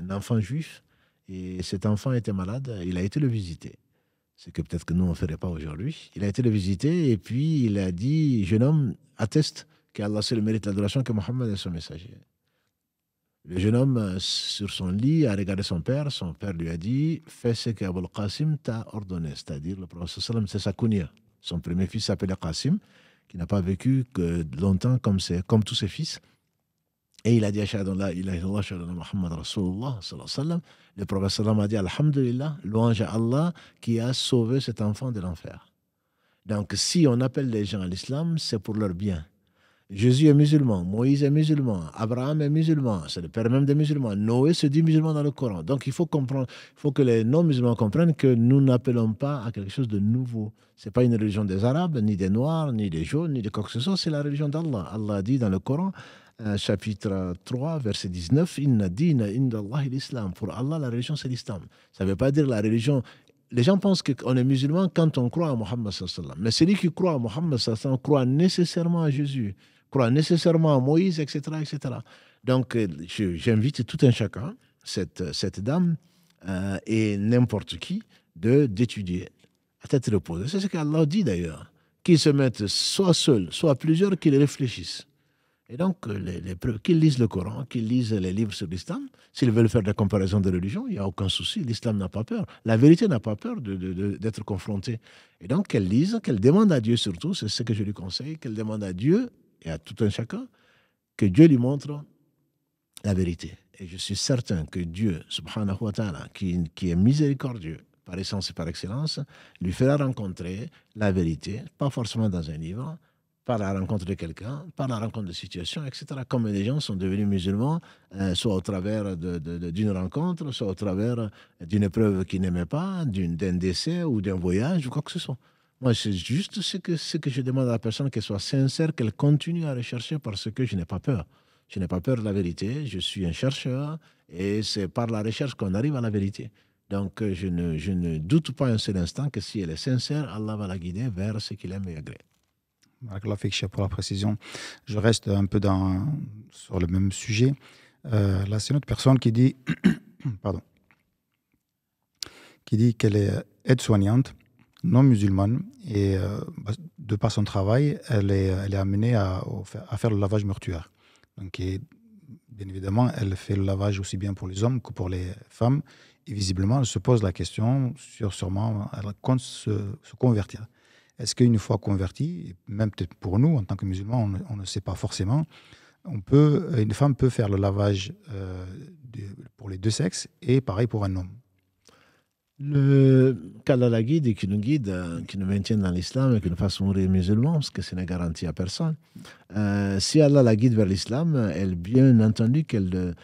un enfant juif. Et cet enfant était malade. Il a été le visiter. C'est que peut-être que nous, on ne ferait pas aujourd'hui. Il a été le visiter et puis il a dit, jeune homme, atteste qu'Allah seul mérite l'adoration, que Mohammed est son messager. Le jeune homme, sur son lit, a regardé son père lui a dit, fais ce qu'Abul Qasim t'a ordonné, c'est-à-dire le prophète sallam, c'est sa kunya. Son premier fils s'appelait Qasim, qui n'a pas vécu que longtemps comme tous ses fils. Et il a dit, ashhadu an la ilaha illallah, ashhadu anna Muhammad Rasulullah, sallallahu alayhi wa sallam. Le prophète sallam a dit, alhamdulillah, louange à Allah qui a sauvé cet enfant de l'enfer. Donc, si on appelle les gens à l'islam, c'est pour leur bien. Jésus est musulman, Moïse est musulman, Abraham est musulman, c'est le père même des musulmans. Noé se dit musulman dans le Coran. Donc il faut comprendre, il faut que les non-musulmans comprennent que nous n'appelons pas à quelque chose de nouveau. Ce n'est pas une religion des Arabes, ni des Noirs, ni des Jaunes, ni de quoi que ce soit, c'est la religion d'Allah. Allah dit dans le Coran, chapitre 3, verset 19, Inna dina inda Allah l'islam. Pour Allah, la religion c'est l'islam. Ça ne veut pas dire la religion. Les gens pensent qu'on est musulman quand on croit à Mohammed sallallahu alayhi wa sallam. Mais celui qui croit à Mohammed sallallahu alayhi wa sallam croit nécessairement à Jésus. croit nécessairement à Moïse, etc., etc. Donc, j'invite tout un chacun, cette dame et n'importe qui, d'étudier à tête reposée. C'est ce qu'Allah dit d'ailleurs. Qu'ils se mettent soit seuls, soit plusieurs, qu'ils réfléchissent. Et donc, qu'ils lisent le Coran, qu'ils lisent les livres sur l'islam. S'ils veulent faire des comparaisons de religion, il n'y a aucun souci. L'islam n'a pas peur. La vérité n'a pas peur d'être confrontée. Et donc, qu'elle lise, qu'elle demande à Dieu surtout, c'est ce que je lui conseille, qu'elle demande à Dieu et à tout un chacun, que Dieu lui montre la vérité. Et je suis certain que Dieu, subhanahu wa ta'ala, qui est miséricordieux par essence et par excellence, lui fera rencontrer la vérité, pas forcément dans un livre, par la rencontre de quelqu'un, par la rencontre de situations, etc. Comme les gens sont devenus musulmans, soit au travers d'une rencontre, soit au travers d'une épreuve qu'ils n'aimaient pas, d'un décès ou d'un voyage ou quoi que ce soit. Moi, c'est juste ce que je demande à la personne, qu'elle soit sincère, qu'elle continue à rechercher parce que je n'ai pas peur. Je n'ai pas peur de la vérité, je suis un chercheur et c'est par la recherche qu'on arrive à la vérité. Donc, je ne doute pas un seul instant que si elle est sincère, Allah va la guider vers ce qu'il aime et agrée. Barakallah fik, Cheikh, pour la précision. Je reste un peu sur le même sujet. Là, c'est une autre personne qui dit, pardon, qui dit qu'elle est aide-soignante, non musulmane, et de par son travail, elle est amenée à faire le lavage mortuaire. Donc, bien évidemment, elle fait le lavage aussi bien pour les hommes que pour les femmes. Et visiblement, elle se pose la question sûrement, elle compte se convertir. Est-ce qu'une fois convertie, même peut-être pour nous, en tant que musulmans, on ne sait pas forcément, une femme peut faire le lavage pour les deux sexes et pareil pour un homme. Qu'Allah la guide et qui nous guide, qui nous maintienne dans l'islam et qui nous fasse mourir musulmans, parce que ce n'est garanti à personne. Si Allah la guide vers l'islam, elle, bien entendu qu'elle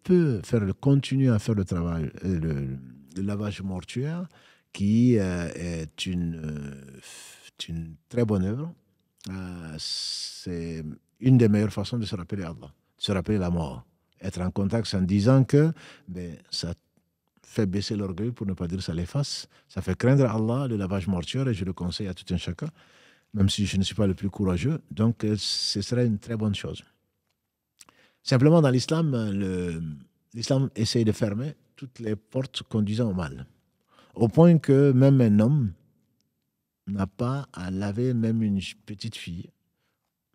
peut continuer à faire le travail, le lavage mortuaire, qui est une très bonne œuvre. C'est une des meilleures façons de se rappeler Allah, de se rappeler la mort. Être en contact en disant que ça fait baisser l'orgueil, pour ne pas dire ça l'efface. Ça fait craindre Allah, le lavage mortuaire, et je le conseille à tout un chacun, même si je ne suis pas le plus courageux. Donc, ce serait une très bonne chose. Simplement, dans l'islam, l'islam essaye de fermer toutes les portes conduisant au mal. Au point que même un homme n'a pas à laver même une petite fille.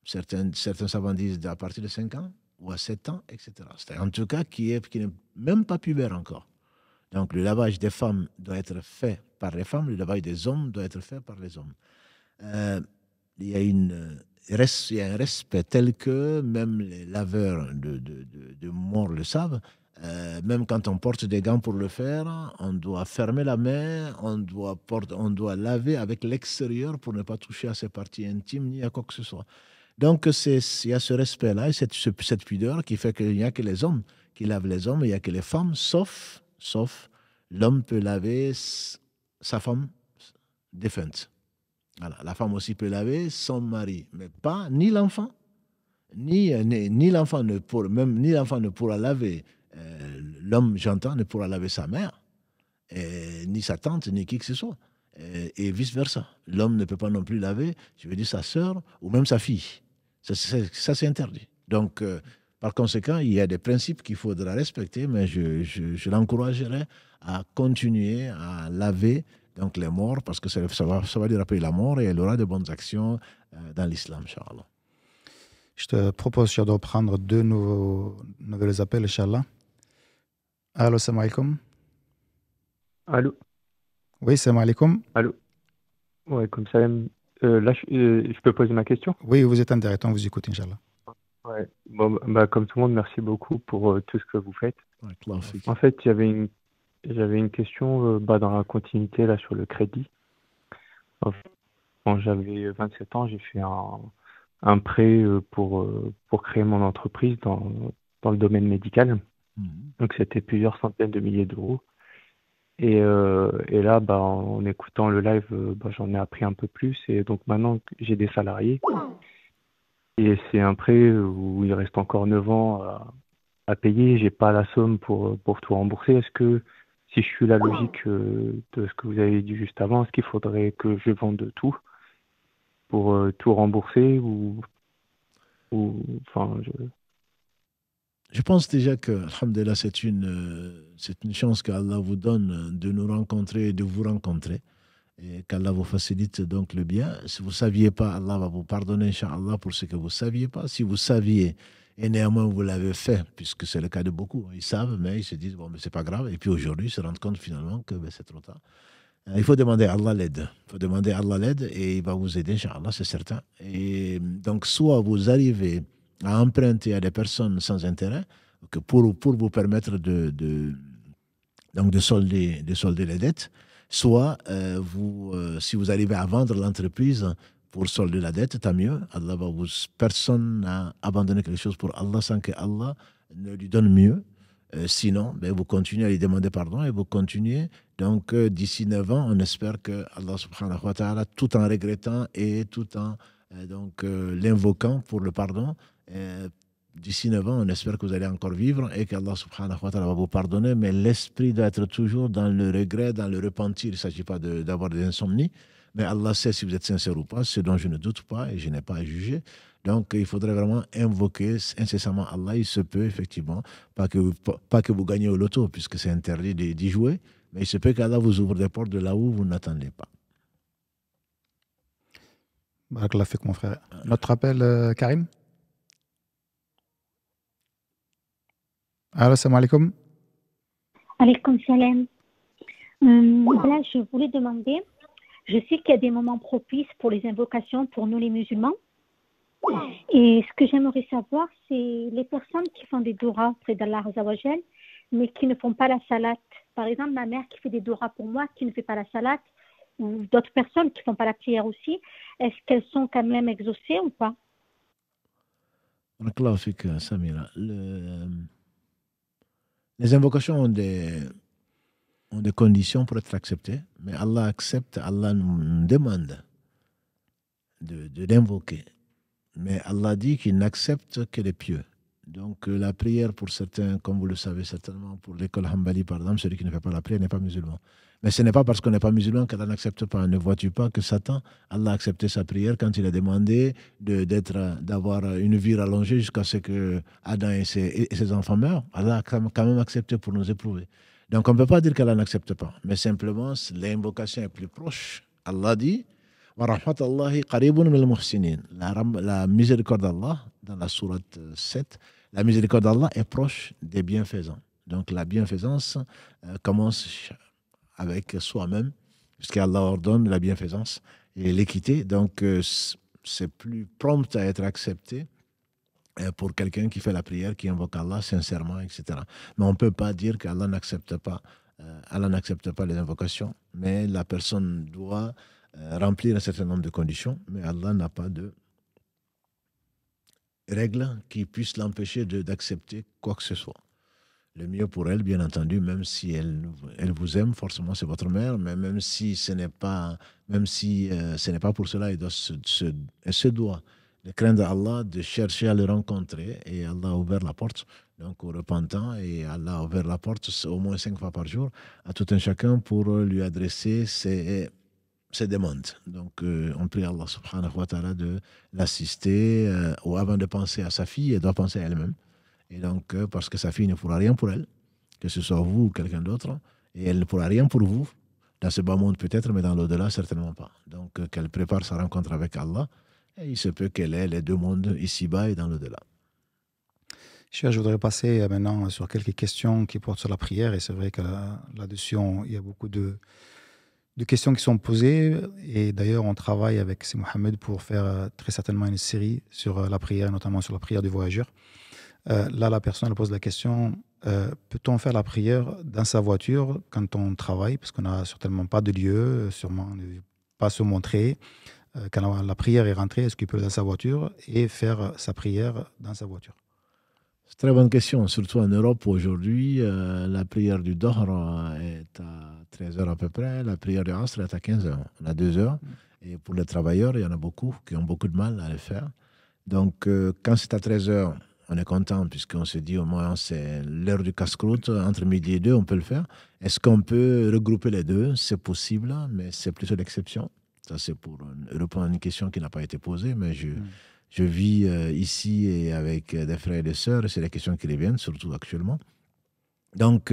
Certains savants disent à partir de 5 ans ou à 7 ans, etc. C'est en tout cas qui n'est même pas pubère encore. Donc le lavage des femmes doit être fait par les femmes, le lavage des hommes doit être fait par les hommes. Il y a un respect tel que même les laveurs de morts le savent. Même quand on porte des gants pour le faire, on doit fermer la main, on doit laver avec l'extérieur pour ne pas toucher à ses parties intimes ni à quoi que ce soit. Donc il y a ce respect-là et cette pudeur qui fait qu'il n'y a que les hommes qui lavent les hommes et il n'y a que les femmes, sauf l'homme peut laver sa femme défunte. Voilà. La femme aussi peut laver son mari, mais pas ni l'enfant, ni l'enfant ne pourra laver. L'homme, j'entends, ne pourra laver sa mère, ni sa tante, ni qui que ce soit, et vice-versa. L'homme ne peut pas non plus laver, je veux dire, sa sœur ou même sa fille. Ça c'est interdit. Donc, par conséquent, il y a des principes qu'il faudra respecter, mais je l'encouragerai à continuer à laver donc les morts, parce que ça va lui rappeler la mort et elle aura de bonnes actions dans l'islam, Inch'Allah. Je te propose, de reprendre 2 nouveaux appels, Inch'Allah. Allô, salam alaikum. Allô. Oui, salam alaikum. Allô. Ouais, comme ça, là, je peux poser ma question? Oui, vous êtes en direct, on vous écoute, Inch'Allah. Ouais. Bon, comme tout le monde, merci beaucoup pour tout ce que vous faites. Ouais, en fait, j'avais une question dans la continuité là sur le crédit. Quand j'avais 27 ans, j'ai fait un prêt pour créer mon entreprise dans le domaine médical. Donc, c'était plusieurs centaines de milliers d'euros. Et là, en écoutant le live, j'en ai appris un peu plus. Et donc, maintenant, j'ai des salariés. Et c'est un prêt où il reste encore 9 ans à payer. Je n'ai pas la somme pour tout rembourser. Est-ce que, si je suis la logique de ce que vous avez dit juste avant, est-ce qu'il faudrait que je vende tout pour tout rembourser ou Enfin, Je pense déjà que, alhamdulillah, c'est une chance qu'Allah vous donne de nous rencontrer, de vous rencontrer, et qu'Allah vous facilite donc le bien. Si vous ne saviez pas, Allah va vous pardonner, Inch'Allah, pour ce que vous ne saviez pas. Si vous saviez, et néanmoins vous l'avez fait, puisque c'est le cas de beaucoup, ils savent, mais ils se disent, bon, mais c'est pas grave. Et puis aujourd'hui, ils se rendent compte finalement que ben, c'est trop tard. Il faut demander à Allah l'aide. Il faut demander à Allah l'aide et il va vous aider, Inch'Allah, c'est certain. Et donc, soit vous arrivez à emprunter à des personnes sans intérêt que pour vous permettre donc de solder les dettes, soit si vous arrivez à vendre l'entreprise pour solder la dette, tant mieux. Personne n'a abandonné quelque chose pour Allah sans que Allah ne lui donne mieux. Sinon, ben, vous continuez à lui demander pardon et vous continuez. Donc, d'ici 9 ans, on espère que Allah subhanahu wa ta'ala, tout en regrettant et tout en l'invoquant pour le pardon, d'ici 9 ans, on espère que vous allez encore vivre et qu'Allah subhanahu wa ta'ala va vous pardonner. Mais l'esprit doit être toujours dans le regret, dans le repentir. Il ne s'agit pas d'avoir des insomnies. Mais Allah sait si vous êtes sincère ou pas, ce dont je ne doute pas et je n'ai pas à juger. Donc, il faudrait vraiment invoquer incessamment Allah. Il se peut, effectivement, pas que vous gagnez au loto, puisque c'est interdit d'y jouer, mais il se peut qu'Allah vous ouvre des portes de là où vous n'attendez pas. Barakallah fik, mon frère. Notre appel, Karim. Allô, salam alaikum. Alaikum salam. Voilà, je voulais demander, je sais qu'il y a des moments propices pour les invocations pour nous les musulmans. Et ce que j'aimerais savoir, c'est les personnes qui font des douras auprès d'Allah Azzawajal, mais qui ne font pas la salat. Par exemple, ma mère qui fait des douras pour moi, qui ne fait pas la salat, ou d'autres personnes qui ne font pas la prière aussi, est-ce qu'elles sont quand même exaucées ou pas? Barakallahu fik, Samira. Les invocations ont des conditions pour être acceptées, mais Allah accepte, Allah nous demande de l'invoquer. Mais Allah dit qu'il n'accepte que les pieux. Donc la prière pour certains, comme vous le savez certainement, pour l'école Hanbali par exemple, celui qui ne fait pas la prière n'est pas musulman. Mais ce n'est pas parce qu'on n'est pas musulman qu'Allah n'accepte pas. Ne vois-tu pas que Satan, Allah a accepté sa prière quand il a demandé d'avoir une vie rallongée jusqu'à ce que Adam et ses enfants meurent. Allah a quand même accepté pour nous éprouver. Donc on ne peut pas dire qu'Allah n'accepte pas. Mais simplement, l'invocation est plus proche. Allah dit la miséricorde d'Allah, dans la sourate 7, la miséricorde d'Allah est proche des bienfaisants. Donc la bienfaisance commence avec soi-même, puisqu'Allah ordonne la bienfaisance et l'équité. Donc c'est plus prompt à être accepté pour quelqu'un qui fait la prière, qui invoque Allah sincèrement, etc. Mais on ne peut pas dire qu'Allah n'accepte pas les invocations, mais la personne doit remplir un certain nombre de conditions, mais Allah n'a pas de règles qui puissent l'empêcher d'accepter quoi que ce soit. Le mieux pour elle, bien entendu, même si elle vous aime, forcément c'est votre mère, mais même si ce n'est pas pour cela, elle se doit de craindre Allah, de chercher à le rencontrer, et Allah a ouvert la porte, donc aux repentants, et Allah a ouvert la porte au moins 5 fois par jour à tout un chacun pour lui adresser ses demandes. Donc, on prie Allah subhanahu wa ta'ala de l'assister, ou avant de penser à sa fille, elle doit penser à elle-même. Et donc, parce que sa fille ne pourra rien pour elle, que ce soit vous ou quelqu'un d'autre, et elle ne pourra rien pour vous, dans ce bas monde peut-être, mais dans l'au-delà, certainement pas. Donc, qu'elle prépare sa rencontre avec Allah, et il se peut qu'elle ait les deux mondes, ici-bas et dans l'au-delà. Je voudrais passer maintenant sur quelques questions qui portent sur la prière, et c'est vrai que là-dessus, il y a beaucoup de questions qui sont posées, et d'ailleurs on travaille avec Si Mohamed pour faire très certainement une série sur la prière, notamment sur la prière du voyageur. Là, la personne elle pose la question, peut-on faire la prière dans sa voiture quand on travaille, parce qu'on n'a certainement pas de lieu, sûrement ne pas se montrer. Quand la prière est rentrée, est-ce qu'il peut aller dans sa voiture et faire sa prière dans sa voiture? C'est une très bonne question, surtout en Europe aujourd'hui. La prière du Dohr est à 13h à peu près, la prière du Asr est à 15h, on a 2 heures. Et pour les travailleurs, il y en a beaucoup qui ont beaucoup de mal à le faire. Donc, quand c'est à 13h, on est content puisqu'on se dit au moins c'est l'heure du casse-croûte, entre midi et 2, on peut le faire. Est-ce qu'on peut regrouper les deux? C'est possible, mais c'est plutôt l'exception. Ça, c'est pour répondre à une question qui n'a pas été posée, mais Je vis ici et avec des frères et des sœurs, et c'est les questions qui reviennent, surtout actuellement. Donc,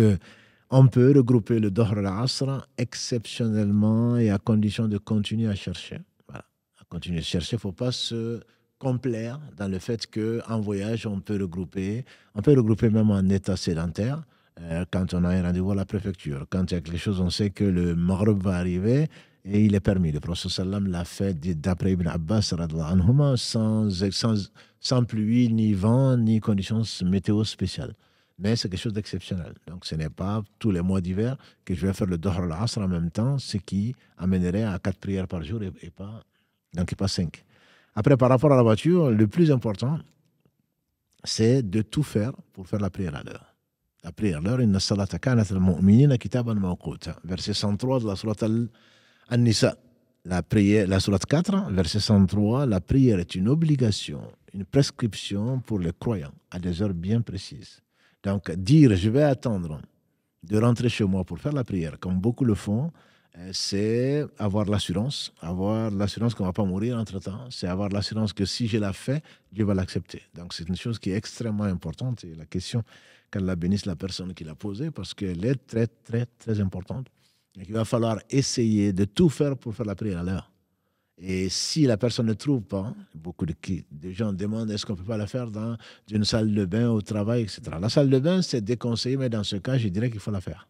on peut regrouper le Dohr et l'Asr exceptionnellement et à condition de continuer à chercher. Voilà. À continuer à chercher, il ne faut pas se complaire dans le fait qu'en voyage, on peut regrouper. On peut regrouper même en état sédentaire. Quand on a un rendez-vous à la préfecture, quand il y a quelque chose, on sait que le Maghreb va arriver et il est permis. Le prophète sallam l'a fait d'après Ibn Abbas anhuma, sans pluie, ni vent, ni conditions météo spéciales. Mais c'est quelque chose d'exceptionnel. Donc ce n'est pas tous les mois d'hiver que je vais faire le Dohr al-Asr en même temps, ce qui amènerait à 4 prières par jour et pas 5. Après, par rapport à la voiture, le plus important, c'est de tout faire pour faire la prière à l'heure. La prière à l'heure, inna salata kanat al-mu'minina kitaban mawquta. Verset 103 de la sourate An-Nisa. La sourate 4, verset 103, la prière est une obligation, une prescription pour les croyants à des heures bien précises. Donc, dire je vais attendre de rentrer chez moi pour faire la prière, comme beaucoup le font, c'est avoir l'assurance qu'on ne va pas mourir entre-temps. C'est avoir l'assurance que si je la fais, Dieu va l'accepter. Donc, c'est une chose qui est extrêmement importante. Et la question, qu'Allah bénisse la personne qui l'a posée, parce qu'elle est très, très, très importante. Et il va falloir essayer de tout faire pour faire la prière à l'heure. Et si la personne ne trouve pas, beaucoup de gens demandent est-ce qu'on ne peut pas la faire dans une salle de bain, au travail, etc. La salle de bain, c'est déconseillé, mais dans ce cas, je dirais qu'il faut la faire.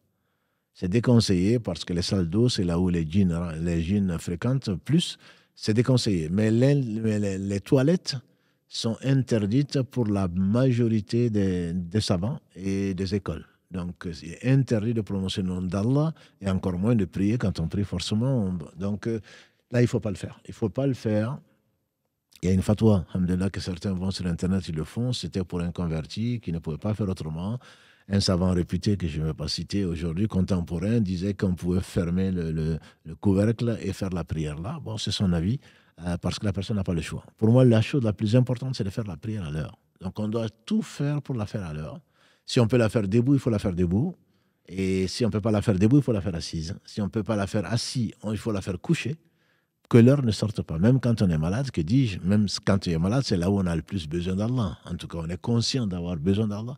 C'est déconseillé parce que les salles d'eau, c'est là où les djinns fréquentent plus. C'est déconseillé. Mais les toilettes sont interdites pour la majorité des savants et des écoles. Donc, c'est interdit de prononcer le nom d'Allah et encore moins de prier quand on prie forcément. Donc, là, il ne faut pas le faire. Il ne faut pas le faire. Il y a une fatwa, alhamdoulilah, que certains vont sur Internet, ils le font. C'était pour un converti qui ne pouvait pas faire autrement. Un savant réputé que je ne vais pas citer aujourd'hui, contemporain, disait qu'on pouvait fermer le couvercle et faire la prière là. Bon, c'est son avis, parce que la personne n'a pas le choix. Pour moi, la chose la plus importante, c'est de faire la prière à l'heure. Donc, on doit tout faire pour la faire à l'heure. Si on peut la faire debout, il faut la faire debout. Et si on ne peut pas la faire debout, il faut la faire assise. Si on ne peut pas la faire assis, il faut la faire coucher. Que l'heure ne sorte pas. Même quand on est malade, que dis-je, même quand tu es malade, c'est là où on a le plus besoin d'Allah. En tout cas, on est conscient d'avoir besoin d'Allah.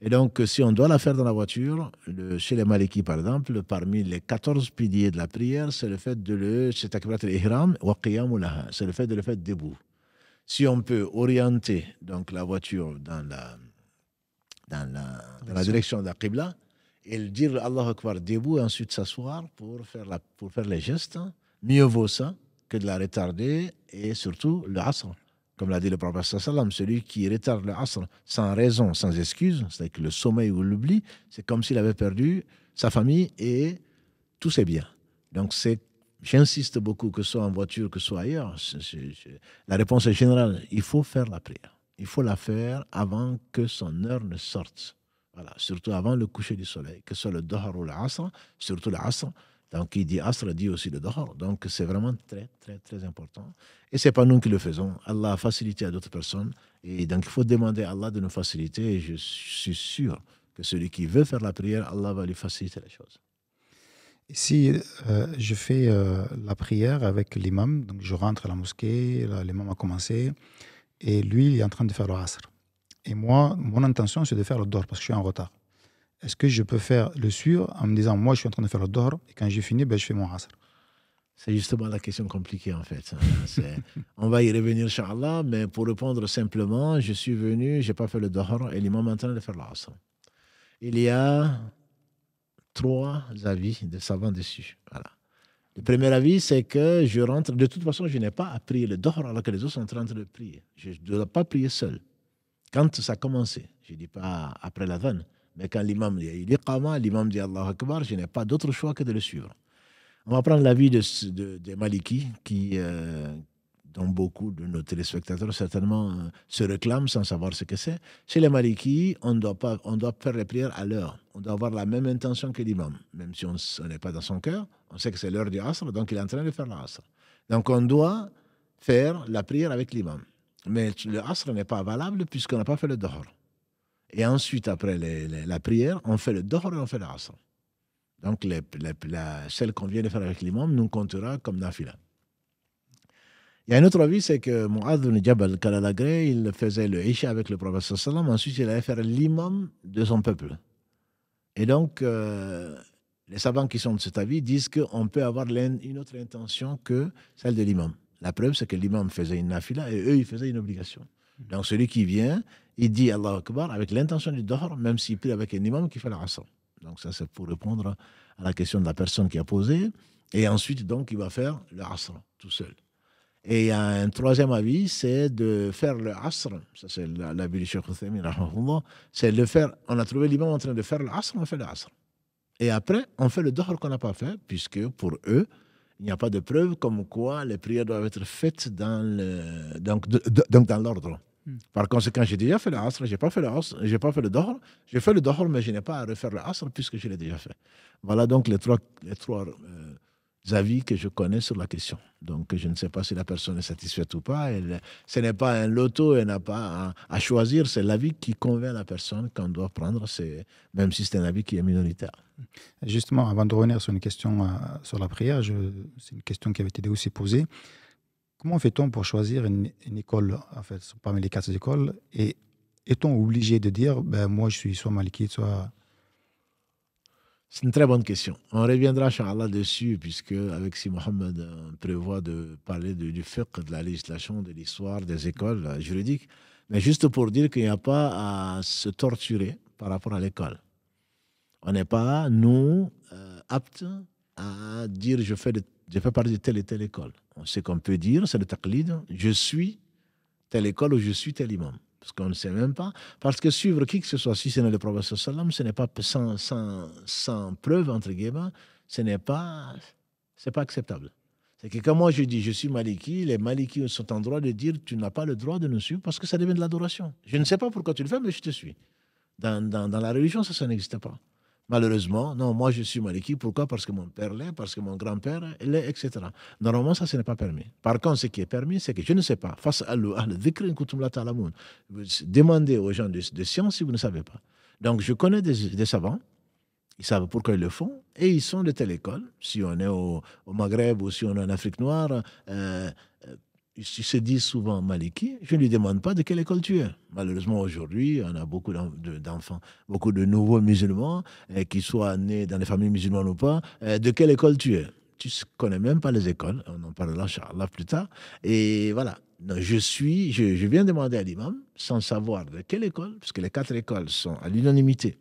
Et donc, si on doit la faire dans la voiture, chez les Malikis, par exemple, parmi les 14 piliers de la prière, c'est le fait c'est takbirat al-ihram wa qiyamu laha. C'est le fait de le faire debout. Si on peut orienter donc la voiture dans la direction de la Qibla et dire Allahu Akbar debout et ensuite s'asseoir pour faire les gestes, mieux vaut ça que de la retarder, et surtout le Asr. Comme l'a dit le prophète sallam, celui qui retarde le Asr sans raison, sans excuse, c'est-à-dire que le sommeil ou l'oubli, c'est comme s'il avait perdu sa famille et tous ses biens. Donc j'insiste beaucoup, que ce soit en voiture, que ce soit ailleurs, la réponse est générale, il faut faire la prière. Il faut la faire avant que son heure ne sorte. Voilà, surtout avant le coucher du soleil, que ce soit le Dohr ou l'Asr, surtout l'Asr. Donc, qui dit Asr dit aussi le Dohr. Donc, c'est vraiment très, très, très important. Et ce n'est pas nous qui le faisons. Allah a facilité à d'autres personnes. Et donc, il faut demander à Allah de nous faciliter. Et je suis sûr que celui qui veut faire la prière, Allah va lui faciliter les choses. Si je fais la prière avec l'imam, donc je rentre à la mosquée, là, l'imam a commencé, et lui, il est en train de faire le Asr. Et moi, mon intention, c'est de faire le Dohr parce que je suis en retard. Est-ce que je peux faire le suivre en me disant, moi, je suis en train de faire le Dohr, et quand j'ai fini, je fais mon Asr? C'est justement la question compliquée, en fait. On va y revenir, Inch'Allah, mais pour répondre simplement, je suis venu, je n'ai pas fait le Dohr, et l'imam est en train de faire l'Asr. Il y a 3 avis de savants dessus. Voilà. Le premier avis, c'est que je rentre. De toute façon, je n'ai pas à prier le Dohr alors que les autres sont en train de prier. Je ne dois pas prier seul. Quand ça a commencé, je ne dis pas après l'adhan, mais quand l'imam dit l'iqama, l'imam dit Allahu Akbar, je n'ai pas d'autre choix que de le suivre. On va prendre l'avis des Malikis, dont beaucoup de nos téléspectateurs certainement se réclament sans savoir ce que c'est. Chez les Malikis, on doit faire les prières à l'heure. On doit avoir la même intention que l'imam. Même si on n'est pas dans son cœur, on sait que c'est l'heure du Asr, donc il est en train de faire l'Asr. Donc on doit faire la prière avec l'imam. Mais le Asr n'est pas valable puisqu'on n'a pas fait le Dohr. Et ensuite, après la prière, on fait le Dohr et on fait l'Asr. Donc celle qu'on vient de faire avec l'imam nous comptera comme nafila. Il y a un autre avis, c'est que Mu'adh ibn Jabal Kalalagré, il faisait le Isha avec le prophète sallam, ensuite il allait faire l'imam de son peuple. Et donc, les savants qui sont de cet avis disent qu'on peut avoir une autre intention que celle de l'imam. La preuve, c'est que l'imam faisait une nafila et eux, ils faisaient une obligation. Donc, celui qui vient, il dit Allahu Akbar avec l'intention du dahr, même s'il prie avec un imam qui fait l'asr. Donc, ça, c'est pour répondre à la question de la personne qui a posé. Et ensuite, donc, il va faire le asr tout seul. Et il y a un troisième avis, c'est de faire le asr. Ça, c'est l'avis du Cheikh Uthaymin, c'est le faire. On a trouvé l'imam en train de faire le asr, on fait le asr. Et après, on fait le dahr qu'on n'a pas fait, puisque pour eux, il n'y a pas de preuve comme quoi les prières doivent être faites dans l'ordre. Par conséquent, j'ai déjà fait le asr, je n'ai pas fait le asr, j'ai pas fait le dahr. J'ai fait le dahr, mais je n'ai pas à refaire le asr puisque je l'ai déjà fait. Voilà donc les trois avis que je connais sur la question. Donc, je ne sais pas si la personne est satisfaite ou pas. Ce n'est pas un loto, elle n'a pas à choisir. C'est l'avis qui convainc la personne qu'on doit prendre, même si c'est un avis qui est minoritaire. Justement, avant de revenir sur une question sur la prière, c'est une question qui avait été aussi posée. Comment fait-on pour choisir une école, en fait, parmi les 4 écoles, et est-on obligé de dire, moi je suis soit malikite, soit... C'est une très bonne question. On reviendra, Inch'Allah, dessus, puisque avec si Mohamed prévoit de parler du fiqh, de la législation, de l'histoire, des écoles juridiques, mais juste pour dire qu'il n'y a pas à se torturer par rapport à l'école. On n'est pas, nous, aptes à dire je fais partie de telle et telle école. Ce qu'on peut dire, c'est le taqlid. Je suis telle école ou je suis tel imam. Parce qu'on ne sait même pas. Parce que suivre qui que ce soit, si ce n'est le prophète sallam, ce n'est pas sans preuve, entre guillemets, c'est pas acceptable. C'est que quand moi je dis je suis maliki, les malikis sont en droit de dire tu n'as pas le droit de nous suivre parce que ça devient de l'adoration. Je ne sais pas pourquoi tu le fais, mais je te suis. Dans la religion, ça n'existe pas. Malheureusement, non, moi je suis maliki. Pourquoi? Parce que mon père l'est, parce que mon grand-père l'est, etc. Normalement, ça, ce n'est pas permis. Par contre, ce qui est permis, c'est que je ne sais pas. Demandez aux gens de science si vous ne savez pas. Donc, je connais des savants, ils savent pourquoi ils le font, et ils sont de telle école. Si on est au Maghreb ou si on est en Afrique noire, ils se disent souvent maliki, je ne lui demande pas de quelle école tu es. Malheureusement, aujourd'hui, on a beaucoup d'enfants, beaucoup de nouveaux musulmans, qui soient nés dans les familles musulmanes ou pas. De quelle école tu es? Tu ne connais même pas les écoles. On en parlera, Inch'Allah, plus tard. Et voilà. Donc, je viens demander à l'imam, sans savoir de quelle école, parce que les 4 écoles sont à l'unanimité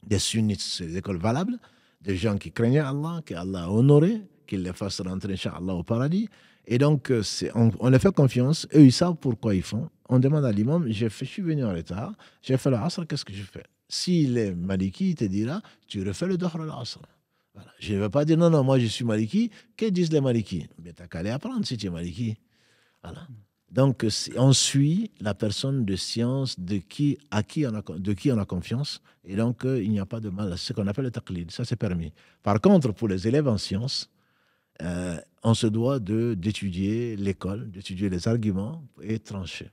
des sunnites, c'est des écoles valables, des gens qui craignaient Allah, qu'Allah a honoré, qu'il les fasse rentrer, Inch'Allah, au paradis. Et donc, on leur fait confiance. Eux, ils savent pourquoi ils font. On demande à l'imam, je suis venu en retard, j'ai fait le asr, qu'est-ce que je fais? S'il est maliki, il te dira, tu refais le dahr al-asr. Voilà. Je ne vais pas dire, non, moi je suis maliki. Que disent les malikis? Mais tu n'as qu'à aller apprendre si tu es maliki. Voilà. Donc, on suit la personne de science de qui on a confiance. Et donc, il n'y a pas de mal. C'est ce qu'on appelle le taqlid. Ça, c'est permis. Par contre, pour les élèves en sciences, on se doit d'étudier l'école, d'étudier les arguments et trancher.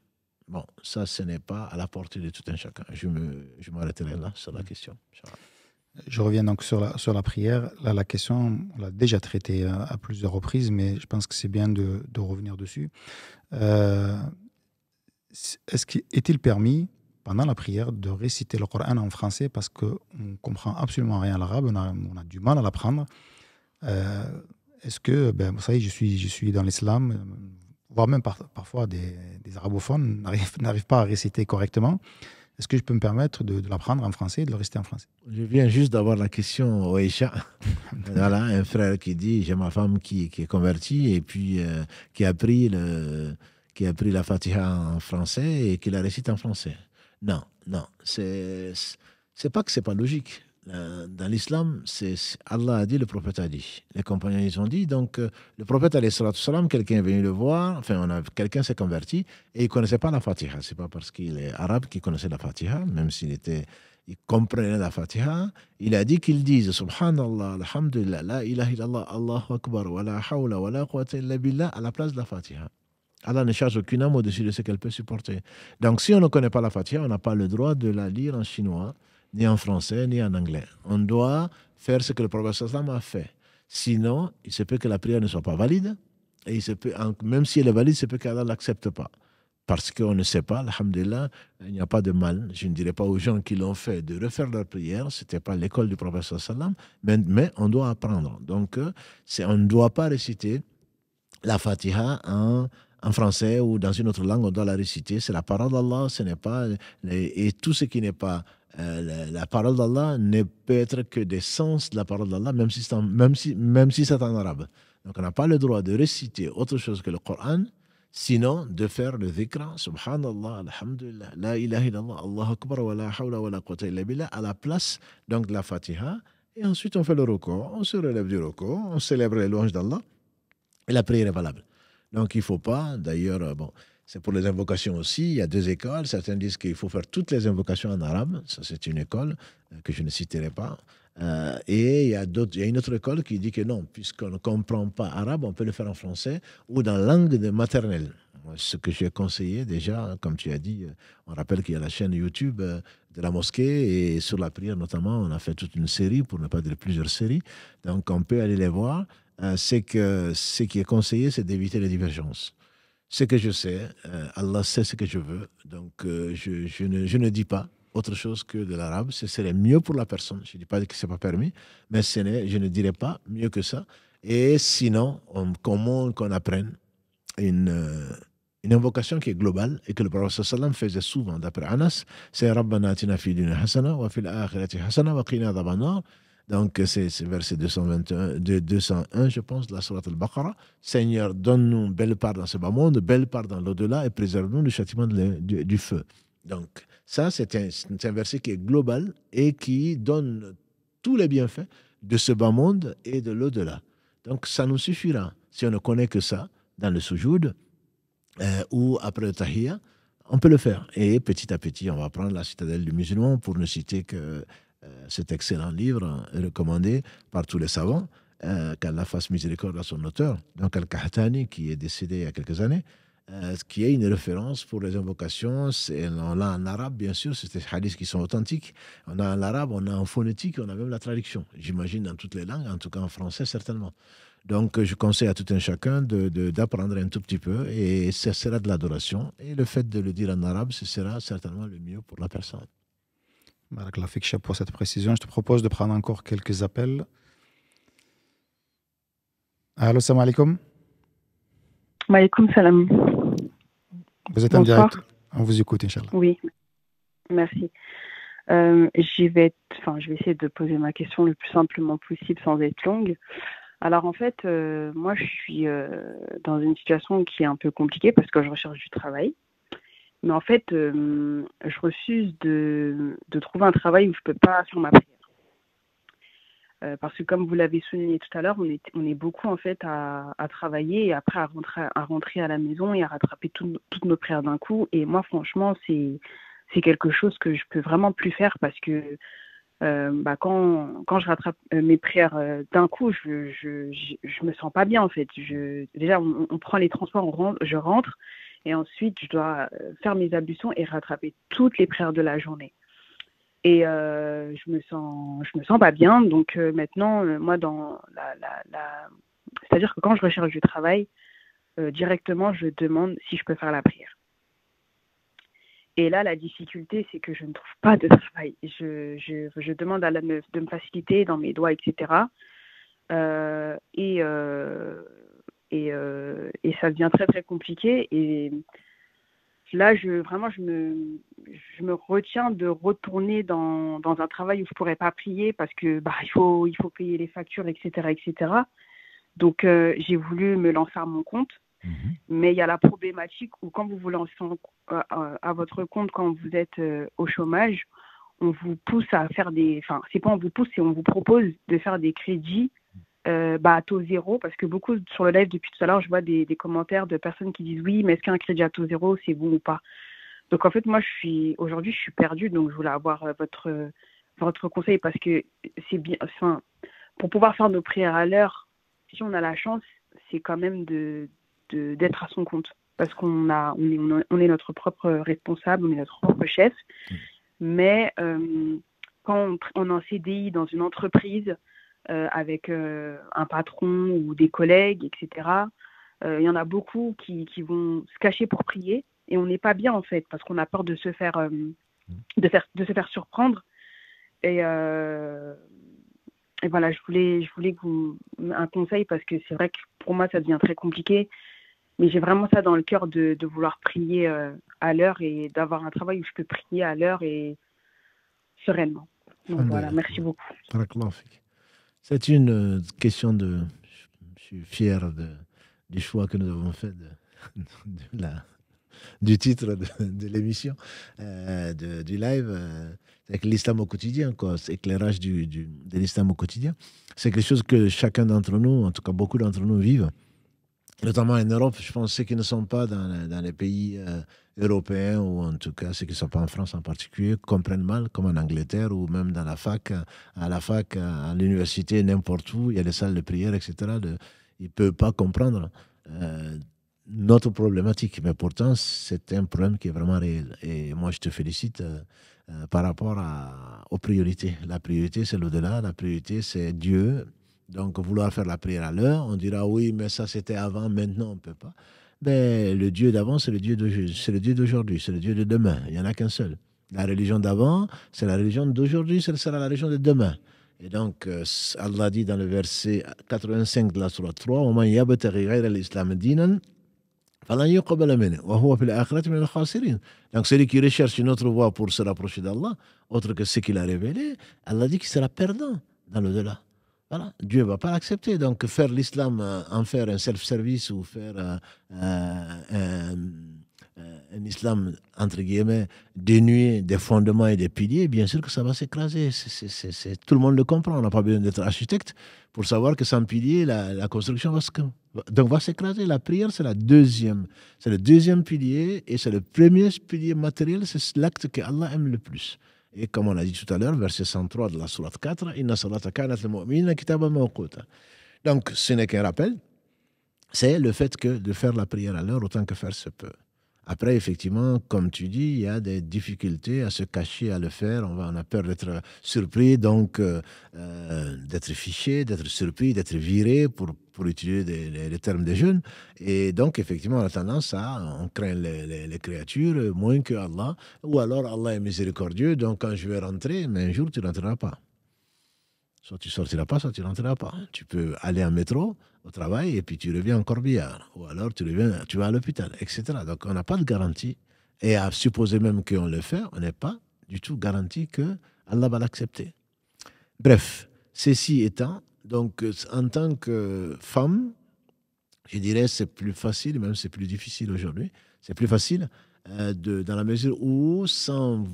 Bon, ça, ce n'est pas à la portée de tout un chacun. Je m'arrêterai là sur la question. Je reviens donc sur la prière. Là, la question, on l'a déjà traitée à plusieurs reprises, mais je pense que c'est bien de revenir dessus. Est-il permis, pendant la prière, de réciter le Coran en français parce qu'on ne comprend absolument rien à l'arabe, on a du mal à l'apprendre? Est-ce que, vous savez, je suis dans l'islam, voire même parfois des arabophones n'arrivent pas à réciter correctement. Est-ce que je peux me permettre de l'apprendre en français et de le réciter en français? Je viens juste d'avoir la question au Aïcha. Voilà, un frère qui dit, j'ai ma femme qui est convertie et puis qui a pris la Fatiha en français et qui la récite en français. Non, c'est pas que c'est pas logique. Dans l'islam, Allah a dit, le prophète a dit. Les compagnons, ils ont dit. Donc, le prophète, alayhi salatu salam, quelqu'un est venu le voir, quelqu'un s'est converti et il ne connaissait pas la Fatiha. Ce n'est pas parce qu'il est arabe qu'il connaissait la Fatiha, même il comprenait la Fatiha. Il a dit qu'il dise Subhanallah, Alhamdulillah, La ilaha illallah, Allahu Akbar, wa la hawla, wa la quwwata illa billah, à la place de la Fatiha. Allah ne charge aucune âme au-dessus de ce qu'elle peut supporter. Donc, si on ne connaît pas la Fatiha, on n'a pas le droit de la lire en chinois, ni en français, ni en anglais. On doit faire ce que le prophète sallam a fait. Sinon, il se peut que la prière ne soit pas valide Et il se peut, même si elle est valide, il se peut qu'Allah ne l'accepte pas. Parce qu'on ne sait pas, alhamdulillah, il n'y a pas de mal. Je ne dirais pas aux gens qui l'ont fait de refaire leur prière. Ce n'était pas l'école du prophète sallam, mais on doit apprendre. Donc, on ne doit pas réciter la Fatiha en français ou dans une autre langue, on doit la réciter. C'est la parole d'Allah, ce n'est pas. Et tout ce qui n'est pas la parole d'Allah ne peut être que des sens de la parole d'Allah, même si c'est en arabe. Donc on n'a pas le droit de réciter autre chose que le Coran, sinon de faire le dhikra, subhanallah, alhamdulillah, la ilaha illallah, Allahu akbar, wa la hawla wa la quwwata illa billah, à la place donc de la Fatiha. Et ensuite on fait le recours, on se relève du recours, on célèbre les louanges d'Allah. Et la prière est valable. Donc, il ne faut pas, d'ailleurs, bon, c'est pour les invocations aussi, il y a 2 écoles. Certains disent qu'il faut faire toutes les invocations en arabe. Ça, c'est une école que je ne citerai pas. Et il y a une autre école qui dit que non, puisqu'on ne comprend pas arabe, on peut le faire en français ou dans la langue maternelle. Ce que j'ai conseillé déjà, comme tu as dit, on rappelle qu'il y a la chaîne YouTube de la mosquée et sur la prière notamment, on a fait toute une série, pour ne pas dire plusieurs séries. Donc, on peut aller les voir. C'est que ce qui est conseillé, c'est d'éviter les divergences. Ce que je sais, Allah sait ce que je veux, donc je ne dis pas autre chose que de l'arabe. Ce serait mieux pour la personne. Je ne dis pas que ce n'est pas permis, mais je ne dirais pas mieux que ça. Et sinon, qu'on apprenne une invocation qui est globale et que le prophète sallam faisait souvent, d'après Anas, c'est Rabbana atina fi dunya hasana wa fil akhirati hasana wa qina adhaban nar. Donc, c'est verset 201, je pense, de la sourate Al-Baqarah. Seigneur, donne-nous belle part dans ce bas monde, belle part dans l'au-delà et préserve-nous du châtiment du feu. Donc, ça, c'est un verset qui est global et qui donne tous les bienfaits de ce bas monde et de l'au-delà. Donc, ça nous suffira. Si on ne connaît que ça, dans le sujoud ou après le tahiyya, on peut le faire. Et petit à petit, on va prendre la citadelle du musulman pour ne citer que cet excellent livre recommandé par tous les savants, qu'Allah fasse miséricorde à son auteur, donc Al-Qahtani, qui est décédé il y a quelques années, qui est une référence pour les invocations. On l'a en arabe, bien sûr, c'est des hadiths qui sont authentiques. On a en arabe, on a en phonétique, on a même la traduction. J'imagine dans toutes les langues, en tout cas en français, certainement. Donc, je conseille à tout un chacun d'apprendre un tout petit peu, et ce sera de l'adoration. Et le fait de le dire en arabe, ce sera certainement le mieux pour la personne. Barakallah fik, pour cette précision. Je te propose de prendre encore quelques appels. Allô, salam alaikum. Maaleykum salam. Vous êtes en direct. On vous écoute, Inch'Allah. Oui, merci. Je vais essayer de poser ma question le plus simplement possible sans être longue. Alors en fait, moi je suis dans une situation qui est un peu compliquée parce que je recherche du travail. Mais en fait, je refuse de trouver un travail où je ne peux pas faire ma prière. Parce que comme vous l'avez souligné tout à l'heure, on est beaucoup en fait à travailler et après à rentrer à la maison et à rattraper toutes nos prières d'un coup. Et moi, franchement, c'est quelque chose que je peux vraiment plus faire parce que quand je rattrape mes prières d'un coup, je me sens pas bien en fait. Déjà, on prend les transports, je rentre. Et ensuite, je dois faire mes ablutions et rattraper toutes les prières de la journée. Et je me sens pas bien. Donc maintenant, moi, c'est-à-dire que quand je recherche du travail, directement, je demande si je peux faire la prière. Et là, la difficulté, c'est que je ne trouve pas de travail. Je demande à Allah de me faciliter dans mes doigts, etc. Et ça devient très très compliqué. Et là, je me retiens de retourner dans un travail où je pourrais pas prier parce que il faut payer les factures, etc., etc. Donc j'ai voulu me lancer à mon compte, mais il y a la problématique où quand vous vous lancez à votre compte, quand vous êtes au chômage, on vous pousse à faire c'est pas on vous pousse, c'est on vous propose de faire des crédits à taux zéro, parce que beaucoup sur le live depuis tout à l'heure, je vois des commentaires de personnes qui disent oui, mais est-ce qu'un crédit à taux zéro, c'est bon ou pas? Donc en fait, moi, aujourd'hui, je suis perdue, donc je voulais avoir votre conseil, parce que c'est bien, pour pouvoir faire nos prières à l'heure, si on a la chance, c'est quand même d'être à son compte, parce on est notre propre responsable, on est notre propre chef, mais quand on est en CDI dans une entreprise, avec un patron ou des collègues, etc., Il y en a beaucoup qui vont se cacher pour prier et on n'est pas bien en fait parce qu'on a peur de se faire surprendre. Et voilà, je voulais un conseil parce que c'est vrai que pour moi ça devient très compliqué. Mais j'ai vraiment ça dans le cœur de vouloir prier à l'heure et d'avoir un travail où je peux prier à l'heure et sereinement. Donc voilà, merci beaucoup. C'est une question de... Je suis fier du choix que nous avons fait du titre de l'émission, du live, avec l'islam au quotidien, quoi, c'est éclairage de l'islam au quotidien. C'est quelque chose que chacun d'entre nous, en tout cas beaucoup d'entre nous, vivent. Notamment en Europe, je pense ceux qui ne sont pas dans les pays européens, ou en tout cas ceux qui ne sont pas en France en particulier, comprennent mal, comme en Angleterre, ou même dans la fac, à l'université, n'importe où, il y a des salles de prière, etc. Ils ne peuvent pas comprendre notre problématique. Mais pourtant, c'est un problème qui est vraiment réel. Et moi, je te félicite par rapport aux priorités. La priorité, c'est l'au-delà. La priorité, c'est Dieu. Donc, vouloir faire la prière à l'heure, on dira oui, mais ça c'était avant, maintenant on ne peut pas. Mais le Dieu d'avant, c'est le Dieu d'aujourd'hui, c'est le Dieu de demain. Il n'y en a qu'un seul. La religion d'avant, c'est la religion d'aujourd'hui, ce sera la religion de demain. Et donc, Allah dit dans le verset 85 de la Sourate 3, وَمَنْ يَبْتَغِي غَيْرَ الْإِسْلَامِ دِينًا فَلَنْ يُقْبَلَ مِنْهُ وَهُوَ فِي الْآخِرَةِ مِنَ الْخَاسِرِينَ. Donc, celui qui recherche une autre voie pour se rapprocher d'Allah, autre que ce qu'il a révélé, Allah dit qu'il sera perdant dans l'au-delà. Voilà, Dieu ne va pas l'accepter. Donc, faire l'islam, en faire un self-service ou faire un islam, entre guillemets, dénué des fondements et des piliers, bien sûr que ça va s'écraser. Tout le monde le comprend. On n'a pas besoin d'être architecte pour savoir que sans pilier, la construction va s'écraser. La prière, c'est le deuxième pilier et c'est le premier pilier matériel. C'est l'acte que Allah aime le plus. Et comme on a dit tout à l'heure, verset 103 de la Sourate 4, Inna salata kanat al-mu'minina kitaban mawquta. Donc, ce n'est qu'un rappel, c'est le fait que de faire la prière à l'heure autant que faire se peut. Après, effectivement, comme tu dis, il y a des difficultés à se cacher, à le faire. On a peur d'être surpris, donc d'être fiché, d'être surpris, d'être viré, pour utiliser les termes des jeunes. Et donc, effectivement, on a tendance on craint les créatures moins que Allah. Ou alors, Allah est miséricordieux, donc quand je vais rentrer, mais un jour, tu ne rentreras pas. Soit tu ne sortiras pas, soit tu ne rentreras pas. Tu peux aller en métro au travail et puis tu reviens en corbillard. Ou alors tu vas à l'hôpital, etc. Donc on n'a pas de garantie. Et à supposer même qu'on le fait, on n'est pas du tout garanti que Allah va l'accepter. Bref, ceci étant, donc en tant que femme, je dirais c'est plus facile, même c'est plus difficile aujourd'hui. C'est plus facile dans la mesure où sans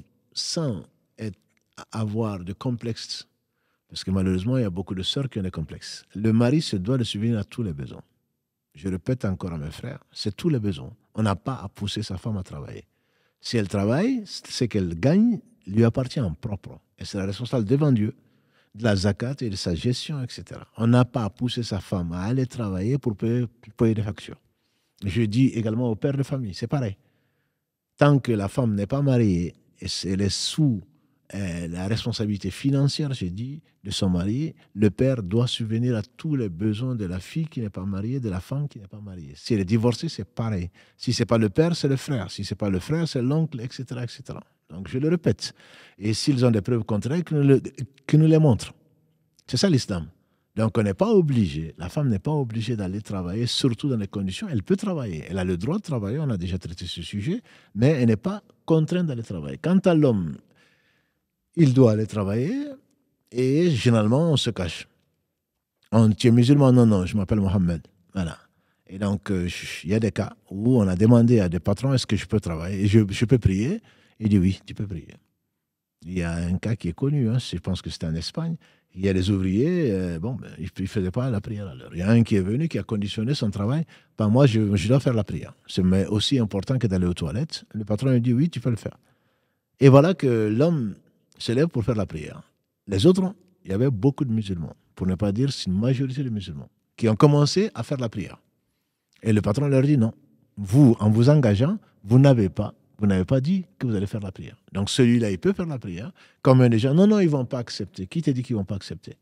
avoir de complexe. Parce que malheureusement, il y a beaucoup de sœurs qui ont des complexes. Le mari se doit de subvenir à tous les besoins. Je répète encore à mes frères, c'est tous les besoins. On n'a pas à pousser sa femme à travailler. Si elle travaille, ce qu'elle gagne lui appartient en propre. Et c'est la responsable devant Dieu de la zakat et de sa gestion, etc. On n'a pas à pousser sa femme à aller travailler pour payer des factures. Je dis également aux pères de famille, c'est pareil. Tant que la femme n'est pas mariée et elle est sous la responsabilité financière, j'ai dit, de son mari, le père doit subvenir à tous les besoins de la fille qui n'est pas mariée, de la femme qui n'est pas mariée. Si elle est divorcée, c'est pareil. Si ce n'est pas le père, c'est le frère. Si ce n'est pas le frère, c'est l'oncle, etc., etc. Donc, je le répète. Et s'ils ont des preuves contraires, qu'ils nous les montrent. C'est ça l'islam. Donc, on n'est pas obligé, la femme n'est pas obligée d'aller travailler, surtout dans les conditions. Elle peut travailler. Elle a le droit de travailler, on a déjà traité ce sujet, mais elle n'est pas contrainte d'aller travailler. Quant à l'homme, il doit aller travailler et généralement, on se cache. Tu es musulman? Non, je m'appelle Mohamed. Voilà. Et donc, il y a des cas où on a demandé à des patrons, est-ce que je peux travailler? Et je peux prier? Il dit oui, tu peux prier. Il y a un cas qui est connu, je pense que c'était en Espagne. Il y a des ouvriers, ils ne faisaient pas la prière à l'heure. Il y a un qui est venu, qui a conditionné son travail. Moi, je dois faire la prière. C'est aussi important que d'aller aux toilettes. Le patron lui dit oui, tu peux le faire. Et voilà que l'homme se lève pour faire la prière. Les autres, il y avait beaucoup de musulmans, pour ne pas dire c'est une majorité de musulmans, qui ont commencé à faire la prière. Et le patron leur dit non, vous, en vous engageant, vous n'avez pas dit que vous allez faire la prière. Donc celui-là, il peut faire la prière. Comme des gens, non, ils ne vont pas accepter. Qui t'a dit qu'ils ne vont pas accepter?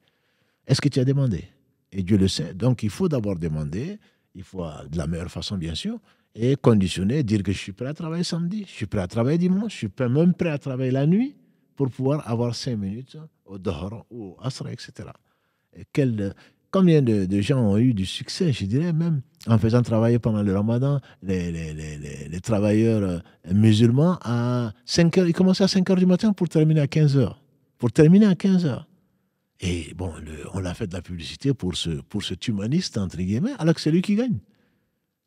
Est-ce que tu as demandé? Et Dieu le sait. Donc il faut d'abord demander. il faut de la meilleure façon, bien sûr, et conditionner, dire que je suis prêt à travailler samedi, je suis prêt à travailler dimanche, je suis même prêt à travailler la nuit pour pouvoir avoir 5 minutes au Dahar ou au Asra, etc. Et combien de gens ont eu du succès, je dirais même, en faisant travailler pendant le Ramadan les travailleurs musulmans à 5 heures. Ils commençaient à 5 heures du matin pour terminer à 15 heures. Pour terminer à 15 heures. Et bon, on a fait de la publicité pour ce humaniste, entre guillemets, alors que c'est lui qui gagne.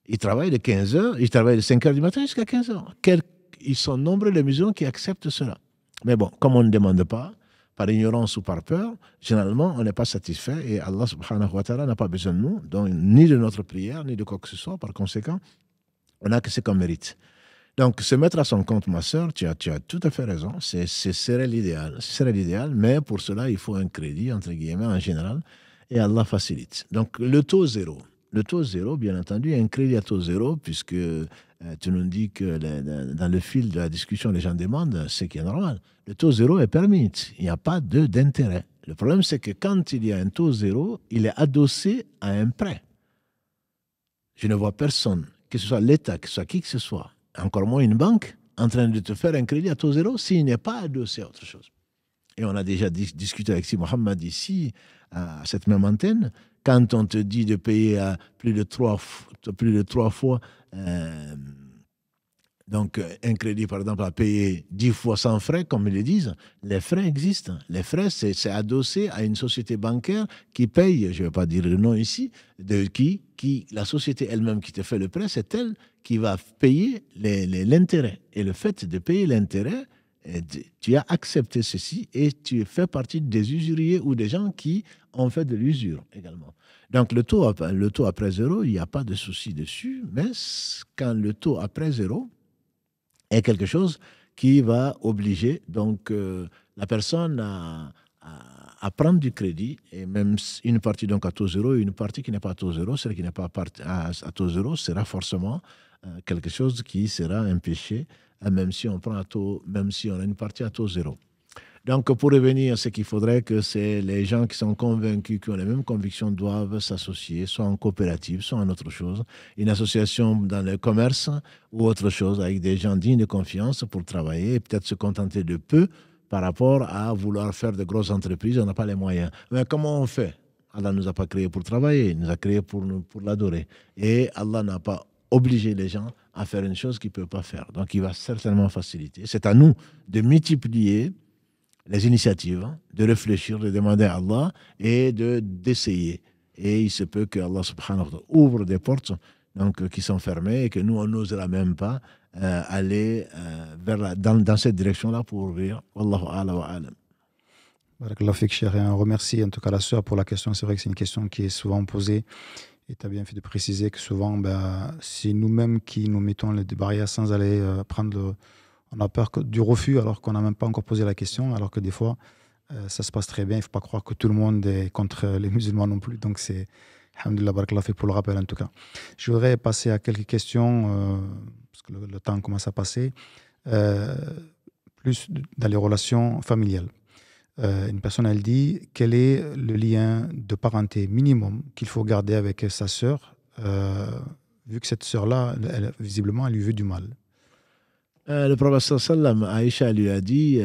Il travaille de 15 heures, il travaille de 5 heures du matin jusqu'à 15 heures. Ils sont nombreux les musulmans qui acceptent cela. Mais bon, comme on ne demande pas, par ignorance ou par peur, généralement, on n'est pas satisfait et Allah subhanahu wa ta'ala n'a pas besoin de nous, donc ni de notre prière, ni de quoi que ce soit. Par conséquent, on n'a que ce qu'on mérite. Donc, se mettre à son compte, ma sœur, tu as tout à fait raison, ce serait l'idéal, mais pour cela, il faut un crédit, entre guillemets, en général, et Allah facilite. Donc, le taux zéro, bien entendu, un crédit à taux zéro, puisque tu nous dis que dans le fil de la discussion, les gens demandent, ce qui est normal. Le taux zéro est permis, il n'y a pas d'intérêt. Le problème, c'est que quand il y a un taux zéro, il est adossé à un prêt. Je ne vois personne, que ce soit l'État, que ce soit qui que ce soit, encore moins une banque, en train de te faire un crédit à taux zéro s'il n'est pas adossé à autre chose. Et on a déjà discuté avec Si Mohamed ici, à cette même antenne, quand on te dit de payer à plus de trois fois, donc un crédit par exemple à payer 10 fois sans frais, comme ils le disent, les frais existent. Les frais, c'est adossé à une société bancaire qui paye, je ne vais pas dire le nom ici, la société elle-même qui te fait le prêt, c'est elle qui va payer l'intérêt. Et le fait de payer l'intérêt, tu as accepté ceci et tu fais partie des usuriers ou des gens qui ont fait de l'usure également. Donc le taux après zéro, il n'y a pas de souci dessus, mais quand le taux après zéro est quelque chose qui va obliger donc la personne à prendre du crédit, et même une partie donc à taux zéro et une partie qui n'est pas à taux zéro, celle qui n'est pas à taux zéro sera forcément quelque chose qui sera un péché, même si on prend même si on a une partie à taux zéro. Donc, pour revenir, ce qu'il faudrait que c'est les gens qui sont convaincus, qui ont les mêmes convictions, doivent s'associer, soit en coopérative, soit en autre chose, une association dans le commerce ou autre chose, avec des gens dignes de confiance pour travailler et peut-être se contenter de peu par rapport à vouloir faire de grosses entreprises. On n'a pas les moyens. Mais comment on fait? Allah ne nous a pas créés pour travailler, il nous a créés pour l'adorer. Et Allah n'a pas obligé les gens à faire une chose qu'ils ne peuvent pas faire. Donc, il va certainement faciliter. C'est à nous de multiplier les initiatives, de réfléchir, de demander à Allah et d'essayer. Et il se peut que Allah subhanahu wa ta'ala ouvre des portes donc, qui sont fermées et que nous, on n'osera même pas aller dans cette direction-là pour ouvrir. Wallahu a'la wa a'lam. Barakallahu fik, cher. Et on remercie en tout cas la sœur pour la question. C'est vrai que c'est une question qui est souvent posée. Et tu as bien fait de préciser que souvent, c'est nous-mêmes qui nous mettons des barrières sans aller prendre on a peur du refus alors qu'on n'a même pas encore posé la question, alors que des fois, ça se passe très bien. Il ne faut pas croire que tout le monde est contre les musulmans non plus. Donc c'est, alhamdoulilah, barakallah fik pour le rappel en tout cas. Je voudrais passer à quelques questions, parce que le temps commence à passer, plus dans les relations familiales. Une personne, elle dit, quel est le lien de parenté minimum qu'il faut garder avec sa sœur, vu que cette sœur-là, visiblement, elle lui veut du mal. Le prophète sallam, Aïcha lui a dit,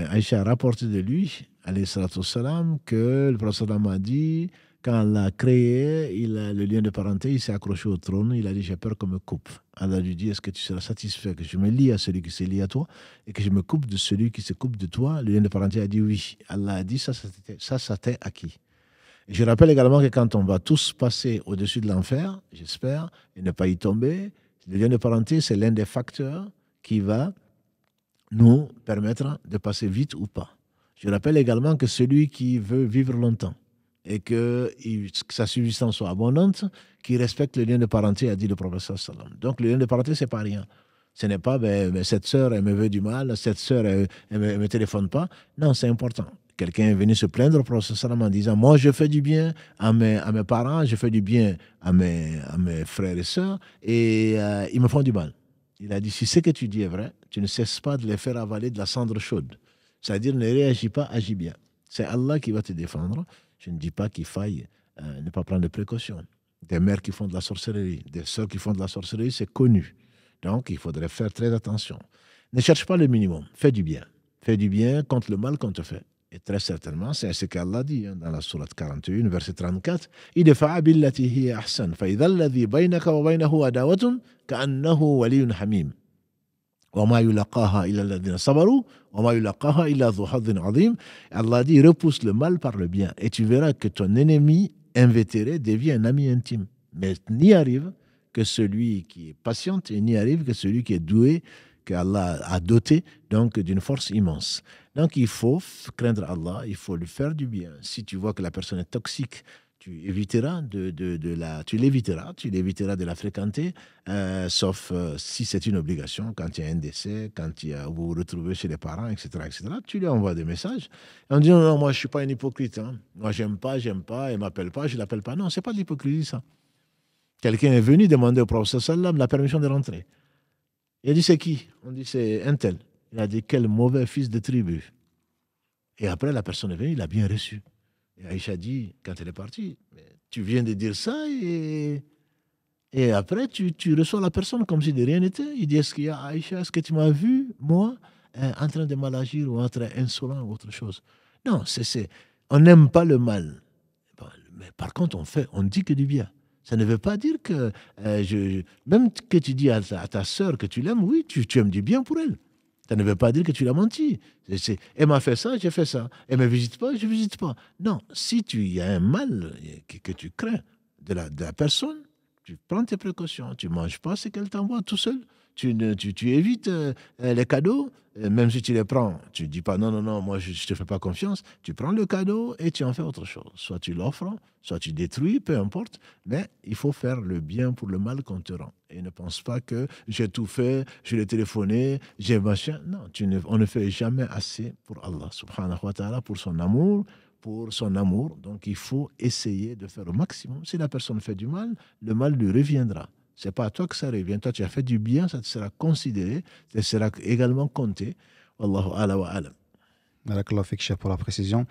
Aïcha a rapporté de lui, alayhi salatu wassalam, que le prophète sallam a dit, quand Allah a créé le lien de parenté, il s'est accroché au trône, il a dit, j'ai peur qu'on me coupe. Allah lui dit, est-ce que tu seras satisfait que je me lie à celui qui s'est lié à toi et que je me coupe de celui qui se coupe de toi? Le lien de parenté a dit oui. Allah a dit, ça t'est acquis. Et je rappelle également que quand on va tous passer au-dessus de l'enfer, j'espère, et ne pas y tomber, le lien de parenté, c'est l'un des facteurs qui va nous permettre de passer vite ou pas. Je rappelle également que celui qui veut vivre longtemps et que sa subsistance soit abondante, qui respecte le lien de parenté, a dit le prophète sallam. Donc le lien de parenté, c'est pas rien. Ce n'est pas cette sœur, elle me veut du mal, cette sœur, elle me téléphone pas. Non, c'est important. Quelqu'un est venu se plaindre au prophète sallam en disant, moi je fais du bien à mes parents, je fais du bien à mes frères et sœurs, et ils me font du mal. Il a dit, si ce que tu dis est vrai, tu ne cesses pas de les faire avaler de la cendre chaude. C'est-à-dire, ne réagis pas, agis bien. C'est Allah qui va te défendre. Je ne dis pas qu'il faille ne pas prendre de précautions. des mères qui font de la sorcellerie, des sœurs qui font de la sorcellerie, c'est connu. Donc, il faudrait faire très attention. Ne cherche pas le minimum, fais du bien. Fais du bien contre le mal qu'on te fait. Et très certainement, c'est ce qu'Allah dit dans la sourate 41, verset 34. Idfa'a billati hiya ahsan, fa idha alladhi baynaka wa baynahu adawatun ka'annahu waliyyun hamim. Wa ma yulaqaha illa alladhina sabaru, wa ma yulaqaha illa dhu hadhin azim. Allah dit, repousse le mal par le bien. Et tu verras que ton ennemi invétéré devient un ami intime. Mais n'y arrive que celui qui est patient, et n'y arrive que celui qui est doué, qu'Allah a doté donc d'une force immense. Donc il faut craindre Allah, il faut lui faire du bien. Si tu vois que la personne est toxique, tu l'éviteras de la fréquenter, sauf si c'est une obligation, quand il y a un décès, quand vous vous retrouvez chez les parents, etc., etc. Tu lui envoies des messages. Et on dit non, moi je suis pas un hypocrite. Hein. Moi j'aime pas, elle m'appelle pas, je l'appelle pas. Non, c'est pas de l'hypocrisie ça. Quelqu'un est venu demander au prophète sallam la permission de rentrer. Il a dit c'est qui? On dit c'est un tel. Il a dit quel mauvais fils de tribu. Et après la personne est venue, il a bien reçu. Et Aïcha dit quand elle est partie, tu viens de dire ça et après tu reçois la personne comme si de rien n'était. Il dit est-ce qu'il y a Aïcha, est-ce que tu m'as vu moi en train de mal agir ou en train insolent ou autre chose? Non, on n'aime pas le mal. Bon, mais par contre on dit que du bien. Ça ne veut pas dire que, même que tu dis à ta sœur que tu l'aimes, oui, tu aimes du bien pour elle. Ça ne veut pas dire que tu l'as menti. Elle m'a fait ça, j'ai fait ça. Elle ne me visite pas, je ne visite pas. Non, si il y a un mal que tu crains de la personne, tu prends tes précautions. Tu ne manges pas ce qu'elle t'envoie tout seul. Tu évites les cadeaux, même si tu les prends. Tu ne dis pas non, moi je ne te fais pas confiance. Tu prends le cadeau et tu en fais autre chose. Soit tu l'offres, soit tu détruis, peu importe. Mais il faut faire le bien pour le mal qu'on te rend. Et ne pense pas que j'ai tout fait, je l'ai téléphoné, j'ai machin. Non, on ne fait jamais assez pour Allah, subhanahu wa ta'ala, pour son amour. Donc il faut essayer de faire au maximum. Si la personne fait du mal, le mal lui reviendra. Ce n'est pas à toi que ça revient. Toi, tu as fait du bien, ça te sera considéré, ça sera également compté. Wallahu ala wa alam. Barakallahu fik, chef, pour la précision.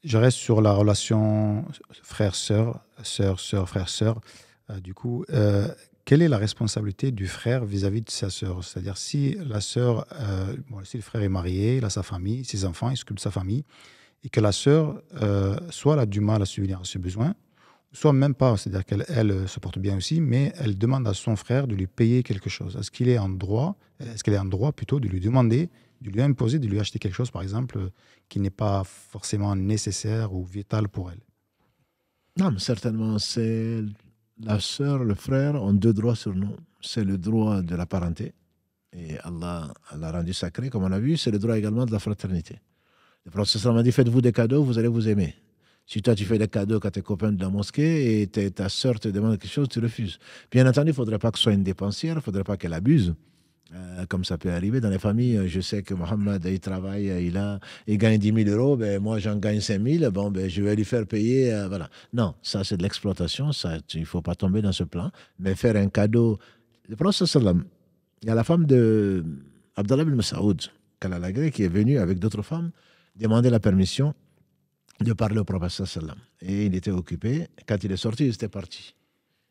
Je reste sur la relation frère-sœur, sœur-sœur, frère-sœur. Du coup, quelle est la responsabilité du frère vis-à-vis de sa sœur? C'est-à-dire, si la sœur, si le frère est marié, il a sa famille, ses enfants, il s'occupe de sa famille, et que la sœur, soit elle a du mal à subvenir à ses besoins, soit même pas, c'est-à-dire qu'elle se porte bien aussi, mais elle demande à son frère de lui payer quelque chose. Est-ce qu'elle est en droit plutôt de lui demander, de lui imposer, de lui acheter quelque chose, par exemple, qui n'est pas forcément nécessaire ou vital pour elle? Non, mais certainement, c'est la sœur, le frère ont deux droits sur nous. C'est le droit de la parenté, et Allah l'a rendu sacré, comme on a vu, c'est le droit également de la fraternité. Le prophète m'a dit, faites-vous des cadeaux, vous allez vous aimer. Si toi, tu fais des cadeaux à tes copains de la mosquée et ta sœur te demande quelque chose, tu refuses. Bien entendu, il ne faudrait pas que ce soit une dépensière, il ne faudrait pas qu'elle abuse. Comme ça peut arriver dans les familles. Je sais que Mohamed, il travaille, il gagne 10 000 euros, moi j'en gagne 5 000, je vais lui faire payer. Voilà. Non, ça c'est de l'exploitation, il ne faut pas tomber dans ce plan. Mais faire un cadeau. Le prophète sallam, il y a la femme de Abdallah ibn Mas'oud, qui est venue avec d'autres femmes demander la permission de parler au prophète sallam. Et il était occupé. Quand il est sorti, il était parti.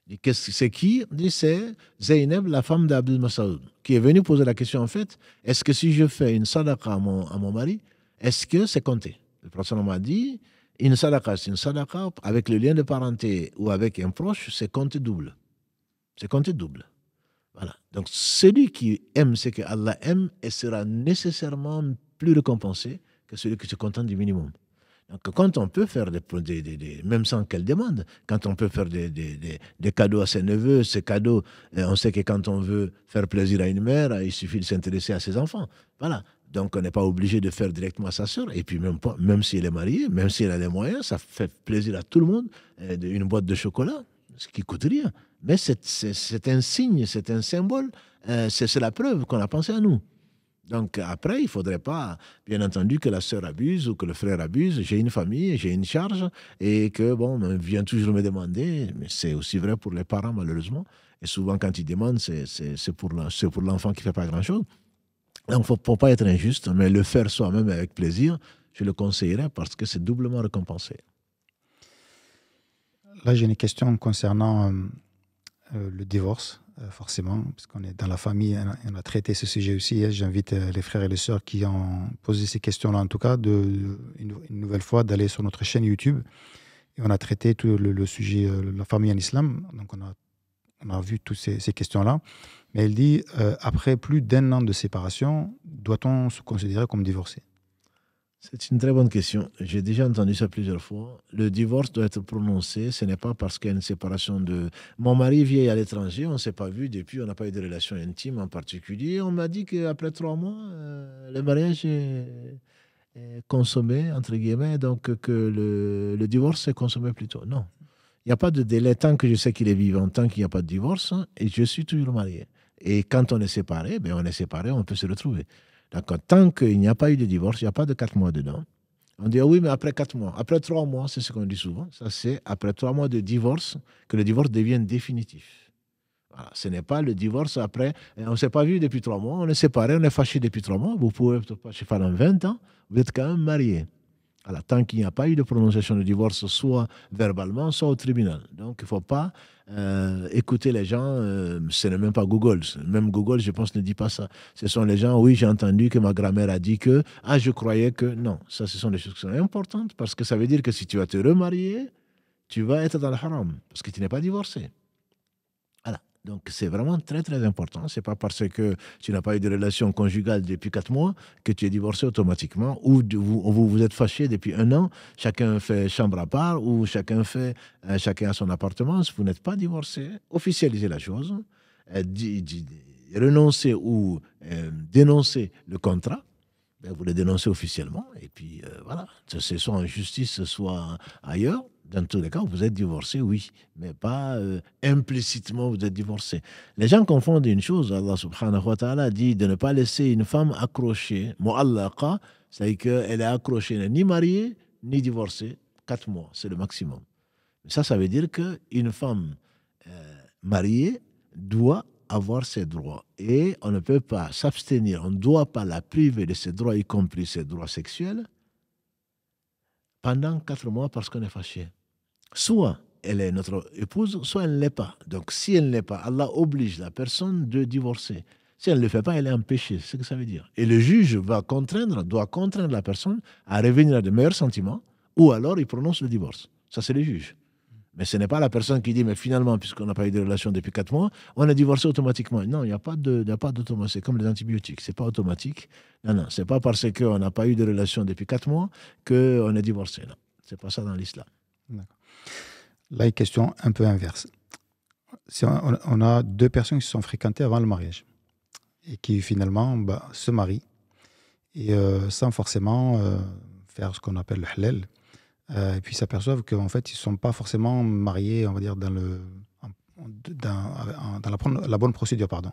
Il dit, c'est qui? Il dit, c'est Zaynab, la femme d'Abdul Mas'oud, qui est venue poser la question, en fait, est-ce que si je fais une sadaqa à mon mari, est-ce que c'est compté? Le prophète m'a dit, une sadaqa, c'est une sadaqa, avec le lien de parenté ou avec un proche, c'est compté double. C'est compté double. Voilà. Donc, celui qui aime ce que Allah aime et sera nécessairement plus récompensé que celui qui se contente du minimum. Donc, quand on peut faire même sans qu'elle demande, quand on peut faire des cadeaux à ses neveux, ces cadeaux, on sait que quand on veut faire plaisir à une mère, il suffit de s'intéresser à ses enfants. Voilà. Donc, on n'est pas obligé de faire directement à sa sœur. Et puis, même si elle est mariée, même si elle a les moyens, ça fait plaisir à tout le monde. Une boîte de chocolat, ce qui ne coûte rien. Mais c'est un signe, c'est un symbole. C'est la preuve qu'on a pensé à nous. Donc après, il ne faudrait pas, bien entendu, que la sœur abuse ou que le frère abuse. J'ai une famille, j'ai une charge et que, on vient toujours me demander. Mais c'est aussi vrai pour les parents, malheureusement. Et souvent, quand ils demandent, c'est pour l'enfant qui ne fait pas grand-chose. Donc, il ne faut pas être injuste, mais le faire soi-même avec plaisir, je le conseillerais parce que c'est doublement récompensé. Là, j'ai une question concernant le divorce, forcément, parce qu'on est dans la famille, on a traité ce sujet aussi. Hein. J'invite les frères et les sœurs qui ont posé ces questions-là, en tout cas, une nouvelle fois, d'aller sur notre chaîne YouTube. Et on a traité tout le sujet de la famille en islam. Donc, on a vu toutes ces questions-là. Mais elle dit, après plus d'1 an de séparation, doit-on se considérer comme divorcé? C'est une très bonne question. J'ai déjà entendu ça plusieurs fois. Le divorce doit être prononcé. Ce n'est pas parce qu'il y a une séparation de... Mon mari vit à l'étranger, on ne s'est pas vu depuis, on n'a pas eu de relation intime en particulier. On m'a dit qu'après 3 mois, le mariage est consommé, entre guillemets, donc que le divorce est consommé plus tôt. Non. Il n'y a pas de délai tant que je sais qu'il est vivant, tant qu'il n'y a pas de divorce, et je suis toujours marié. Et quand on est séparé, on est séparé, on peut se retrouver. D'accord. Tant qu'il n'y a pas eu de divorce, il n'y a pas de 4 mois dedans. On dit, oui, mais après 4 mois. Après 3 mois, c'est ce qu'on dit souvent. Ça, c'est après 3 mois de divorce que le divorce devienne définitif. Voilà. Ce n'est pas le divorce après. On ne s'est pas vu depuis 3 mois. On est séparés, on est fâchés depuis 3 mois. Vous pouvez être fâché pendant 20 ans. Vous êtes quand même mariés. Voilà. Tant qu'il n'y a pas eu de prononciation de divorce, soit verbalement, soit au tribunal. Donc, il ne faut pas écouter les gens. Ce n'est même pas Google. Même Google, je pense, ne dit pas ça. Ce sont les gens, oui, j'ai entendu que ma grand-mère a dit que, je croyais que. Non, ça, ce sont des choses qui sont importantes parce que ça veut dire que si tu vas te remarier, tu vas être dans le haram parce que tu n'es pas divorcé. Voilà. Donc, c'est vraiment très, très important. Ce n'est pas parce que tu n'as pas eu de relation conjugale depuis 4 mois que tu es divorcé automatiquement ou vous êtes fâché depuis 1 an, chacun fait chambre à part ou chacun a son appartement. Vous n'êtes pas divorcé. Officialisez la chose. Renoncer ou dénoncer le contrat. Vous le dénoncez officiellement. Et puis, voilà. C'est soit en justice, soit ailleurs. Dans tous les cas, vous êtes divorcé, oui, mais pas implicitement vous êtes divorcé. Les gens confondent une chose. Allah subhanahu wa ta'ala dit de ne pas laisser une femme accrochée, mu'allaqa, c'est-à-dire qu'elle est accrochée, elle n'est ni mariée, ni divorcée. 4 mois, c'est le maximum. Ça veut dire qu'une femme mariée doit avoir ses droits. Et on ne peut pas s'abstenir, on ne doit pas la priver de ses droits, y compris ses droits sexuels, pendant 4 mois parce qu'on est fâché. Soit elle est notre épouse, soit elle ne l'est pas. Donc, si elle ne l'est pas, Allah oblige la personne de divorcer. Si elle ne le fait pas, elle est en péché. C'est ce que ça veut dire. Et le juge doit contraindre la personne à revenir à de meilleurs sentiments, ou alors il prononce le divorce. Ça, c'est le juge. Mais ce n'est pas la personne qui dit, mais finalement, puisqu'on n'a pas eu de relation depuis 4 mois, on est divorcé automatiquement. Non, il n'y a pas d'automatique. C'est comme les antibiotiques. Ce n'est pas automatique. Non, ce n'est pas parce qu'on n'a pas eu de relation depuis 4 mois qu'on est divorcé. Non, ce n'est pas ça dans l'islam. D'accord. Là, une question un peu inverse. Si on a 2 personnes qui se sont fréquentées avant le mariage et qui finalement se marient et sans forcément faire ce qu'on appelle le halal. Et puis s'aperçoivent qu'en fait, ils ne sont pas forcément mariés, on va dire, dans la bonne procédure. Pardon.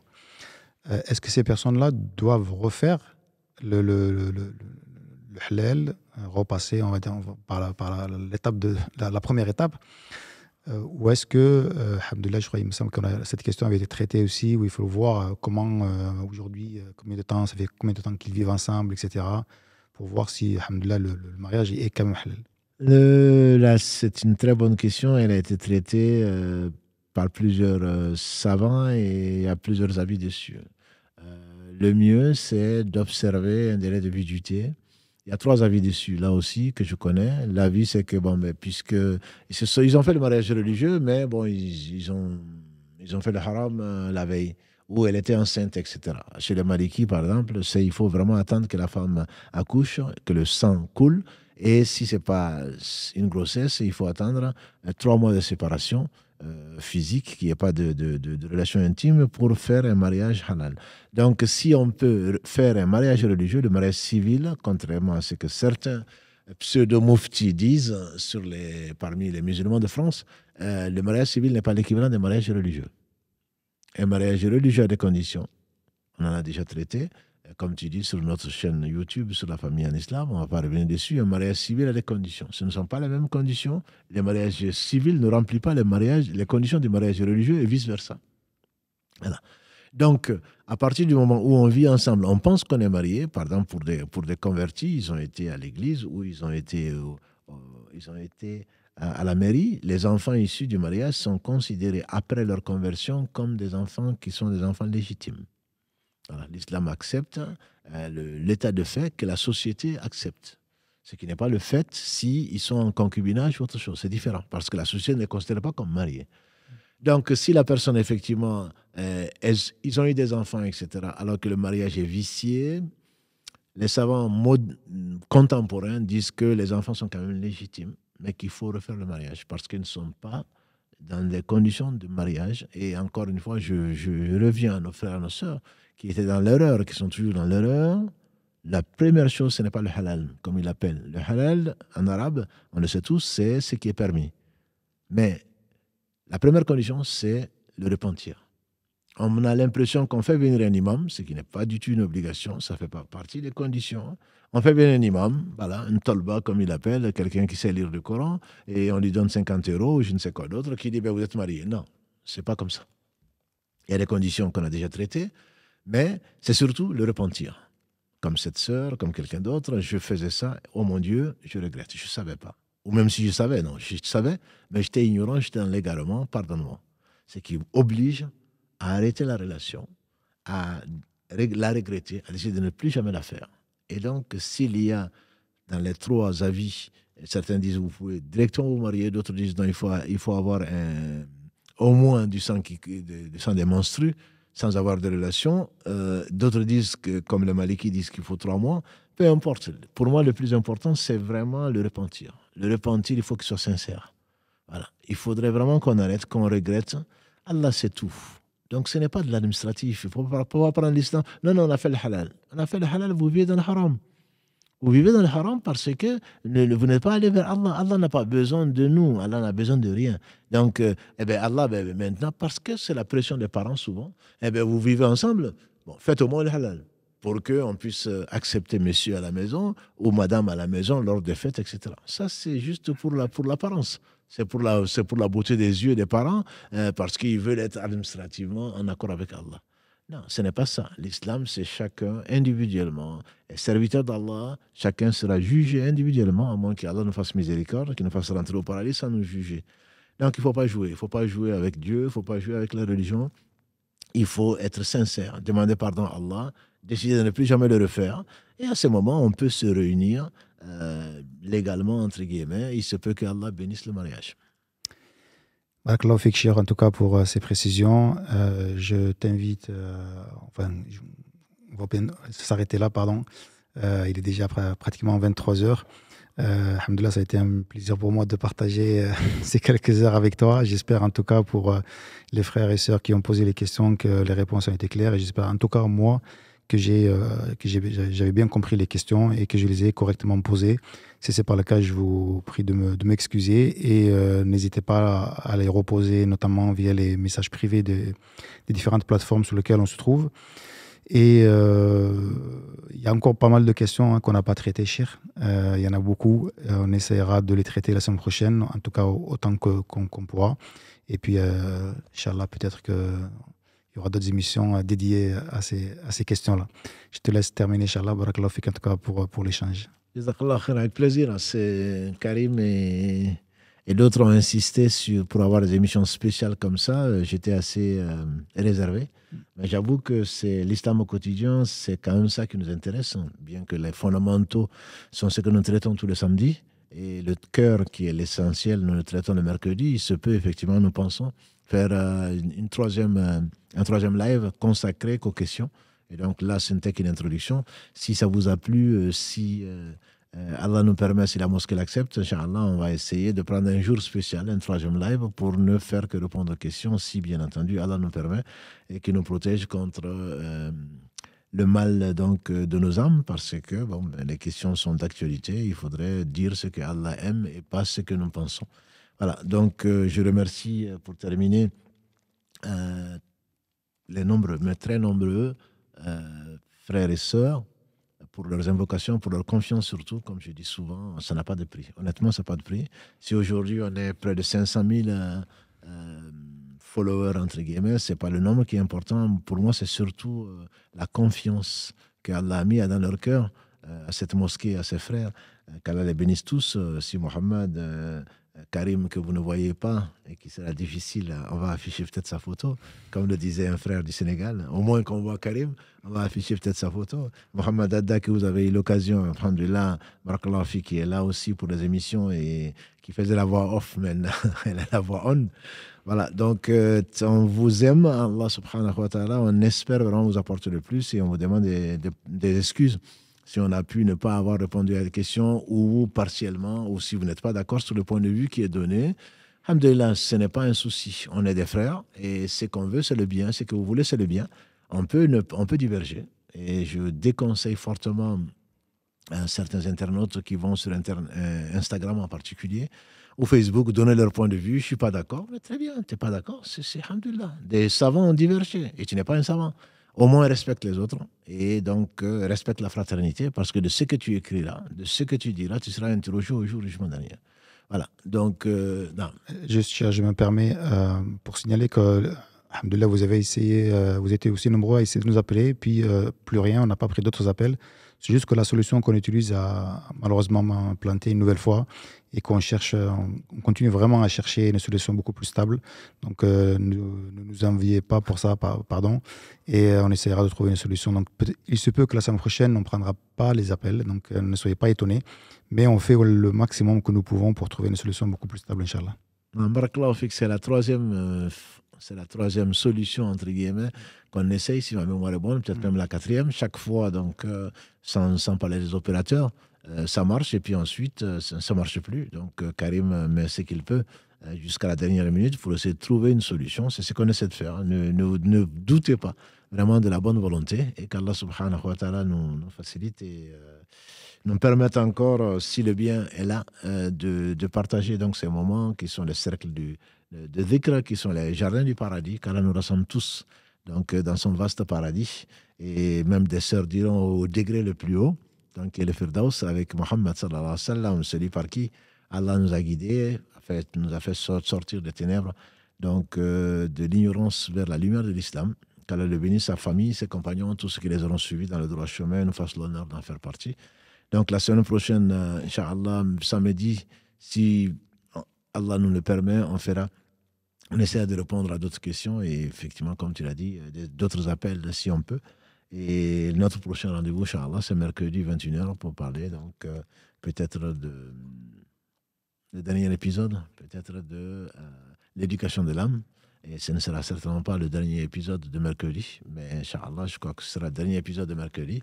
Est-ce que ces personnes-là doivent refaire le halal, repasser, on va dire, par l'étape la première étape, ou est-ce que, alhamdoulilah, je crois, il me semble que cette question avait été traitée aussi, où il faut voir comment aujourd'hui, combien de temps, ça fait combien de temps qu'ils vivent ensemble, etc., pour voir si, alhamdoulilah, le mariage est quand même halal. Là, c'est une très bonne question. Elle a été traitée par plusieurs savants et il y a plusieurs avis dessus. Le mieux, c'est d'observer un délai de viduité. Il y a 3 avis dessus, là aussi, que je connais. L'avis, c'est que, ils ont fait le mariage religieux, mais ils ont fait le haram la veille, où elle était enceinte, etc. Chez les Maliki, par exemple, il faut vraiment attendre que la femme accouche, que le sang coule. Et si ce n'est pas une grossesse, il faut attendre 3 mois de séparation physique, qu'il n'y ait pas de relation intime pour faire un mariage halal. Donc, si on peut faire un mariage religieux, le mariage civil, contrairement à ce que certains pseudo-mouftis disent parmi les musulmans de France, le mariage civil n'est pas l'équivalent d'un mariage religieux. Un mariage religieux a des conditions. On en a déjà traité. Comme tu dis, sur notre chaîne YouTube, sur la famille en islam, on ne va pas revenir dessus. Un mariage civil a des conditions. Ce ne sont pas les mêmes conditions. Les mariages civils ne remplissent pas les conditions du mariage religieux et vice-versa. Voilà. Donc, à partir du moment où on vit ensemble, on pense qu'on est marié. Par exemple, pour des convertis, ils ont été à l'église ou ils ont été à la mairie, les enfants issus du mariage sont considérés après leur conversion comme des enfants qui sont des enfants légitimes. Voilà, l'islam accepte l'état de fait que la société accepte. Ce qui n'est pas le fait s'ils sont en concubinage ou autre chose. C'est différent parce que la société ne les considère pas comme mariés. Donc, si la personne, effectivement, ils ont eu des enfants, etc., alors que le mariage est vicié, les savants contemporains disent que les enfants sont quand même légitimes, mais qu'il faut refaire le mariage parce qu'ils ne sont pas dans les conditions de mariage. Et encore une fois, je reviens à nos frères et nos sœurs qui étaient dans l'erreur, qui sont toujours dans l'erreur. La première chose, ce n'est pas le halal, comme il l'appelle. Le halal, en arabe, on le sait tous, c'est ce qui est permis. Mais la première condition, c'est le repentir. On a l'impression qu'on fait venir un imam, ce qui n'est pas du tout une obligation, ça ne fait pas partie des conditions. On fait venir un imam, voilà, un tolba, comme il l'appelle, quelqu'un qui sait lire le Coran, et on lui donne 50 € ou je ne sais quoi d'autre, qui dit, vous êtes marié. Non, ce n'est pas comme ça. Il y a des conditions qu'on a déjà traitées, mais c'est surtout le repentir. Comme cette sœur, comme quelqu'un d'autre, je faisais ça, oh mon Dieu, je regrette, je ne savais pas. Ou même si je savais, non, je savais, mais j'étais ignorant, j'étais dans l'égarement, pardonne-moi. Ce qui oblige à arrêter la relation, à la regretter, à décider de ne plus jamais la faire. Et donc, s'il y a dans les trois avis, certains disent vous pouvez directement vous marier, d'autres disent non, il faut avoir au moins du sang des menstrues, sans avoir de relation. D'autres disent, comme les Malikis disent qu'il faut 3 mois. Peu importe. Pour moi, le plus important, c'est vraiment le repentir. Le repentir, il faut qu'il soit sincère. Voilà. Il faudrait vraiment qu'on arrête, qu'on regrette. Allah, c'est tout. Donc, ce n'est pas de l'administratif. Il ne faut pas prendre l'islam. Non, on a fait le halal. On a fait le halal, vous vivez dans le haram. Vous vivez dans le haram parce que vous n'êtes pas allé vers Allah. Allah n'a pas besoin de nous. Allah n'a besoin de rien. Donc, Allah, maintenant, parce que c'est la pression des parents souvent, vous vivez ensemble. Bon, faites au moins le halal pour qu'on puisse accepter monsieur à la maison ou madame à la maison lors des fêtes, etc. Ça, c'est juste pour l'apparence. C'est pour la beauté des yeux des parents parce qu'ils veulent être administrativement en accord avec Allah. Non, ce n'est pas ça. L'islam, c'est chacun individuellement. Et serviteur d'Allah, chacun sera jugé individuellement, à moins qu'Allah nous fasse miséricorde, qu'il nous fasse rentrer au paradis sans nous juger. Donc, il ne faut pas jouer. Il ne faut pas jouer avec Dieu, il ne faut pas jouer avec la religion. Il faut être sincère, demander pardon à Allah, décider de ne plus jamais le refaire. Et à ce moment, on peut se réunir légalement, entre guillemets. Il se peut que Allah bénisse le mariage. Barakallahu fik, Cheikh, en tout cas pour ces précisions. Je t'invite, on va bien s'arrêter là, pardon. Il est déjà pratiquement 23h. Alhamdoulilah, ça a été un plaisir pour moi de partager ces quelques heures avec toi. J'espère en tout cas pour les frères et sœurs qui ont posé les questions que les réponses ont été claires. Et j'espère en tout cas moi que j'avais bien compris les questions et que je les ai correctement posées. Si c'est pas le cas, je vous prie de m'excuser et n'hésitez pas à les reposer, notamment via les messages privés des différentes plateformes sur lesquelles on se trouve. Et il y a encore pas mal de questions qu'on n'a pas traitées, Cheikh. Il y en a beaucoup. On essaiera de les traiter la semaine prochaine, en tout cas autant qu'on pourra. Et puis, Inch'Allah, peut-être qu'il y aura d'autres émissions dédiées à ces questions-là. Je te laisse terminer, Inch'Allah. Barakallahu fik, en tout cas, pour l'échange. Jazakallah khair, avec plaisir. C'est Karim et d'autres ont insisté pour avoir des émissions spéciales comme ça. J'étais assez réservé. Mais j'avoue que c'est l'islam au quotidien, c'est quand même ça qui nous intéresse, bien que les fondamentaux sont ce que nous traitons tous les samedis. Et le cœur, qui est l'essentiel, nous le traitons le mercredi. Il se peut, effectivement, nous pensons, faire un troisième live consacré qu'aux questions. Et donc là, ce n'était qu'une introduction. Si ça vous a plu, si Allah nous permet, si la mosquée l'accepte, Inch'Allah, on va essayer de prendre un jour spécial, un troisième live, pour ne faire que répondre aux questions, si bien entendu Allah nous permet, et qui nous protège contre le mal donc, de nos âmes, parce que les questions sont d'actualité. Il faudrait dire ce que Allah aime et pas ce que nous pensons. Voilà, donc je remercie pour terminer les nombreux, mais très nombreux frères et sœurs pour leurs invocations, pour leur confiance surtout. Comme je dis souvent, ça n'a pas de prix. Honnêtement, ça n'a pas de prix. Si aujourd'hui on est près de 500 000 followers, entre guillemets, ce n'est pas le nombre qui est important. Pour moi, c'est surtout la confiance qu'Allah a mis dans leur cœur à cette mosquée, à ses frères. Qu'Allah les bénisse tous. Si Mohammed Karim que vous ne voyez pas et qui sera difficile, on va afficher peut-être sa photo, comme le disait un frère du Sénégal. Au moins qu'on voit Karim, on va afficher peut-être sa photo. Mohamed Adda, que vous avez eu l'occasion, alhamdoulilah, Barakallahu fi, qui est là aussi pour les émissions et qui faisait la voix off, maintenant elle a la voix on. Voilà, donc on vous aime, Allah subhanahu wa ta'ala, on espère vraiment vous apporter le plus et on vous demande des excuses si on a pu ne pas avoir répondu à la question ou partiellement, ou si vous n'êtes pas d'accord sur le point de vue qui est donné. Alhamdulillah, ce n'est pas un souci. On est des frères et ce qu'on veut, c'est le bien. Ce que vous voulez, c'est le bien. On peut diverger. Et je déconseille fortement à certains internautes qui vont sur Instagram en particulier, ou Facebook, donner leur point de vue. Je ne suis pas d'accord. Mais très bien, tu n'es pas d'accord. C'est alhamdulillah. Des savants ont divergé et tu n'es pas un savant. Au moins respecte les autres et donc respecte la fraternité parce que de ce que tu écris là, de ce que tu dis là, tu seras interrogé au jour du jugement dernier. Voilà, donc non. Juste, je me permets pour signaler que, alhamdoulilah, vous avez essayé, vous étiez aussi nombreux à essayer de nous appeler, puis plus rien, on n'a pas pris d'autres appels. C'est juste que la solution qu'on utilise a malheureusement planté une nouvelle fois et qu'on cherche, on continue vraiment à chercher une solution beaucoup plus stable. Donc, ne nous enviez pas pour ça, pardon, et on essaiera de trouver une solution. Donc, il se peut que la semaine prochaine, on ne prendra pas les appels, donc ne soyez pas étonnés, mais on fait le maximum que nous pouvons pour trouver une solution beaucoup plus stable, Inch'Allah. Barakallahu fik, c'est la troisième solution, entre guillemets, qu'on essaye, si ma mémoire est bonne, peut-être même la quatrième, chaque fois, donc, sans parler des opérateurs, ça marche, et puis ensuite, ça ne marche plus. Donc, Karim met ce qu'il peut jusqu'à la dernière minute pour essayer de trouver une solution. C'est ce qu'on essaie de faire. Ne doutez pas vraiment de la bonne volonté, et qu'Allah subhanahu wa ta'ala nous facilite et nous permette encore, si le bien est là, de partager donc ces moments qui sont les cercles de dhikr, qui sont les jardins du paradis, qu'Allah nous rassemble tous donc, dans son vaste paradis, et même des sœurs diront au degré le plus haut, donc qui est le Firdaus, avec Mohammed sallallahu alayhi wa sallam, celui par qui Allah nous a guidés, nous a fait sortir des ténèbres, donc de l'ignorance vers la lumière de l'islam. Qu'Allah le bénisse, sa famille, ses compagnons, tous ceux qui les auront suivis dans le droit chemin, nous fasse l'honneur d'en faire partie. Donc la semaine prochaine, Inch'Allah, samedi, si Allah nous le permet, on essaie de répondre à d'autres questions et effectivement, comme tu l'as dit, d'autres appels si on peut. Et notre prochain rendez-vous, Inch'Allah, c'est mercredi 21h pour parler donc peut-être le dernier épisode, peut-être de l'éducation de l'âme. Et ce ne sera certainement pas le dernier épisode de mercredi, mais Inch'Allah, je crois que ce sera le dernier épisode de mercredi.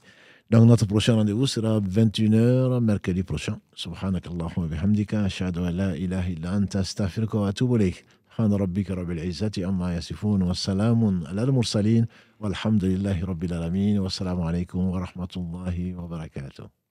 Donc notre prochain rendez-vous sera 21h mercredi prochain. Subhanakallahumma wa bihamdika, ashhadu an la ilaha illa anta, astaghfiruka wa atubu ilayk. Subhana rabbika rabbil izzati amma yasifun, wa salamun ala al-mursalin, walhamdulillahi rabbil alamin, wa assalamu alaykum wa rahmatullahi wa barakatuh.